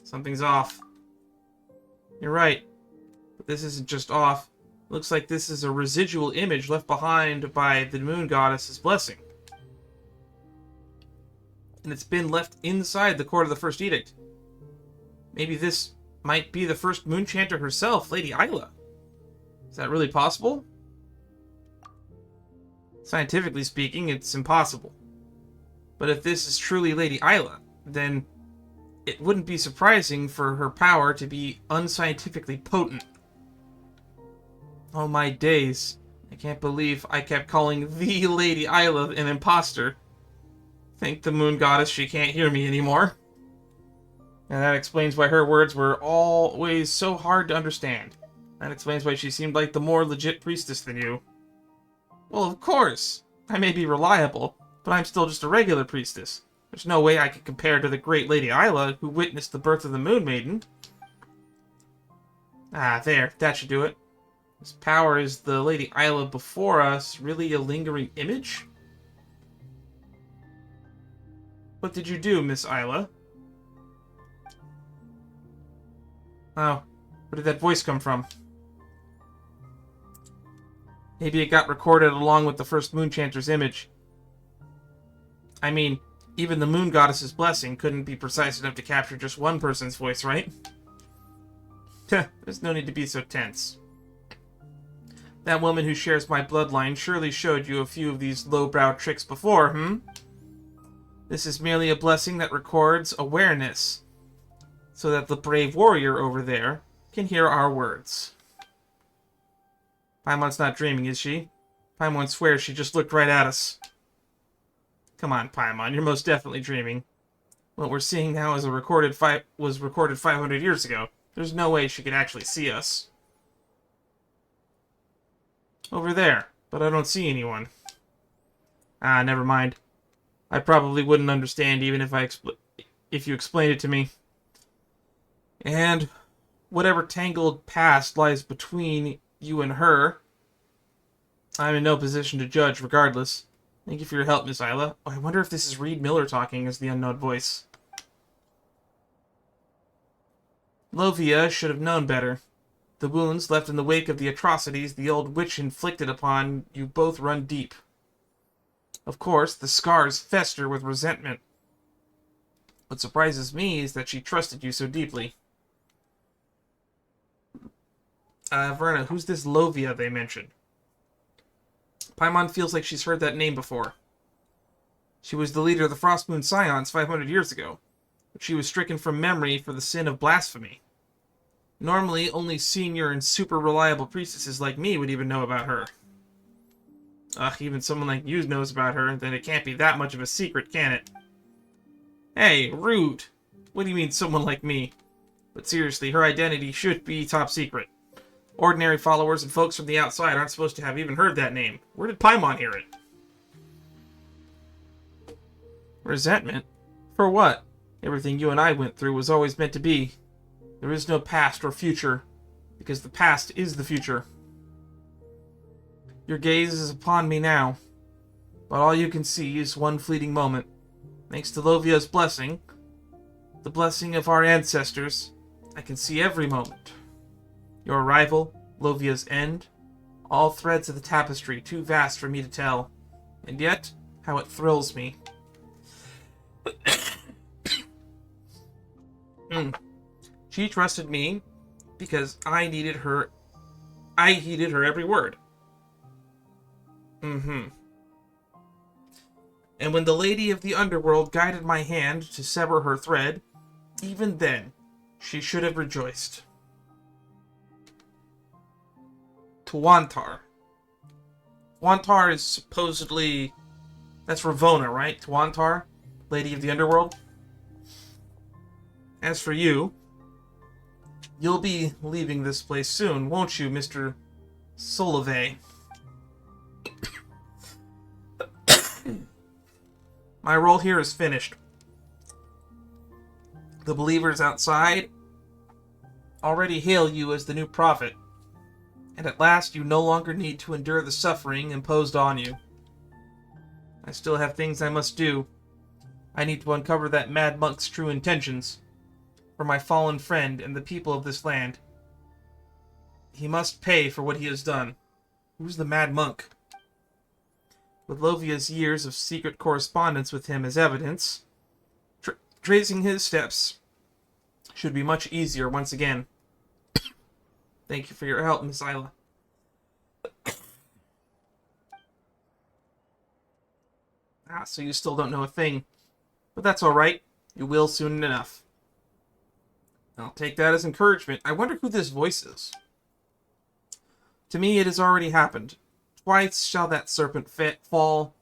Something's off. You're right. But this isn't just off. Looks like this is a residual image left behind by the moon goddess's blessing. And it's been left inside the court of the first edict. Maybe this might be the first moon chanter herself, Lady Isla. Is that really possible? Scientifically speaking, it's impossible. But if this is truly Lady Isla, then it wouldn't be surprising for her power to be unscientifically potent. Oh my days. I can't believe I kept calling the Lady Isla an imposter. Thank the moon goddess she can't hear me anymore. And that explains why her words were always so hard to understand. That explains why she seemed like the more legit priestess than you. Well, of course. I may be reliable, but I'm still just a regular priestess. There's no way I could compare to the great Lady Isla, who witnessed the birth of the Moon Maiden. Ah, there. That should do it. This power is the Lady Isla before us really a lingering image? What did you do, Miss Isla? Oh, where did that voice come from? Maybe it got recorded along with the first Moonchanter's image. I mean, even the Moon Goddess's blessing couldn't be precise enough to capture just one person's voice, right? There's no need to be so tense. That woman who shares my bloodline surely showed you a few of these lowbrow tricks before, This is merely a blessing that records awareness, so that the brave warrior over there can hear our words. Paimon's not dreaming, is she? Paimon swears she just looked right at us. Come on, Paimon, you're most definitely dreaming. What we're seeing now is was recorded 500 years ago. There's no way she could actually see us. Over there, but I don't see anyone. Ah, never mind. I probably wouldn't understand even if you explained it to me. And whatever tangled past lies between you and her, I'm in no position to judge regardless. Thank you for your help, Miss Isla. Oh, I wonder if this is Reed Miller talking as the unknown voice. Lovia should have known better. The wounds left in the wake of the atrocities the old witch inflicted upon you both run deep. Of course, the scars fester with resentment. What surprises me is that she trusted you so deeply. Verna, who's this Lovia they mentioned? Paimon feels like she's heard that name before. She was the leader of the Frostmoon Scions 500 years ago, but she was stricken from memory for the sin of blasphemy. Normally, only senior and super reliable priestesses like me would even know about her. Ugh, even someone like you knows about her, then it can't be that much of a secret, can it? Hey, rude! What do you mean, someone like me? But seriously, her identity should be top secret. Ordinary followers and folks from the outside aren't supposed to have even heard that name. Where did Paimon hear it? Resentment? For what? Everything you and I went through was always meant to be. There is no past or future, because the past is the future. Your gaze is upon me now, but all you can see is one fleeting moment. Thanks to Lovia's blessing, the blessing of our ancestors, I can see every moment. Your arrival, Lovia's end, all threads of the tapestry too vast for me to tell. And yet, how it thrills me. She trusted me because I heeded her every word. And when the lady of the underworld guided my hand to sever her thread, even then, she should have rejoiced. Tuantar. Tuantar is supposedly... That's Ravona, right? Tuantar? Lady of the Underworld? As for you, you'll be leaving this place soon, won't you, Mr. Solove? My role here is finished. The believers outside already hail you as the new prophet, and at last you no longer need to endure the suffering imposed on you. I still have things I must do. I need to uncover that mad monk's true intentions for my fallen friend and the people of this land. He must pay for what he has done. Who's the mad monk? With Lovia's years of secret correspondence with him as evidence, tracing his steps should be much easier once again. Thank you for your help, Miss Isla. So you still don't know a thing. But that's alright. You will soon enough. I'll take that as encouragement. I wonder who this voice is. To me, it has already happened. Twice shall that serpent fall,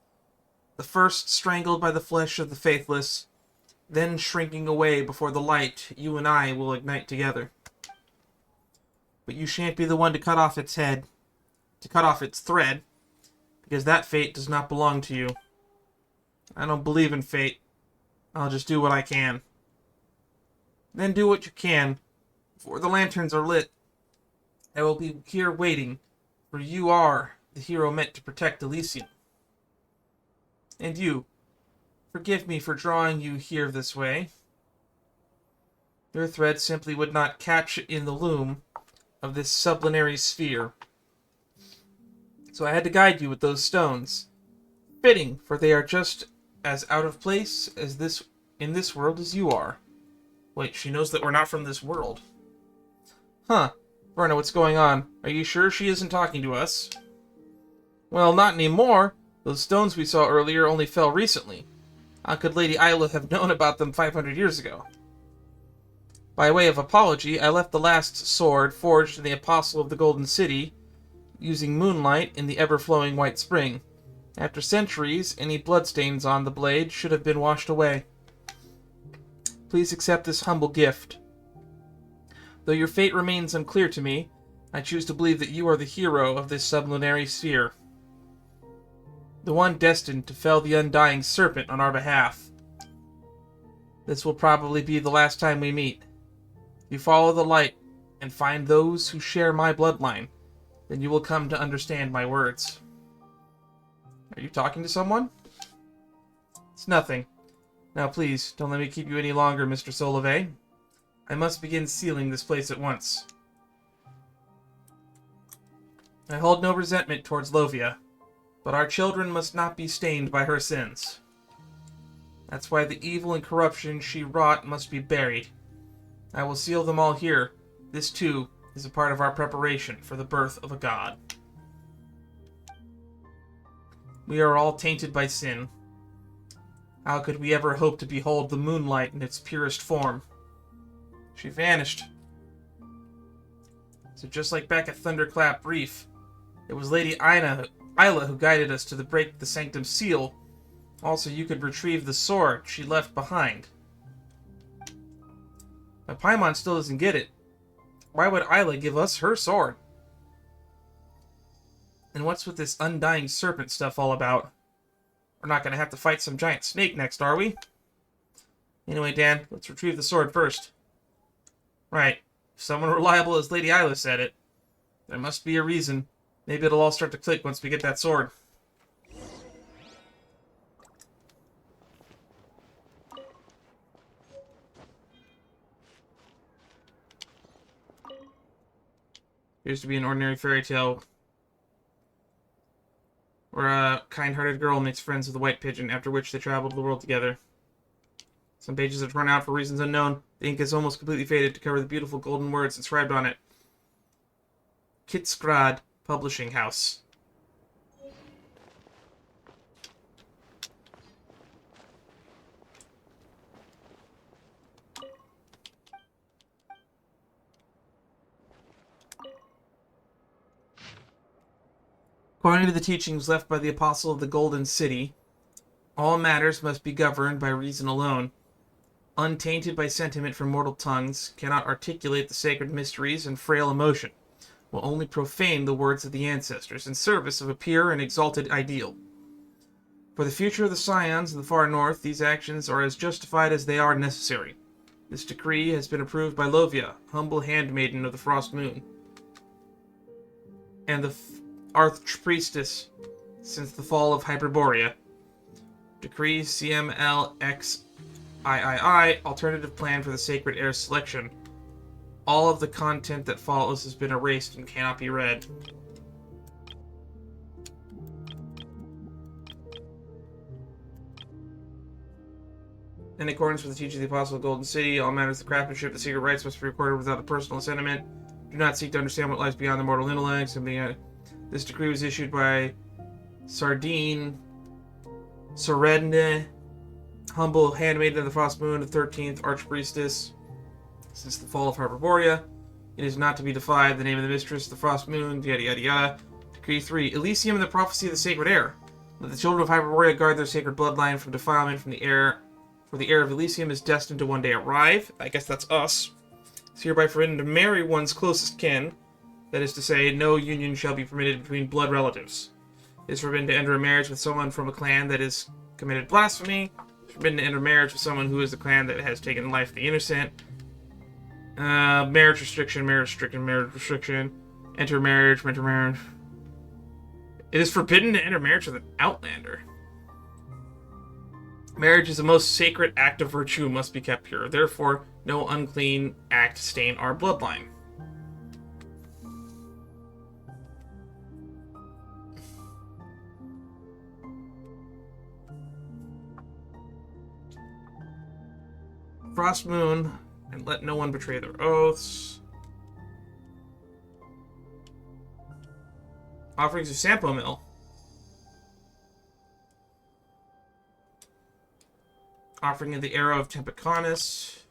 the first strangled by the flesh of the faithless, then shrinking away before the light you and I will ignite together. But you shan't be the one to cut off its head, to cut off its thread, because that fate does not belong to you. I don't believe in fate. I'll just do what I can. Then do what you can. Before the lanterns are lit, I will be here waiting, for you are the hero meant to protect Elysium. And you, forgive me for drawing you here this way. Your thread simply would not catch in the loom of this sublunary sphere. So I had to guide you with those stones. Fitting, for they are just as out of place as in this world as you are. Wait, she knows that we're not from this world. Huh. Verna, what's going on? Are you sure she isn't talking to us? Well, not anymore. Those stones we saw earlier only fell recently. How could Lady Isla have known about them 500 years ago? By way of apology, I left the last sword forged in the Apostle of the Golden City, using moonlight in the ever-flowing White Spring. After centuries, any bloodstains on the blade should have been washed away. Please accept this humble gift. Though your fate remains unclear to me, I choose to believe that you are the hero of this sublunary sphere. The one destined to fell the undying serpent on our behalf. This will probably be the last time we meet. If you follow the light and find those who share my bloodline, then you will come to understand my words. Are you talking to someone? It's nothing. Now please, don't let me keep you any longer, Mr. Solove. I must begin sealing this place at once. I hold no resentment towards Lovia, but our children must not be stained by her sins. That's why the evil and corruption she wrought must be buried. I will seal them all here. This, too, is a part of our preparation for the birth of a god. We are all tainted by sin. How could we ever hope to behold the moonlight in its purest form? She vanished. So just like back at Thunderclap Reef, it was Lady Isla who guided us to break the Sanctum Seal. Also, you could retrieve the sword she left behind. But Paimon still doesn't get it. Why would Isla give us her sword? And what's with this undying serpent stuff all about? We're not going to have to fight some giant snake next, are we? Anyway, Dan, let's retrieve the sword first. Right. If someone reliable as Lady Isla said it, there must be a reason. Maybe it'll all start to click once we get that sword. Appears to be an ordinary fairy tale where a kind-hearted girl makes friends with a white pigeon, after which they travel the world together. Some pages have run out for reasons unknown. The ink is almost completely faded to cover the beautiful golden words inscribed on it. Kitskrad Publishing House. According to the teachings left by the Apostle of the Golden City, all matters must be governed by reason alone. Untainted by sentiment from mortal tongues, cannot articulate the sacred mysteries and frail emotion, will only profane the words of the ancestors in service of a pure and exalted ideal. For the future of the Scions of the far north, these actions are as justified as they are necessary. This decree has been approved by Lovia, humble handmaiden of the Frost Moon, and the Archpriestess since the fall of Hyperborea. Decree CMLXIII, alternative plan for the sacred heir selection. All of the content that follows has been erased and cannot be read. In accordance with the teaching of the Apostle of the Golden City, all matters of craftsmanship, the secret rites must be recorded without a personal sentiment. Do not seek to understand what lies beyond the mortal intellect. This decree was issued by Sardine Seredne, humble handmaiden of the Frost Moon, the 13th Archpriestess since the fall of Hyperborea. It is not to be defied. The name of the mistress of the Frost Moon, yada yada yada. Decree 3. Elysium and the prophecy of the sacred heir. Let the children of Hyperborea guard their sacred bloodline from defilement from the heir, for the heir of Elysium is destined to one day arrive. I guess that's us. It's hereby forbidden to marry one's closest kin. That is to say, no union shall be permitted between blood relatives. It is forbidden to enter a marriage with someone from a clan that has committed blasphemy. It is forbidden to enter marriage with someone who is the clan that has taken the life of the innocent. Marriage restriction, marriage restriction, marriage restriction. Enter marriage, enter marriage. It is forbidden to enter marriage with an outlander. Marriage is the most sacred act of virtue and must be kept pure. Therefore, no unclean act stain our bloodline. Frost Moon, and let no one betray their oaths. Offerings of Sampo Mill. Offering of the Arrow of Tempecanus.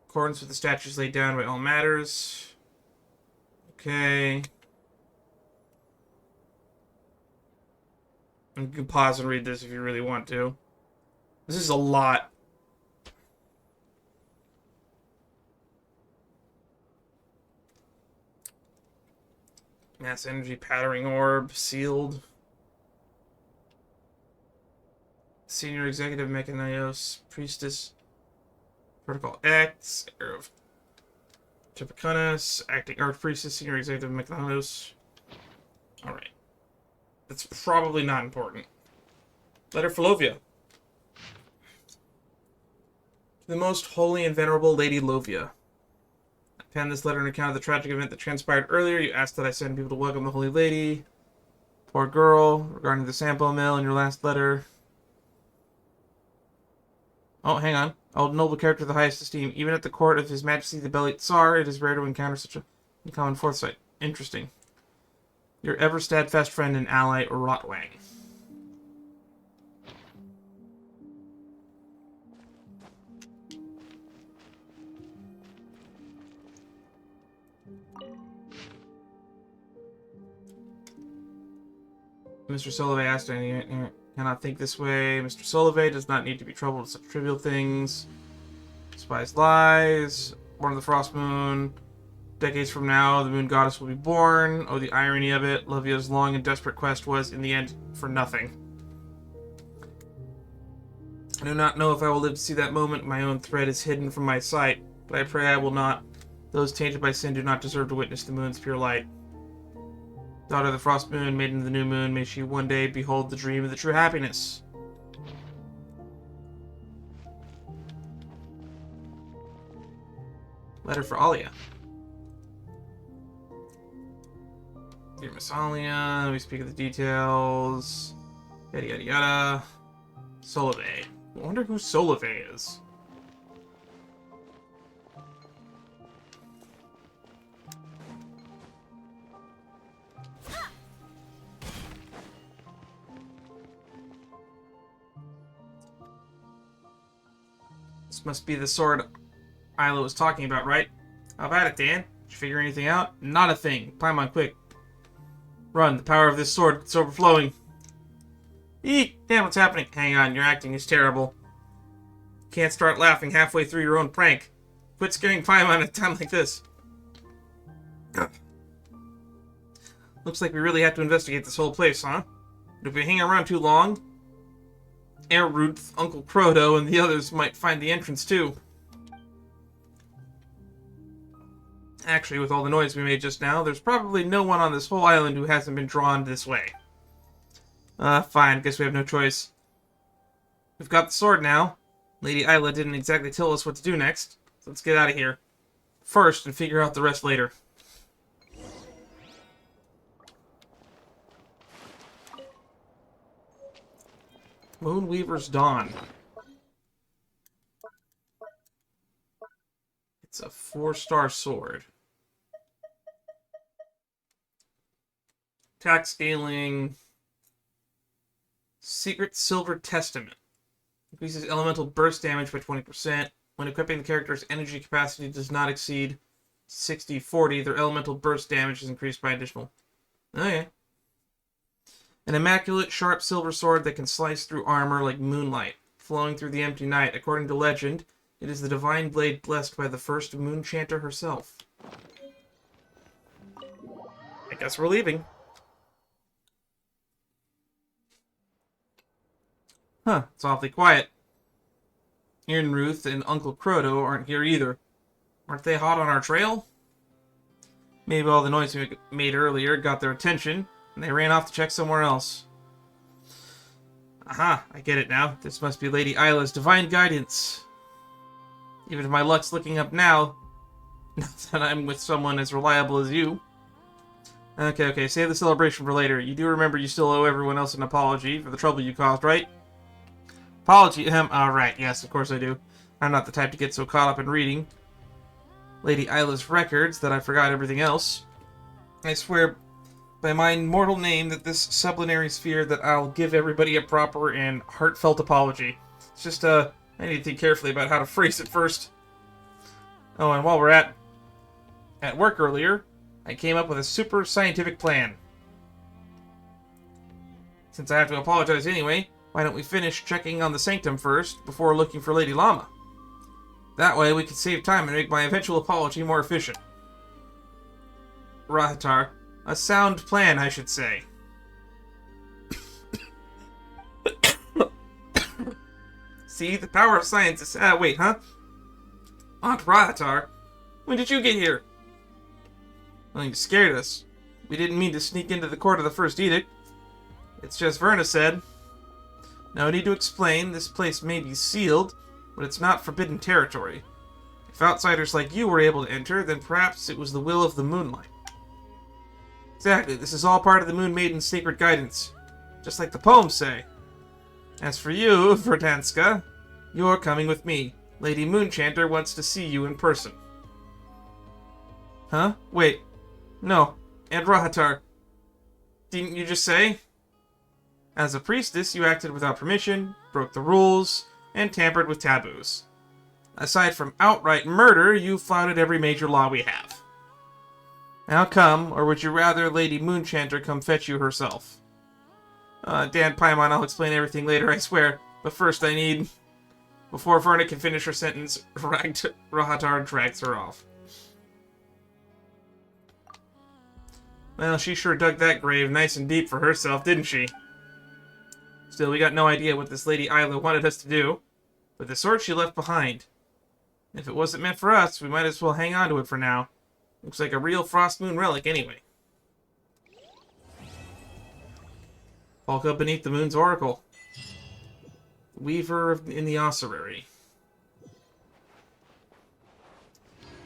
Accordance with the statutes laid down by all matters. Okay. You can pause and read this if you really want to. This is a lot. Mass Energy Pattering Orb, sealed. Senior Executive Mechanios, Priestess, Protocol X, Arrow of Tempecanus, Acting Archpriestess, Senior Executive Mechanios. Alright. That's probably not important. Letter for Lovia. To the most holy and venerable Lady Lovia. I penned this letter on account of the tragic event that transpired earlier. You asked that I send people to welcome the Holy Lady. Poor girl, regarding the Sampo Mill in your last letter. Oh, hang on. I hold noble character of the highest esteem. Even at the court of His Majesty the Bellied Tsar, it is rare to encounter such a uncommon foresight. Interesting. Your ever steadfast friend and ally, Rotwang. Mr. Solivay asked, I cannot think this way. Mr. Solivay does not need to be troubled with such trivial things. Spies lies. Born of the Frost Moon. Decades from now, the Moon Goddess will be born. Oh, the irony of it. Lovia's long and desperate quest was, in the end, for nothing. I do not know if I will live to see that moment. My own thread is hidden from my sight, but I pray I will not. Those tainted by sin do not deserve to witness the moon's pure light. Daughter of the Frost Moon, maiden of the new moon, may she one day behold the dream of the true happiness. Letter for Alia. Dear Miss Alia, we speak of the details. Yada yada yada. Solave. I wonder who Solave is. This must be the sword Isla was talking about, right? How about it, Dan? Did you figure anything out? Not a thing. Paimon, quick. Run, the power of this sword, it's overflowing. Eek! Damn, what's happening? Hang on, your acting is terrible. Can't start laughing halfway through your own prank. Quit scaring Paimon at a time like this. Looks like we really have to investigate this whole place, huh? But if we hang around too long, Ehrnrooth, Uncle Croto, and the others might find the entrance too. Actually, with all the noise we made just now, there's probably no one on this whole island who hasn't been drawn this way. Fine, guess we have no choice. We've got the sword now. Lady Isla didn't exactly tell us what to do next, so let's get out of here. First, and figure out the rest later. Moonweaver's Dawn. It's a 4-star sword. Attack scaling. Secret Silver Testament. Increases elemental burst damage by 20%. When equipping the character's energy capacity does not exceed 60/40, their elemental burst damage is increased by additional. Okay. An immaculate, sharp silver sword that can slice through armor like moonlight, flowing through the empty night. According to legend, it is the divine blade blessed by the first moon chanter herself. I guess we're leaving. Huh, it's awfully quiet. Ehrnrooth and Uncle Croto aren't here either. Aren't they hot on our trail? Maybe all the noise we made earlier got their attention, and they ran off to check somewhere else. Aha, I get it now. This must be Lady Isla's divine guidance. Even if my luck's looking up now, not that I'm with someone as reliable as you. Okay, save the celebration for later. You do remember you still owe everyone else an apology for the trouble you caused, right? Apology, alright, yes, of course I do. I'm not the type to get so caught up in reading Lady Isla's records that I forgot everything else. I swear by my immortal name that this sublunary sphere that I'll give everybody a proper and heartfelt apology. It's just, I need to think carefully about how to phrase it first. Oh, and while we're at work earlier, I came up with a super scientific plan. Since I have to apologize anyway, why don't we finish checking on the sanctum first, before looking for Lady Lauma? That way we can save time and make my eventual apology more efficient. Rahatar, a sound plan, I should say. See, the power of science is... wait, huh? Aunt Rahatar, when did you get here? Well, you scared us. We didn't mean to sneak into the court of the First Edict. It's just Verna said. No need to explain, this place may be sealed, but it's not forbidden territory. If outsiders like you were able to enter, then perhaps it was the will of the moonlight. Exactly, this is all part of the Moon Maiden's sacred guidance, just like the poems say. As for you, Verdanska, you're coming with me. Lady Moonchanter wants to see you in person. Huh? Wait. No. And Rahatar. Didn't you just say? As a priestess, you acted without permission, broke the rules, and tampered with taboos. Aside from outright murder, you flouted every major law we have. Now come, or would you rather Lady Moonchanter come fetch you herself? Dan Paimon, I'll explain everything later, I swear. But first I need... Before Verna can finish her sentence, Rahatar drags her off. Well, she sure dug that grave nice and deep for herself, didn't she? Still, we got no idea what this Lady Isla wanted us to do, but the sword she left behind. If it wasn't meant for us, we might as well hang on to it for now. Looks like a real Frost Moon relic anyway. Polkka beneath the moon's oracle. Weaver in the ossuary.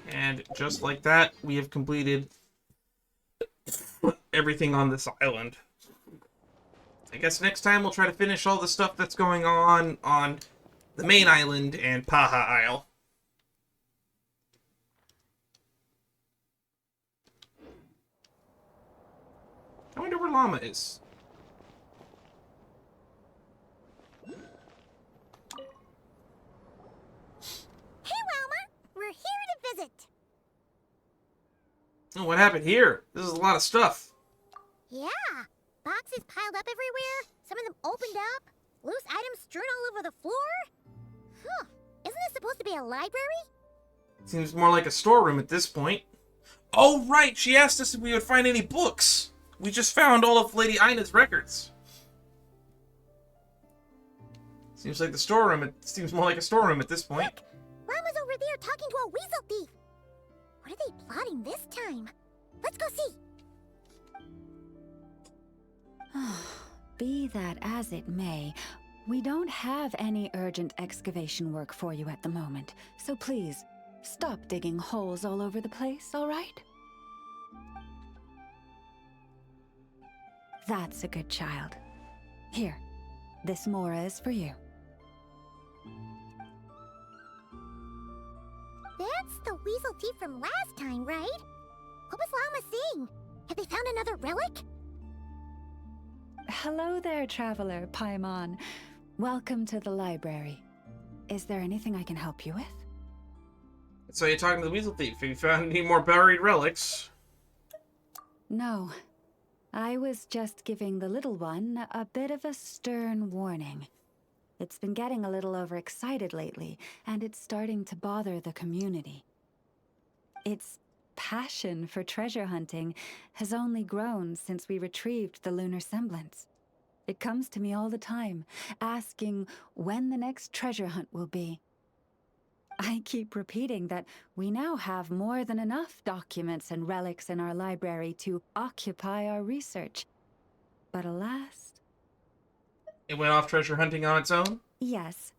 And just like that, we have completed everything on this island. I guess next time we'll try to finish all the stuff that's going on the main island and Paha Isle. I wonder where Lauma is. Hey, Lauma! We're here to visit. Oh, what happened here? This is a lot of stuff. Yeah, boxes piled up everywhere, some of them opened up, loose items strewn all over the floor. Huh, isn't this supposed to be a library? Seems more like a storeroom at this point. Oh, right! She asked us if we would find any books. We just found all of Lady Ina's records. Seems like the storeroom. It seems more like a storeroom at this point. Look, Lauma's over there talking to a weasel thief. What are they plotting this time? Let's go see. Be that as it may, we don't have any urgent excavation work for you at the moment, so please, stop digging holes all over the place, all right? That's a good child. Here, this Mora is for you. That's the weasel thief from last time, right? What was Lauma saying? Have they found another relic? Hello there, traveler, Paimon. Welcome to the library. Is there anything I can help you with? So you're talking to the weasel thief. Have you found any more buried relics? No. I was just giving the little one a bit of a stern warning. It's been getting a little overexcited lately, and it's starting to bother the community. Its passion for treasure hunting has only grown since we retrieved the lunar semblance. It comes to me all the time, asking when the next treasure hunt will be. I keep repeating that we now have more than enough documents and relics in our library to occupy our research. But alas... It went off treasure hunting on its own? Yes,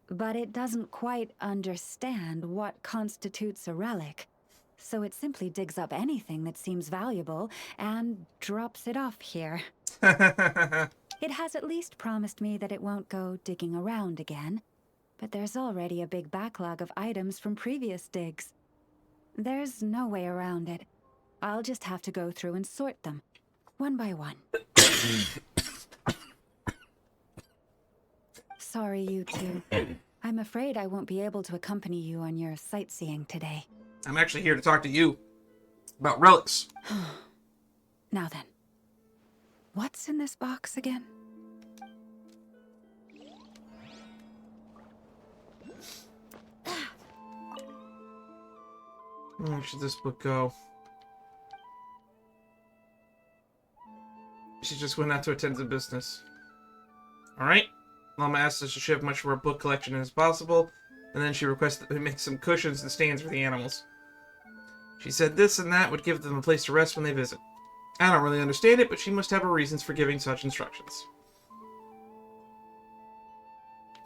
but it doesn't quite understand what constitutes a relic. So it simply digs up anything that seems valuable and drops it off here. It has at least promised me that it won't go digging around again. But there's already a big backlog of items from previous digs. There's no way around it. I'll just have to go through and sort them, one by one. Sorry, you two. I'm afraid I won't be able to accompany you on your sightseeing today. I'm actually here to talk to you about relics. Now then, what's in this box again? Where should this book go? She just went out to attend to business. Alright. Lauma asked us to ship much of our book collection as possible, and then she requested that we make some cushions and stands for the animals. She said this and that would give them a place to rest when they visit. I don't really understand it, but she must have her reasons for giving such instructions.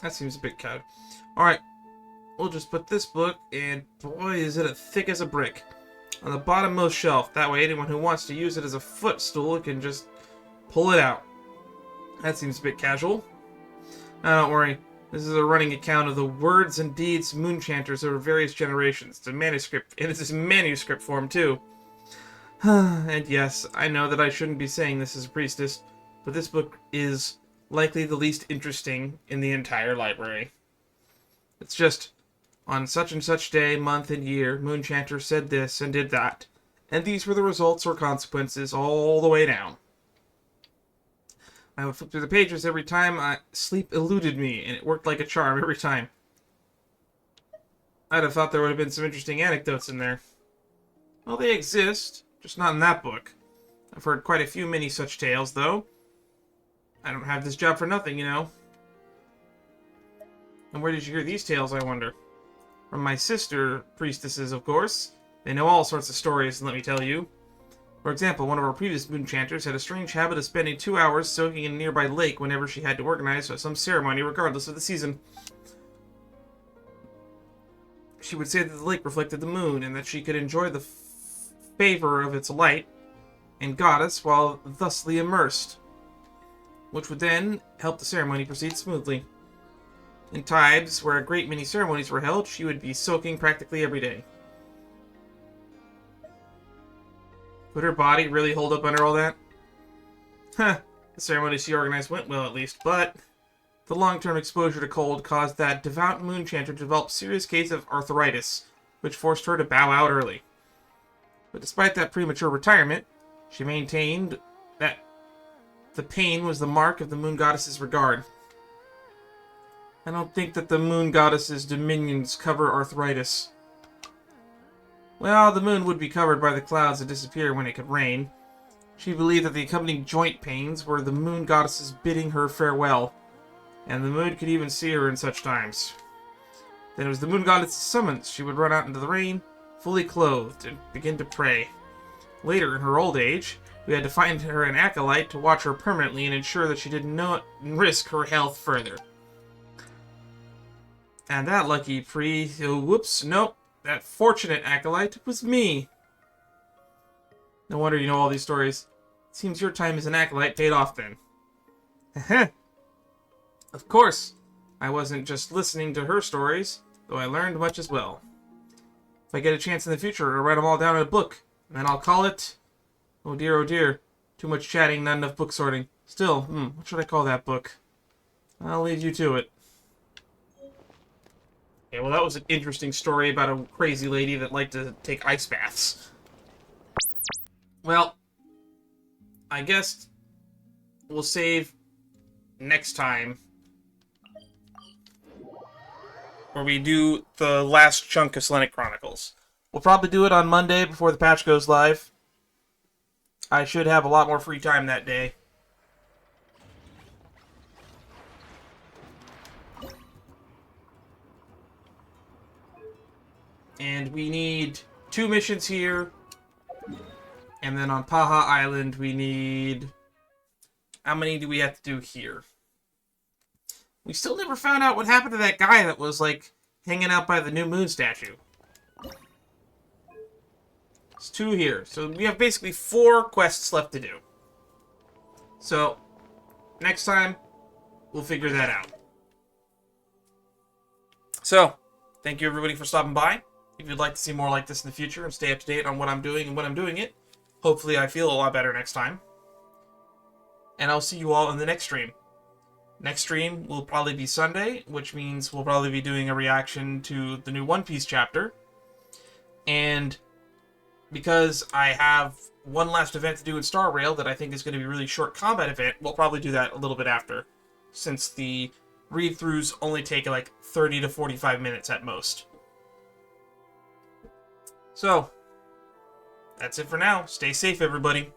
That seems a bit cowed. Alright. We'll just put this book, and boy, is it thick as a brick, on the bottommost shelf. That way anyone who wants to use it as a footstool can just pull it out. That seems a bit casual. Don't worry. This is a running account of the words and deeds of moonchanters over various generations. It's a manuscript, and it's in manuscript form, too. And yes, I know that I shouldn't be saying this as a priestess, but this book is likely the least interesting in the entire library. It's just... on such and such day, month, and year, Moonchanter said this and did that, and these were the results or consequences all the way down. I would flip through the pages every time sleep eluded me, and it worked like a charm every time. I'd have thought there would have been some interesting anecdotes in there. Well, they exist, just not in that book. I've heard quite a few many such tales, though. I don't have this job for nothing, you know. And where did you hear these tales, I wonder? From my sister priestesses, of course. They know all sorts of stories, let me tell you. For example, one of our previous moonchanters had a strange habit of spending 2 hours soaking in a nearby lake whenever she had to organize some ceremony, regardless of the season. She would say that the lake reflected the moon, and that she could enjoy the favor of its light and goddess while thusly immersed, which would then help the ceremony proceed smoothly. In times where a great many ceremonies were held, she would be soaking practically every day. Would her body really hold up under all that? Huh, the ceremony she organized went well at least, but the long-term exposure to cold caused that devout moon chanter to develop a serious case of arthritis, which forced her to bow out early. But despite that premature retirement, she maintained that the pain was the mark of the moon goddess's regard. I don't think that the moon goddess's dominions cover arthritis. Well, the moon would be covered by the clouds that disappear when it could rain. She believed that the accompanying joint pains were the moon goddess's bidding her farewell, and the moon could even see her in such times. Then it was the moon goddess's summons. She would run out into the rain, fully clothed, and begin to pray. Later, in her old age, we had to find her an acolyte to watch her permanently and ensure that she did not risk her health further. And that lucky that fortunate acolyte was me. No wonder you know all these stories. It seems your time as an acolyte paid off then. Of course, I wasn't just listening to her stories, though I learned much as well. If I get a chance in the future, I'll write them all down in a book, and then I'll call it... oh dear, too much chatting, not enough book sorting. Still, what should I call that book? I'll leave you to it. Okay, well that was an interesting story about a crazy lady that liked to take ice baths. Well, I guess we'll save next time, where we do the last chunk of Selenic Chronicles. We'll probably do it on Monday before the patch goes live. I should have a lot more free time that day. And we need 2 missions here. And then on Paha Island we need... how many do we have to do here? We still never found out what happened to that guy that was, like, hanging out by the new moon statue. It's 2 here. So we have basically 4 quests left to do. So, next time, we'll figure that out. So, thank you everybody for stopping by. If you'd like to see more like this in the future and stay up to date on what I'm doing and when I'm doing it, hopefully I feel a lot better next time. And I'll see you all in the next stream. Next stream will probably be Sunday, which means we'll probably be doing a reaction to the new One Piece chapter. And because I have one last event to do in Star Rail that I think is going to be a really short combat event, we'll probably do that a little bit after, since the read-throughs only take like 30 to 45 minutes at most. So, that's it for now. Stay safe, everybody.